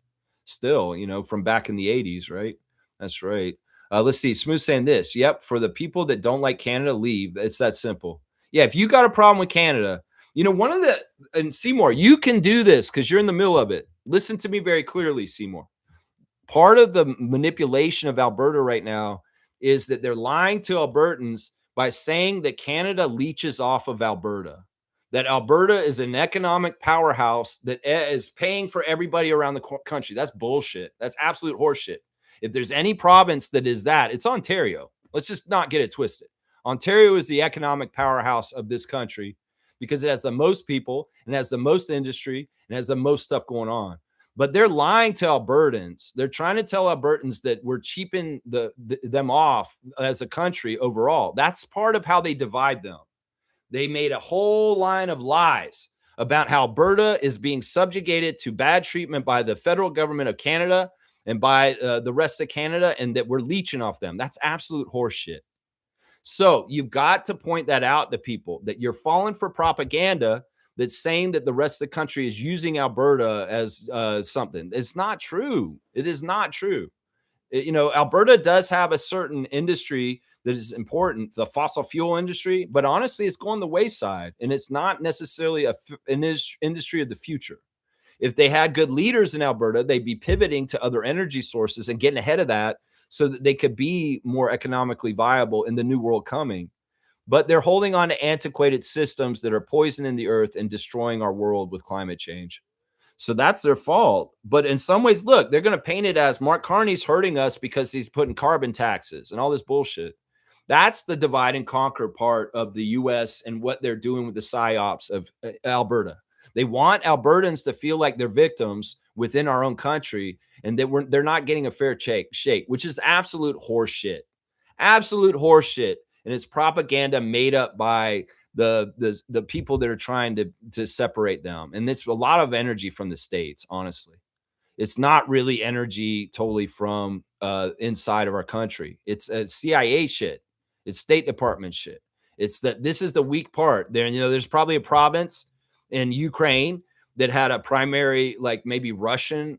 still, from back in the 80s, right? That's right. Let's see. Smooth saying this. Yep. For the people that don't like Canada, leave. It's that simple. Yeah. If you got a problem with Canada, and Seymour, you can do this because you're in the middle of it. Listen to me very clearly, Seymour. Part of the manipulation of Alberta right now is that they're lying to Albertans by saying that Canada leeches off of Alberta, that Alberta is an economic powerhouse that is paying for everybody around the country. That's bullshit. That's absolute horseshit. If there's any province that is that, it's Ontario. Let's just not get it twisted. Ontario is the economic powerhouse of this country because it has the most people and has the most industry and has the most stuff going on. But they're lying to Albertans. They're trying to tell Albertans that we're cheaping them off as a country overall. That's part of how they divide them. They made a whole line of lies about how Alberta is being subjugated to bad treatment by the federal government of Canada and by the rest of Canada, and that we're leeching off them. That's absolute horseshit. So you've got to point that out to people, that you're falling for propaganda that's saying that the rest of the country is using Alberta as something. It's not true. It is not true. Alberta does have a certain industry that is important, the fossil fuel industry, but honestly, it's going the wayside, and it's not necessarily an industry of the future. If they had good leaders in Alberta, they'd be pivoting to other energy sources and getting ahead of that so that they could be more economically viable in the new world coming. But they're holding on to antiquated systems that are poisoning the earth and destroying our world with climate change. So that's their fault. But in some ways, look, they're going to paint it as Mark Carney's hurting us because he's putting carbon taxes and all this bullshit. That's the divide and conquer part of the U.S. and what they're doing with the psyops of Alberta. They want Albertans to feel like they're victims within our own country and that they're not getting a fair shake, which is absolute horseshit. Absolute horseshit. And it's propaganda made up by the people that are trying to separate them. And it's a lot of energy from the States, honestly. It's not really energy totally from inside of our country. It's CIA shit. It's State Department shit. It's that this is the weak part. There's probably a province in Ukraine that had a primary, like maybe Russian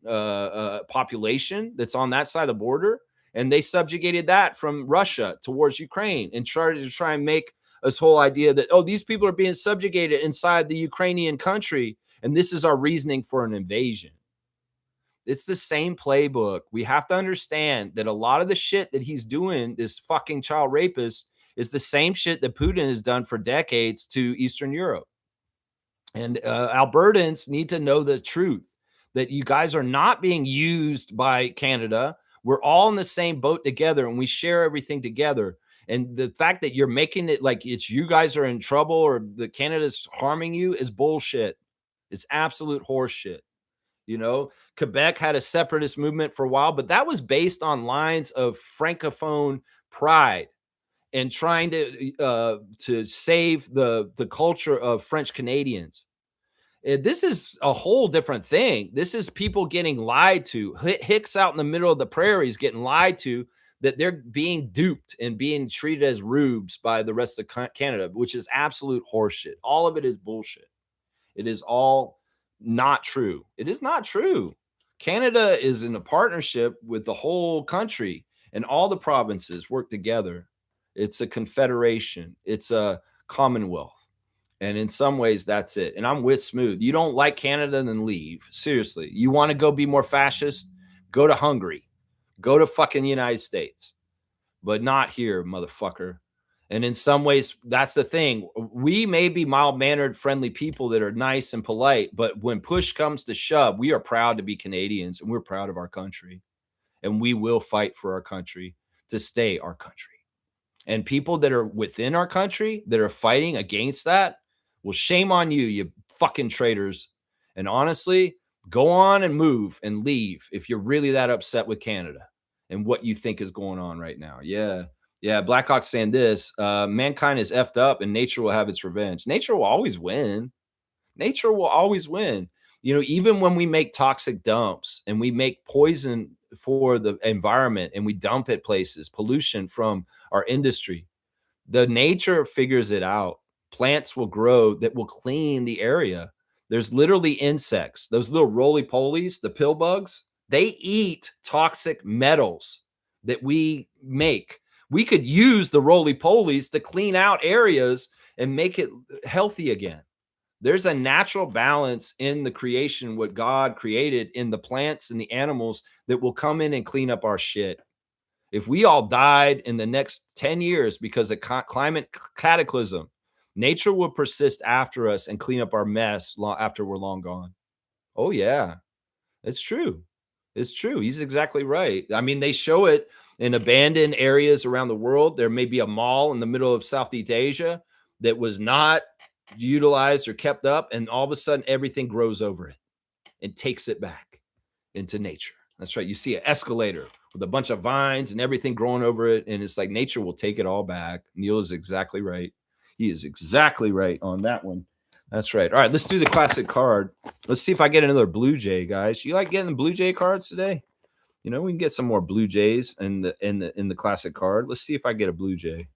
population that's on that side of the border. And they subjugated that from Russia towards Ukraine and started to try and make this whole idea that, these people are being subjugated inside the Ukrainian country. And this is our reasoning for an invasion. It's the same playbook. We have to understand that a lot of the shit that he's doing, this fucking child rapist, is the same shit that Putin has done for decades to Eastern Europe. And Albertans need to know the truth, that you guys are not being used by Canada. We're all in the same boat together and we share everything together. And the fact that you're making it like it's you guys are in trouble or the Canada's harming you is bullshit. It's absolute horseshit. You know, Quebec had a separatist movement for a while, but that was based on lines of francophone pride and trying to save the culture of French Canadians. This is a whole different thing. This is people getting lied to. Hicks out in the middle of the prairies getting lied to that they're being duped and being treated as rubes by the rest of Canada, which is absolute horseshit. All of it is bullshit. It is all not true. It is not true. Canada is in a partnership with the whole country, and all the provinces work together. It's a confederation, it's a commonwealth. And in some ways, that's it. And I'm with Smooth. You don't like Canada, then leave. Seriously. You want to go be more fascist? Go to Hungary. Go to fucking United States. But not here, motherfucker. And in some ways, that's the thing. We may be mild-mannered, friendly people that are nice and polite, but when push comes to shove, we are proud to be Canadians, and we're proud of our country. And we will fight for our country to stay our country. And people that are within our country that are fighting against that, well, shame on you, you fucking traitors. And honestly, go on and move and leave if you're really that upset with Canada and what you think is going on right now. Yeah. Yeah. Blackhawk's saying this mankind is effed up and nature will have its revenge. Nature will always win. Nature will always win. You know, even when we make toxic dumps and we make poison for the environment and we dump it places, pollution from our industry, the nature figures it out. Plants will grow that will clean the area. There's literally insects, those little roly-polies, the pill bugs, they eat toxic metals that we make. We could use the roly-polies to clean out areas and make it healthy again. There's a natural balance in the creation, what God created in the plants and the animals that will come in and clean up our shit. If we all died in the next 10 years because of climate cataclysm, nature will persist after us and clean up our mess after we're long gone. Oh, yeah, it's true. It's true. He's exactly right. I mean, they show it in abandoned areas around the world. There may be a mall in the middle of Southeast Asia that was not utilized or kept up, and all of a sudden everything grows over it and takes it back into nature. That's right. You see an escalator with a bunch of vines and everything growing over it, and it's like nature will take it all back. Neil is exactly right. He is exactly right on that one. That's right. All right, let's do the classic card. Let's see if I get another Blue Jay, guys. You like getting the Blue Jay cards today? You know, we can get some more Blue Jays in the classic card. Let's see if I get a Blue Jay.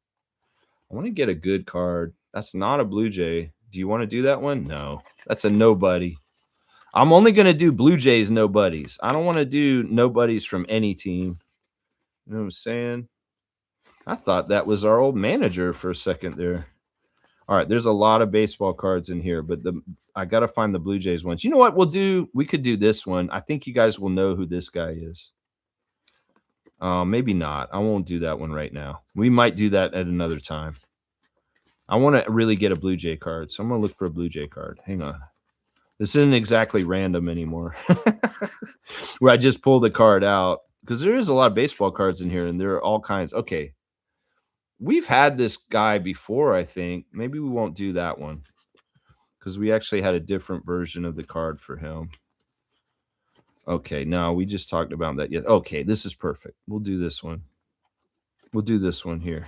I want to get a good card. That's not a Blue Jay. Do you want to do that one? No, that's a nobody. I'm only going to do Blue Jays nobodies. I don't want to do nobodies from any team. You know what I'm saying? I thought that was our old manager for a second there. All right, there's a lot of baseball cards in here, but I got to find the Blue Jays ones. You know what we'll do? We could do this one. I think you guys will know who this guy is. Maybe not. I won't do that one right now. We might do that at another time. I want to really get a Blue Jay card, so I'm going to look for a Blue Jay card. Hang on. This isn't exactly random anymore, where I just pull the card out, because there is a lot of baseball cards in here, and there are all kinds. Okay. We've had this guy before, I think. Maybe we won't do that one because we actually had a different version of the card for him. Okay, no, we just talked about that. Yes. Okay, this is perfect. We'll do this one. We'll do this one here.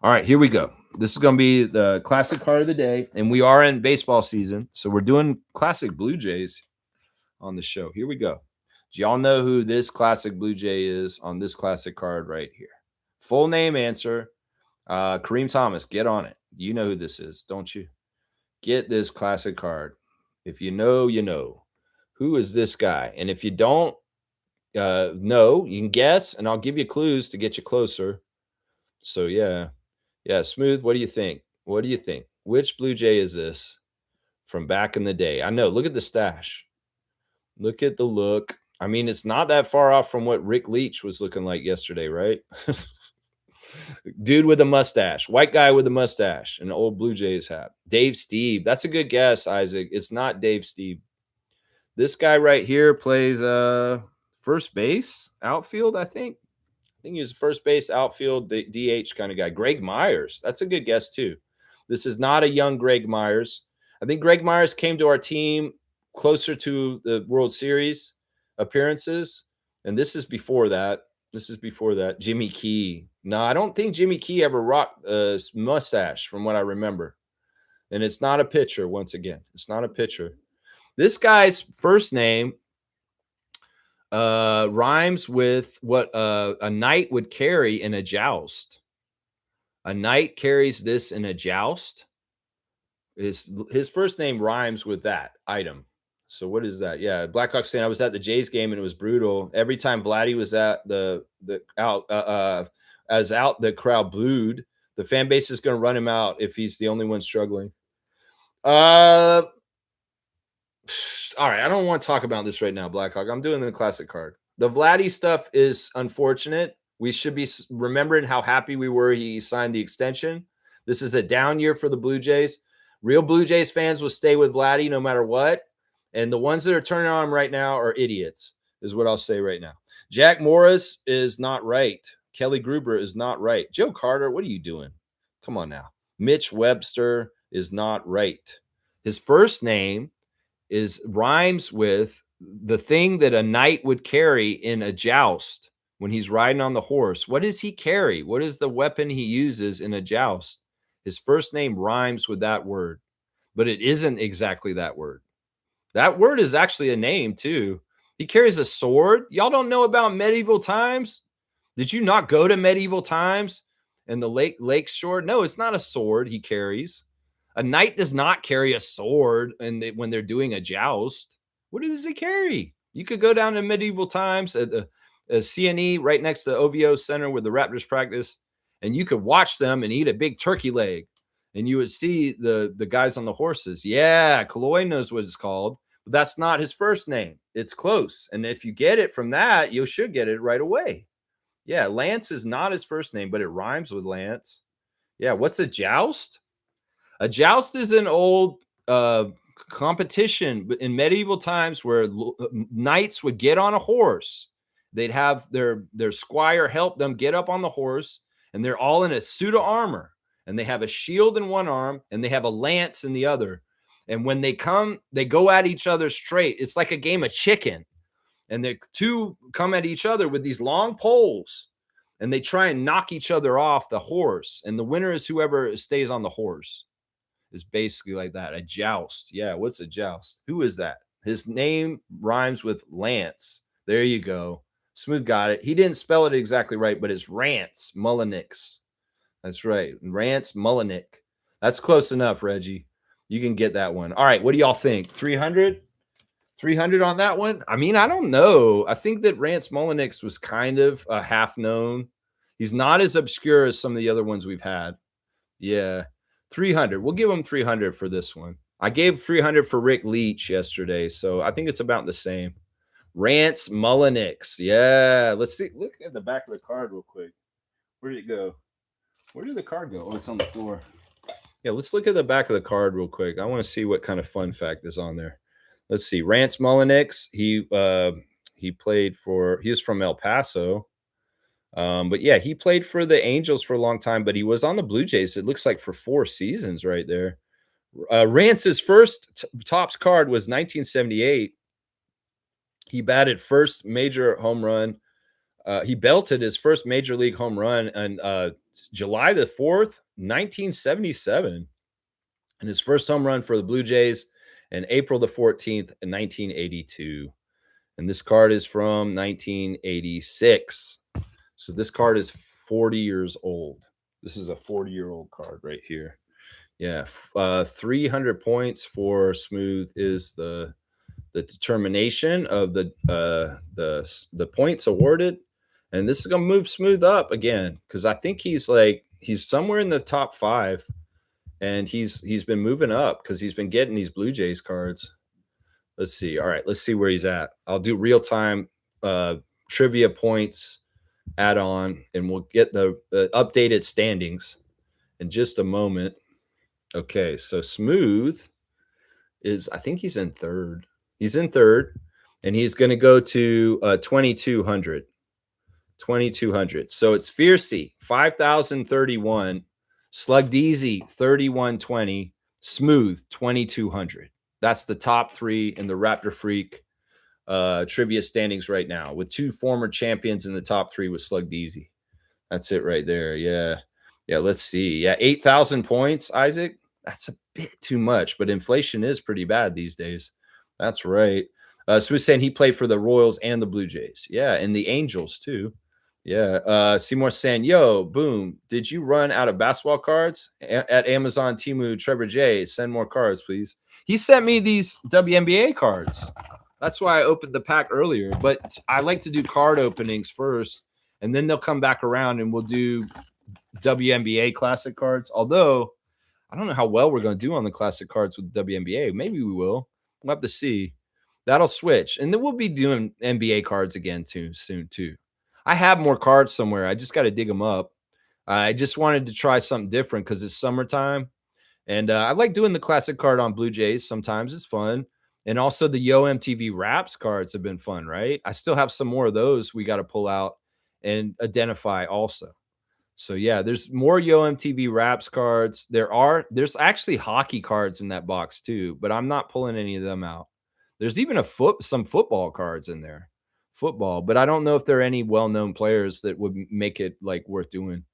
All right, here we go. This is going to be the classic card of the day, and we are in baseball season, so we're doing classic Blue Jays on the show. Here we go. Do y'all know who this classic Blue Jay is on this classic card right here? Full name answer. Kareem Thomas, get on it. You know who this is, don't you? Get this classic card. If you know, you know. Who is this guy? And if you don't know, you can guess, and I'll give you clues to get you closer. So, yeah. Yeah, Smooth, what do you think? What do you think? Which Blue Jay is this from back in the day? I know. Look at the stash. Look at the look. I mean, it's not that far off from what Rick Leach was looking like yesterday, right? Dude with a mustache, white guy with a mustache, an old Blue Jays hat. Dave Steve. That's a good guess, Isaac. It's not Dave Steve. This guy right here plays first base, outfield, I think. I think he's first base, outfield, DH kind of guy. Greg Myers. That's a good guess, too. This is not a young Greg Myers. I think Greg Myers came to our team closer to the World Series appearances. And this is before that. Jimmy Key. No, I don't think Jimmy Key ever rocked a mustache from what I remember. And it's not a pitcher, once again. It's not a pitcher. This guy's first name rhymes with what a knight would carry in a joust. A knight carries this in a joust. His first name rhymes with that item. So what is that? Yeah, Blackhawks saying I was at the Jays game and it was brutal. Every time Vladdy was at the the crowd booed. The fan base is going to run him out if he's the only one struggling. All right, I don't want to talk about this right now, Blackhawk. I'm doing the classic card. The Vladdy stuff is unfortunate. We should be remembering how happy we were he signed the extension. This is a down year for the Blue Jays. Real Blue Jays fans will stay with Vladdy no matter what. And the ones that are turning on him right now are idiots, is what I'll say right now. Jack Morris is not right. Kelly Gruber is not right. Joe Carter, what are you doing? Come on now. Mitch Webster is not right. His first name rhymes with the thing that a knight would carry in a joust when he's riding on the horse. What does he carry? What is the weapon he uses in a joust? His first name rhymes with that word, but it isn't exactly that word. That word is actually a name too. He carries a sword. Y'all don't know about medieval times? Did you not go to medieval times and the lake shore? No, it's not a sword he carries. A knight does not carry a sword when they're doing a joust. What does he carry? You could go down to medieval times at a CNE right next to the OVO Center where the Raptors practice, and you could watch them and eat a big turkey leg, and you would see the guys on the horses. Yeah, Kaloy knows what it's called, but that's not his first name. It's close, and if you get it from that, you should get it right away. Yeah, Lance is not his first name, but it rhymes with Lance. Yeah, what's a joust? A joust is an old competition in medieval times where knights would get on a horse. They'd have their squire help them get up on the horse, and they're all in a suit of armor, and they have a shield in one arm, and they have a lance in the other. And when they go at each other straight. It's like a game of chicken. And the two come at each other with these long poles, and they try and knock each other off the horse. And the winner is whoever stays on the horse. Is basically like that. A joust. Yeah, what's a joust? Who is that? His name rhymes with Lance. There you go. Smooth got it. He didn't spell it exactly right, but it's Rance Mullinix. That's right. Rance Mullinix. That's close enough, Reggie. You can get that one. All right, what do y'all think? 300? 300 on that one? I mean, I don't know. I think that Rance Mullinix was kind of a half known. He's not as obscure as some of the other ones we've had. Yeah. 300. We'll give him 300 for this one. I gave 300 for Rick Leach yesterday, so I think it's about the same. Rance Mullinix. Yeah. Let's see. Look at the back of the card real quick. Where did it go? Where did the card go? Oh, it's on the floor. Yeah, let's look at the back of the card real quick. I want to see what kind of fun fact is on there. Let's see. Rance Mullinix. He was from El Paso. But yeah, he played for the Angels for a long time, but he was on the Blue Jays. It looks like for 4 seasons right there. Rance's first Topps card was 1978. He batted first major home run. He belted his first major league home run on July the 4th, 1977. And his first home run for the Blue Jays and April the 14th, 1982. And this card is from 1986. So this card is 40 years old. This is a 40-year-old card right here. Yeah, 300 points for Smooth is the determination of the points awarded, and this is gonna move Smooth up again because I think he's somewhere in the top 5, and he's been moving up because he's been getting these Blue Jays cards. Let's see. All right, let's see where he's at. I'll do real time trivia points add on, and we'll get the updated standings in just a moment. Okay, so Smooth I think he's in third. He's in third, and he's going to go to 2,200. 2,200. So it's Fiercey, 5,031. Slug Deezy, 3,120. Smooth, 2,200. That's the top 3 in the Raptor Freak trivia standings right now, with 2 former champions in the top 3 with Slug Deezy. That's it right there. Yeah. Yeah, let's see. Yeah, 8,000 points, Isaac. That's a bit too much, but inflation is pretty bad these days. That's right. Smooth saying he played for the Royals and the Blue Jays. Yeah, and the Angels too. Yeah. Seymour saying, yo, boom. Did you run out of basketball cards at Amazon Timu? Trevor J, send more cards, please. He sent me these WNBA cards. That's why I opened the pack earlier. But I like to do card openings first, and then they'll come back around and we'll do WNBA classic cards. Although I don't know how well we're going to do on the classic cards with WNBA. Maybe we will. We'll have to see. That'll switch. And then we'll be doing NBA cards again soon too. I have more cards somewhere. I just got to dig them up. I just wanted to try something different because it's summertime. And I like doing the classic card on Blue Jays. Sometimes it's fun. And also the Yo MTV Raps cards have been fun, right? I still have some more of those we got to pull out and identify also. So yeah, there's more Yo MTV Raps cards. There's actually hockey cards in that box too, but I'm not pulling any of them out. There's even some football cards in there. Football, but I don't know if there are any well-known players that would make it like worth doing.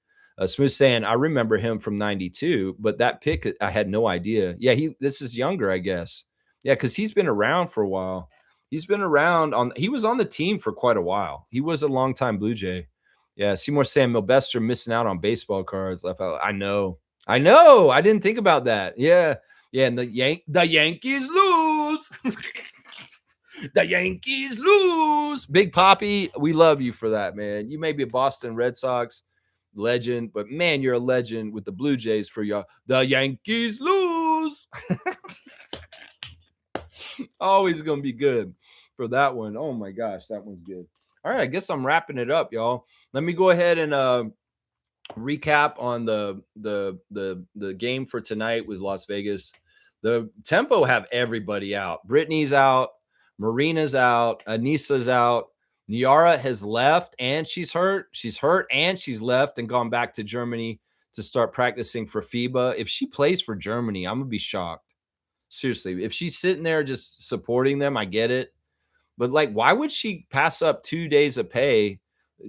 Smooth saying, I remember him from 92, but that pick, I had no idea. Yeah, this is younger, I guess. Yeah, because he's been around for a while. He's been around he was on the team for quite a while. He was a longtime Blue Jay. Yeah, Seymour saying Milbester missing out on baseball cards left out. I know. I didn't think about that. Yeah. Yeah, and the Yankees lose. The Yankees lose. Big Poppy, we love you for that, man. You may be a Boston Red Sox legend, but man, you're a legend with the Blue Jays for y'all. The Yankees lose. Always going to be good for that one. Oh my gosh, that one's good. All right, I guess I'm wrapping it up, y'all. Let me go ahead and recap on the game for tonight with Las Vegas. The Tempo have everybody out. Brittany's out. Marina's out. Anissa's out. Niara has left and she's hurt. She's hurt and she's left and gone back to Germany to start practicing for FIBA. If she plays for Germany, I'm going to be shocked. Seriously, if she's sitting there just supporting them, I get it. But like, why would she pass up 2 days of pay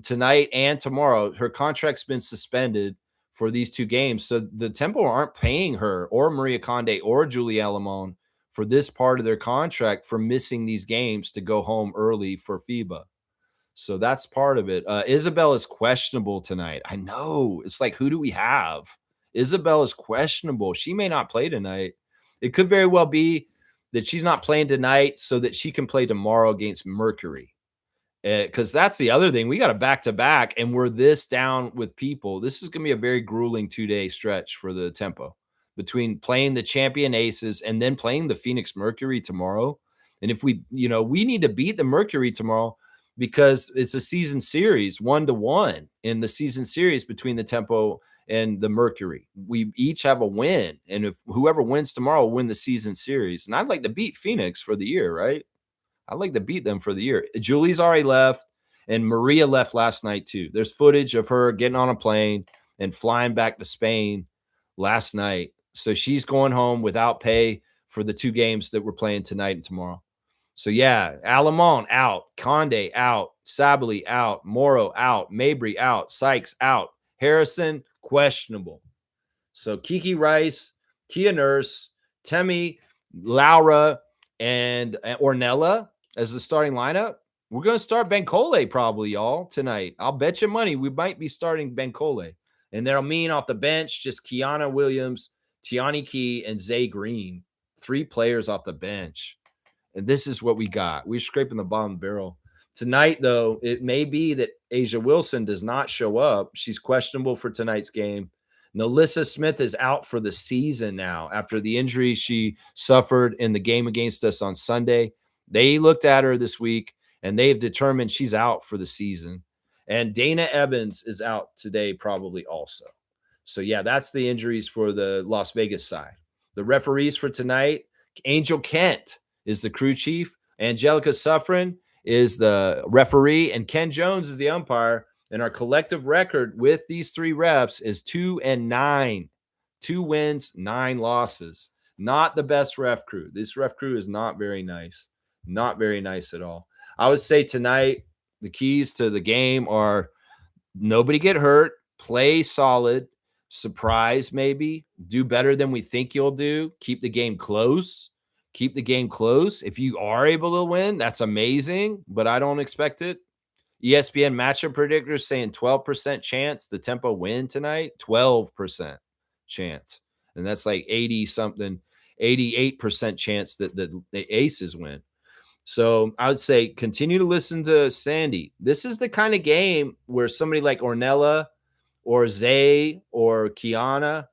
tonight and tomorrow? Her contract's been suspended for these 2 games. So the Tempo aren't paying her or Maria Conde or Julie Alamone for this part of their contract for missing these games to go home early for FIBA. So that's part of it. Isabel is questionable tonight. I know. It's like, who do we have? Isabel is questionable. She may not play tonight. It could very well be that she's not playing tonight so that she can play tomorrow against Mercury. Because that's the other thing. We got a back-to-back, and we're this down with people. This is going to be a very grueling 2-day stretch for the Tempo between playing the champion Aces and then playing the Phoenix Mercury tomorrow. And if we need to beat the Mercury tomorrow because it's a season series, 1-1 in the season series between the Tempo and the Mercury. We each have a win. And if whoever wins tomorrow will win the season series. And I'd like to beat Phoenix for the year, right? I'd like to beat them for the year. Julie's already left, and Maria left last night too. There's footage of her getting on a plane and flying back to Spain last night. So she's going home without pay for the 2 games that we're playing tonight and tomorrow. So yeah, Alamon out, Conde out, Sabali out, Morrow out, Mabry out, Sykes out, Harrison questionable. So Kiki Rice, Kia Nurse, Temi, Laura, and Ornella as the starting lineup. We're going to start Bankole probably, y'all, tonight. I'll bet you money we might be starting Bankole. And that'll mean off the bench, just Kiana Williams, Tiani Key, and Zay Green. 3 players off the bench. And this is what we got. We're scraping the bottom barrel. Tonight, though, it may be that Asia Wilson does not show up. She's questionable for tonight's game. Nalissa Smith is out for the season now after the injury she suffered in the game against us on Sunday. They looked at her this week, and they've determined she's out for the season. And Dana Evans is out today probably also. So, yeah, that's the injuries for the Las Vegas side. The referees for tonight, Angel Kent is the crew chief. Angelica Suffren is the referee, and Ken Jones is the umpire. And our collective record with these 3 refs is 2-9. 2 wins, 9 losses. Not the best ref crew. This ref crew is not very nice. Not very nice at all. I would say tonight, the keys to the game are nobody get hurt, play solid, surprise maybe, do better than we think you'll do, keep the game close. Keep the game close. If you are able to win, that's amazing, but I don't expect it. ESPN matchup predictors saying 12% chance the Tempo win tonight, 12% chance. And that's like 80 something, 88% chance that the Aces win. So I would say continue to listen to Sandy. This is the kind of game where somebody like Ornella or Zay or Kiana,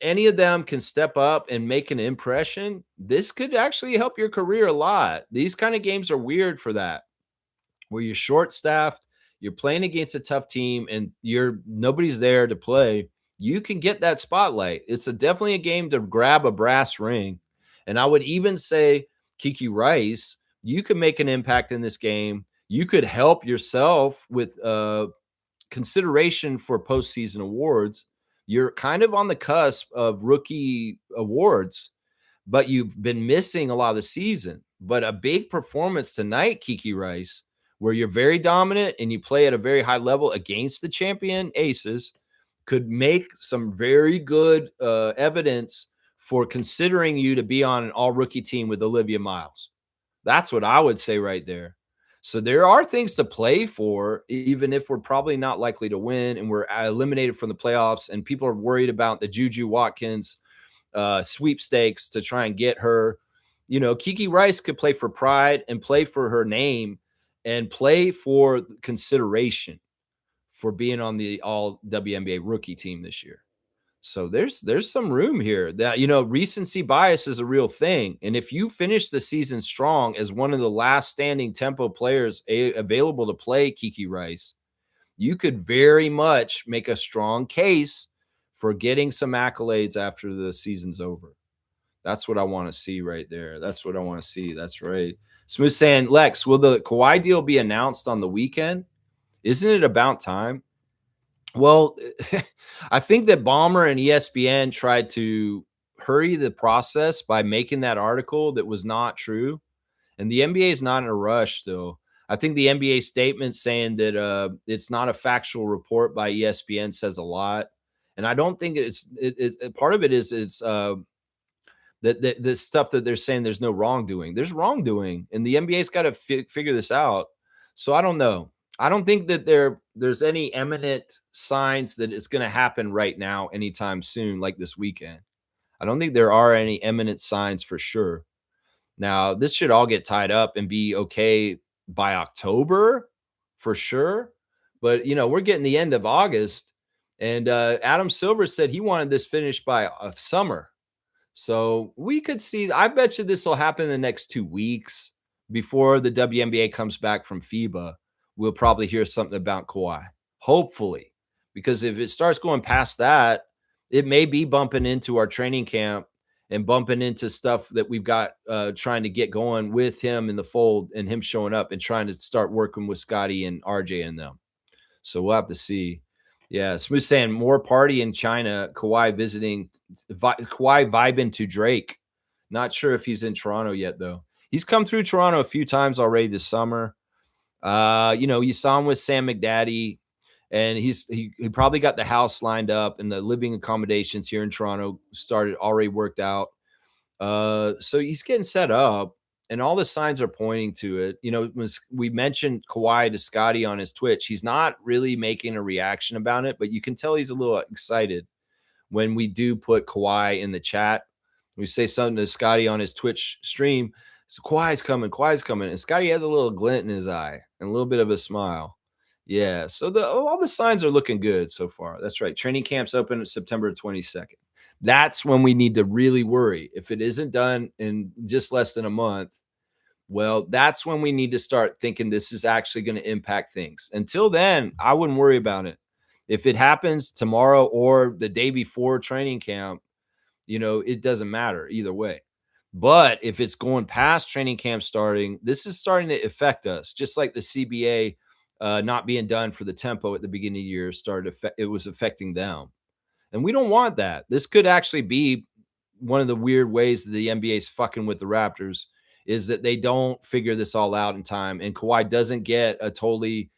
any of them can step up and make an impression. This could actually help your career a lot. These kind of games are weird for that, where you're short staffed, you're playing against a tough team, and nobody's there to play. You can get that spotlight. It's definitely a game to grab a brass ring. And I would even say, Kiki Rice, you could make an impact in this game. You could help yourself with consideration for postseason awards. You're kind of on the cusp of rookie awards, but you've been missing a lot of the season. But a big performance tonight, Kiki Rice, where you're very dominant and you play at a very high level against the champion Aces, could make some very good evidence for considering you to be on an all rookie team with Olivia Miles. That's what I would say right there. So there are things to play for, even if we're probably not likely to win and we're eliminated from the playoffs and people are worried about the Juju Watkins sweepstakes to try and get her. You know, Kiki Rice could play for pride and play for her name and play for consideration for being on the all WNBA rookie team this year. So there's some room here that, recency bias is a real thing. And if you finish the season strong as one of the last standing Tempo players available to play Kiki Rice, you could very much make a strong case for getting some accolades after the season's over. That's what I want to see right there. That's what I want to see. That's right. Smooth saying, Lex, will the Kawhi deal be announced on the weekend? Isn't it about time? Well, I think that Balmer and ESPN tried to hurry the process by making that article that was not true. And the NBA is not in a rush still. I think the NBA statement saying that it's not a factual report by ESPN says a lot. And I don't think part of it is the stuff that they're saying there's no wrongdoing. There's wrongdoing, and the NBA's got to figure this out. So I don't know. I don't think that there's any imminent signs that it's going to happen right now anytime soon, like this weekend. I don't think there are any imminent signs for sure. Now, this should all get tied up and be okay by October for sure. But, we're getting the end of August, and Adam Silver said he wanted this finished by summer. So we could see, I bet you this will happen in the next 2 weeks before the WNBA comes back from FIBA. We'll probably hear something about Kawhi, hopefully, because if it starts going past that, it may be bumping into our training camp and bumping into stuff that we've got trying to get going with him in the fold and him showing up and trying to start working with Scotty and RJ and them. So we'll have to see. Yeah, Smooth saying more party in China. Kawhi vibing to Drake. Not sure if he's in Toronto yet, though. He's come through Toronto a few times already this summer. You saw him with Sam McDaddy, and he probably got the house lined up and the living accommodations here in Toronto already worked out. So he's getting set up, and all the signs are pointing to it. When we mentioned Kawhi to Scotty on his Twitch, he's not really making a reaction about it, but you can tell he's a little excited when we do put Kawhi in the chat. We say something to Scotty on his Twitch stream. So Kawhi's coming. And Scotty has a little glint in his eye and a little bit of a smile. Yeah, so all the signs are looking good so far. That's right. Training camps open on September 22nd. That's when we need to really worry. If it isn't done in just less than a month, well, that's when we need to start thinking this is actually going to impact things. Until then, I wouldn't worry about it. If it happens tomorrow or the day before training camp, it doesn't matter either way. But if it's going past training camp starting, this is starting to affect us, just like the CBA not being done for the Tempo at the beginning of the year it was affecting them. And we don't want that. This could actually be one of the weird ways that the NBA is fucking with the Raptors is that they don't figure this all out in time, and Kawhi doesn't get a totally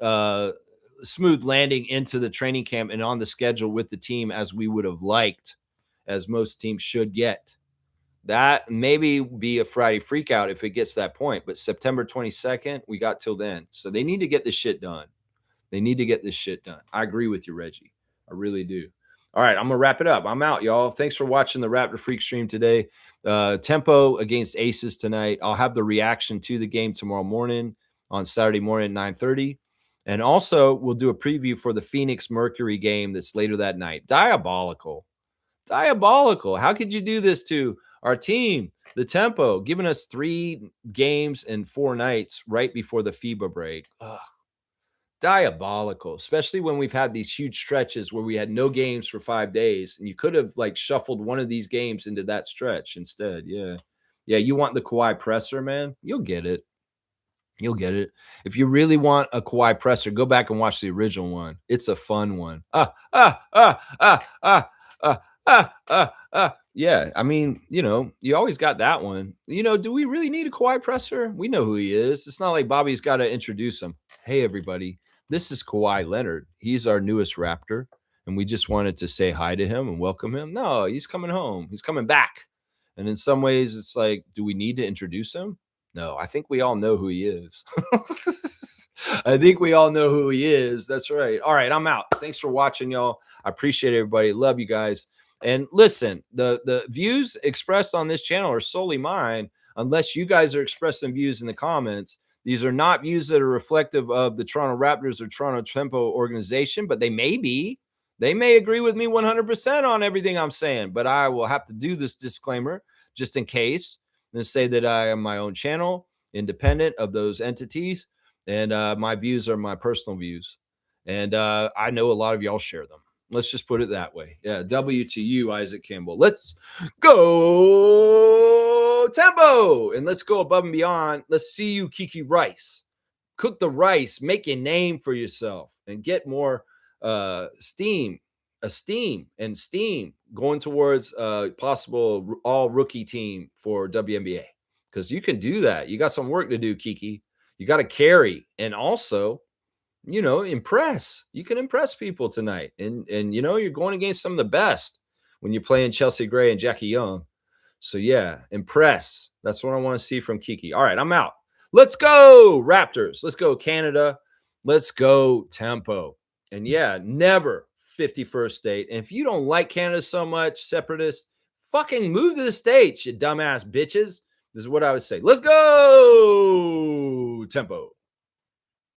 uh, smooth landing into the training camp and on the schedule with the team as we would have liked, as most teams should get. That maybe be a Friday freak out if it gets to that point, but September 22nd, we got till then. So they need to get this shit done. They need to get this shit done. I agree with you, Reggie. I really do. All right, I'm gonna wrap it up. I'm out, y'all. Thanks for watching the Raptor Freak stream today. Tempo against Aces tonight. I'll have the reaction to the game tomorrow morning on Saturday morning at 9:30. And also, we'll do a preview for the Phoenix Mercury game that's later that night. Diabolical. Diabolical. How could you do this to our team, the Tempo, giving us 3 games and 4 nights right before the FIBA break? Ugh. Diabolical, especially when we've had these huge stretches where we had no games for 5 days, and you could have like shuffled one of these games into that stretch instead. Yeah. Yeah, you want the Kawhi presser, man? You'll get it. You'll get it. If you really want a Kawhi presser, go back and watch the original one. It's a fun one. Yeah, I mean, you always got that one. Do we really need a Kawhi presser? We know who he is. It's not like Bobby's got to introduce him. Hey, everybody, this is Kawhi Leonard. He's our newest Raptor, and we just wanted to say hi to him and welcome him. No, he's coming home. He's coming back. And in some ways, it's like, do we need to introduce him? No, I think we all know who he is. I think we all know who he is. That's right. All right, I'm out. Thanks for watching, y'all. I appreciate everybody. Love you guys. And listen, the views expressed on this channel are solely mine, unless you guys are expressing views in the comments. These are not views that are reflective of the Toronto Raptors or Toronto Tempo organization, but they may be. They may agree with me 100% on everything I'm saying, but I will have to do this disclaimer just in case, and say that I am my own channel, independent of those entities, and my views are my personal views. And I know a lot of y'all share them. Let's just put it that way. Yeah, W to you, Isaac Campbell. Let's go Tempo, and let's go above and beyond. Let's see you, Kiki Rice. Cook the rice, make a name for yourself, and get more esteem going towards possible all rookie team for WNBA, because you can do that. You got some work to do, Kiki. You got to carry, and also, impress. You can impress people tonight, and you're going against some of the best when you're playing Chelsea Gray and Jackie Young. So yeah, impress. That's what I want to see from Kiki. All right, I'm out. Let's go Raptors. Let's go Canada. Let's go Tempo. And yeah, never 51st state. And if you don't like Canada so much, separatists, fucking move to the States, you dumbass bitches. This is what I would say. Let's go Tempo.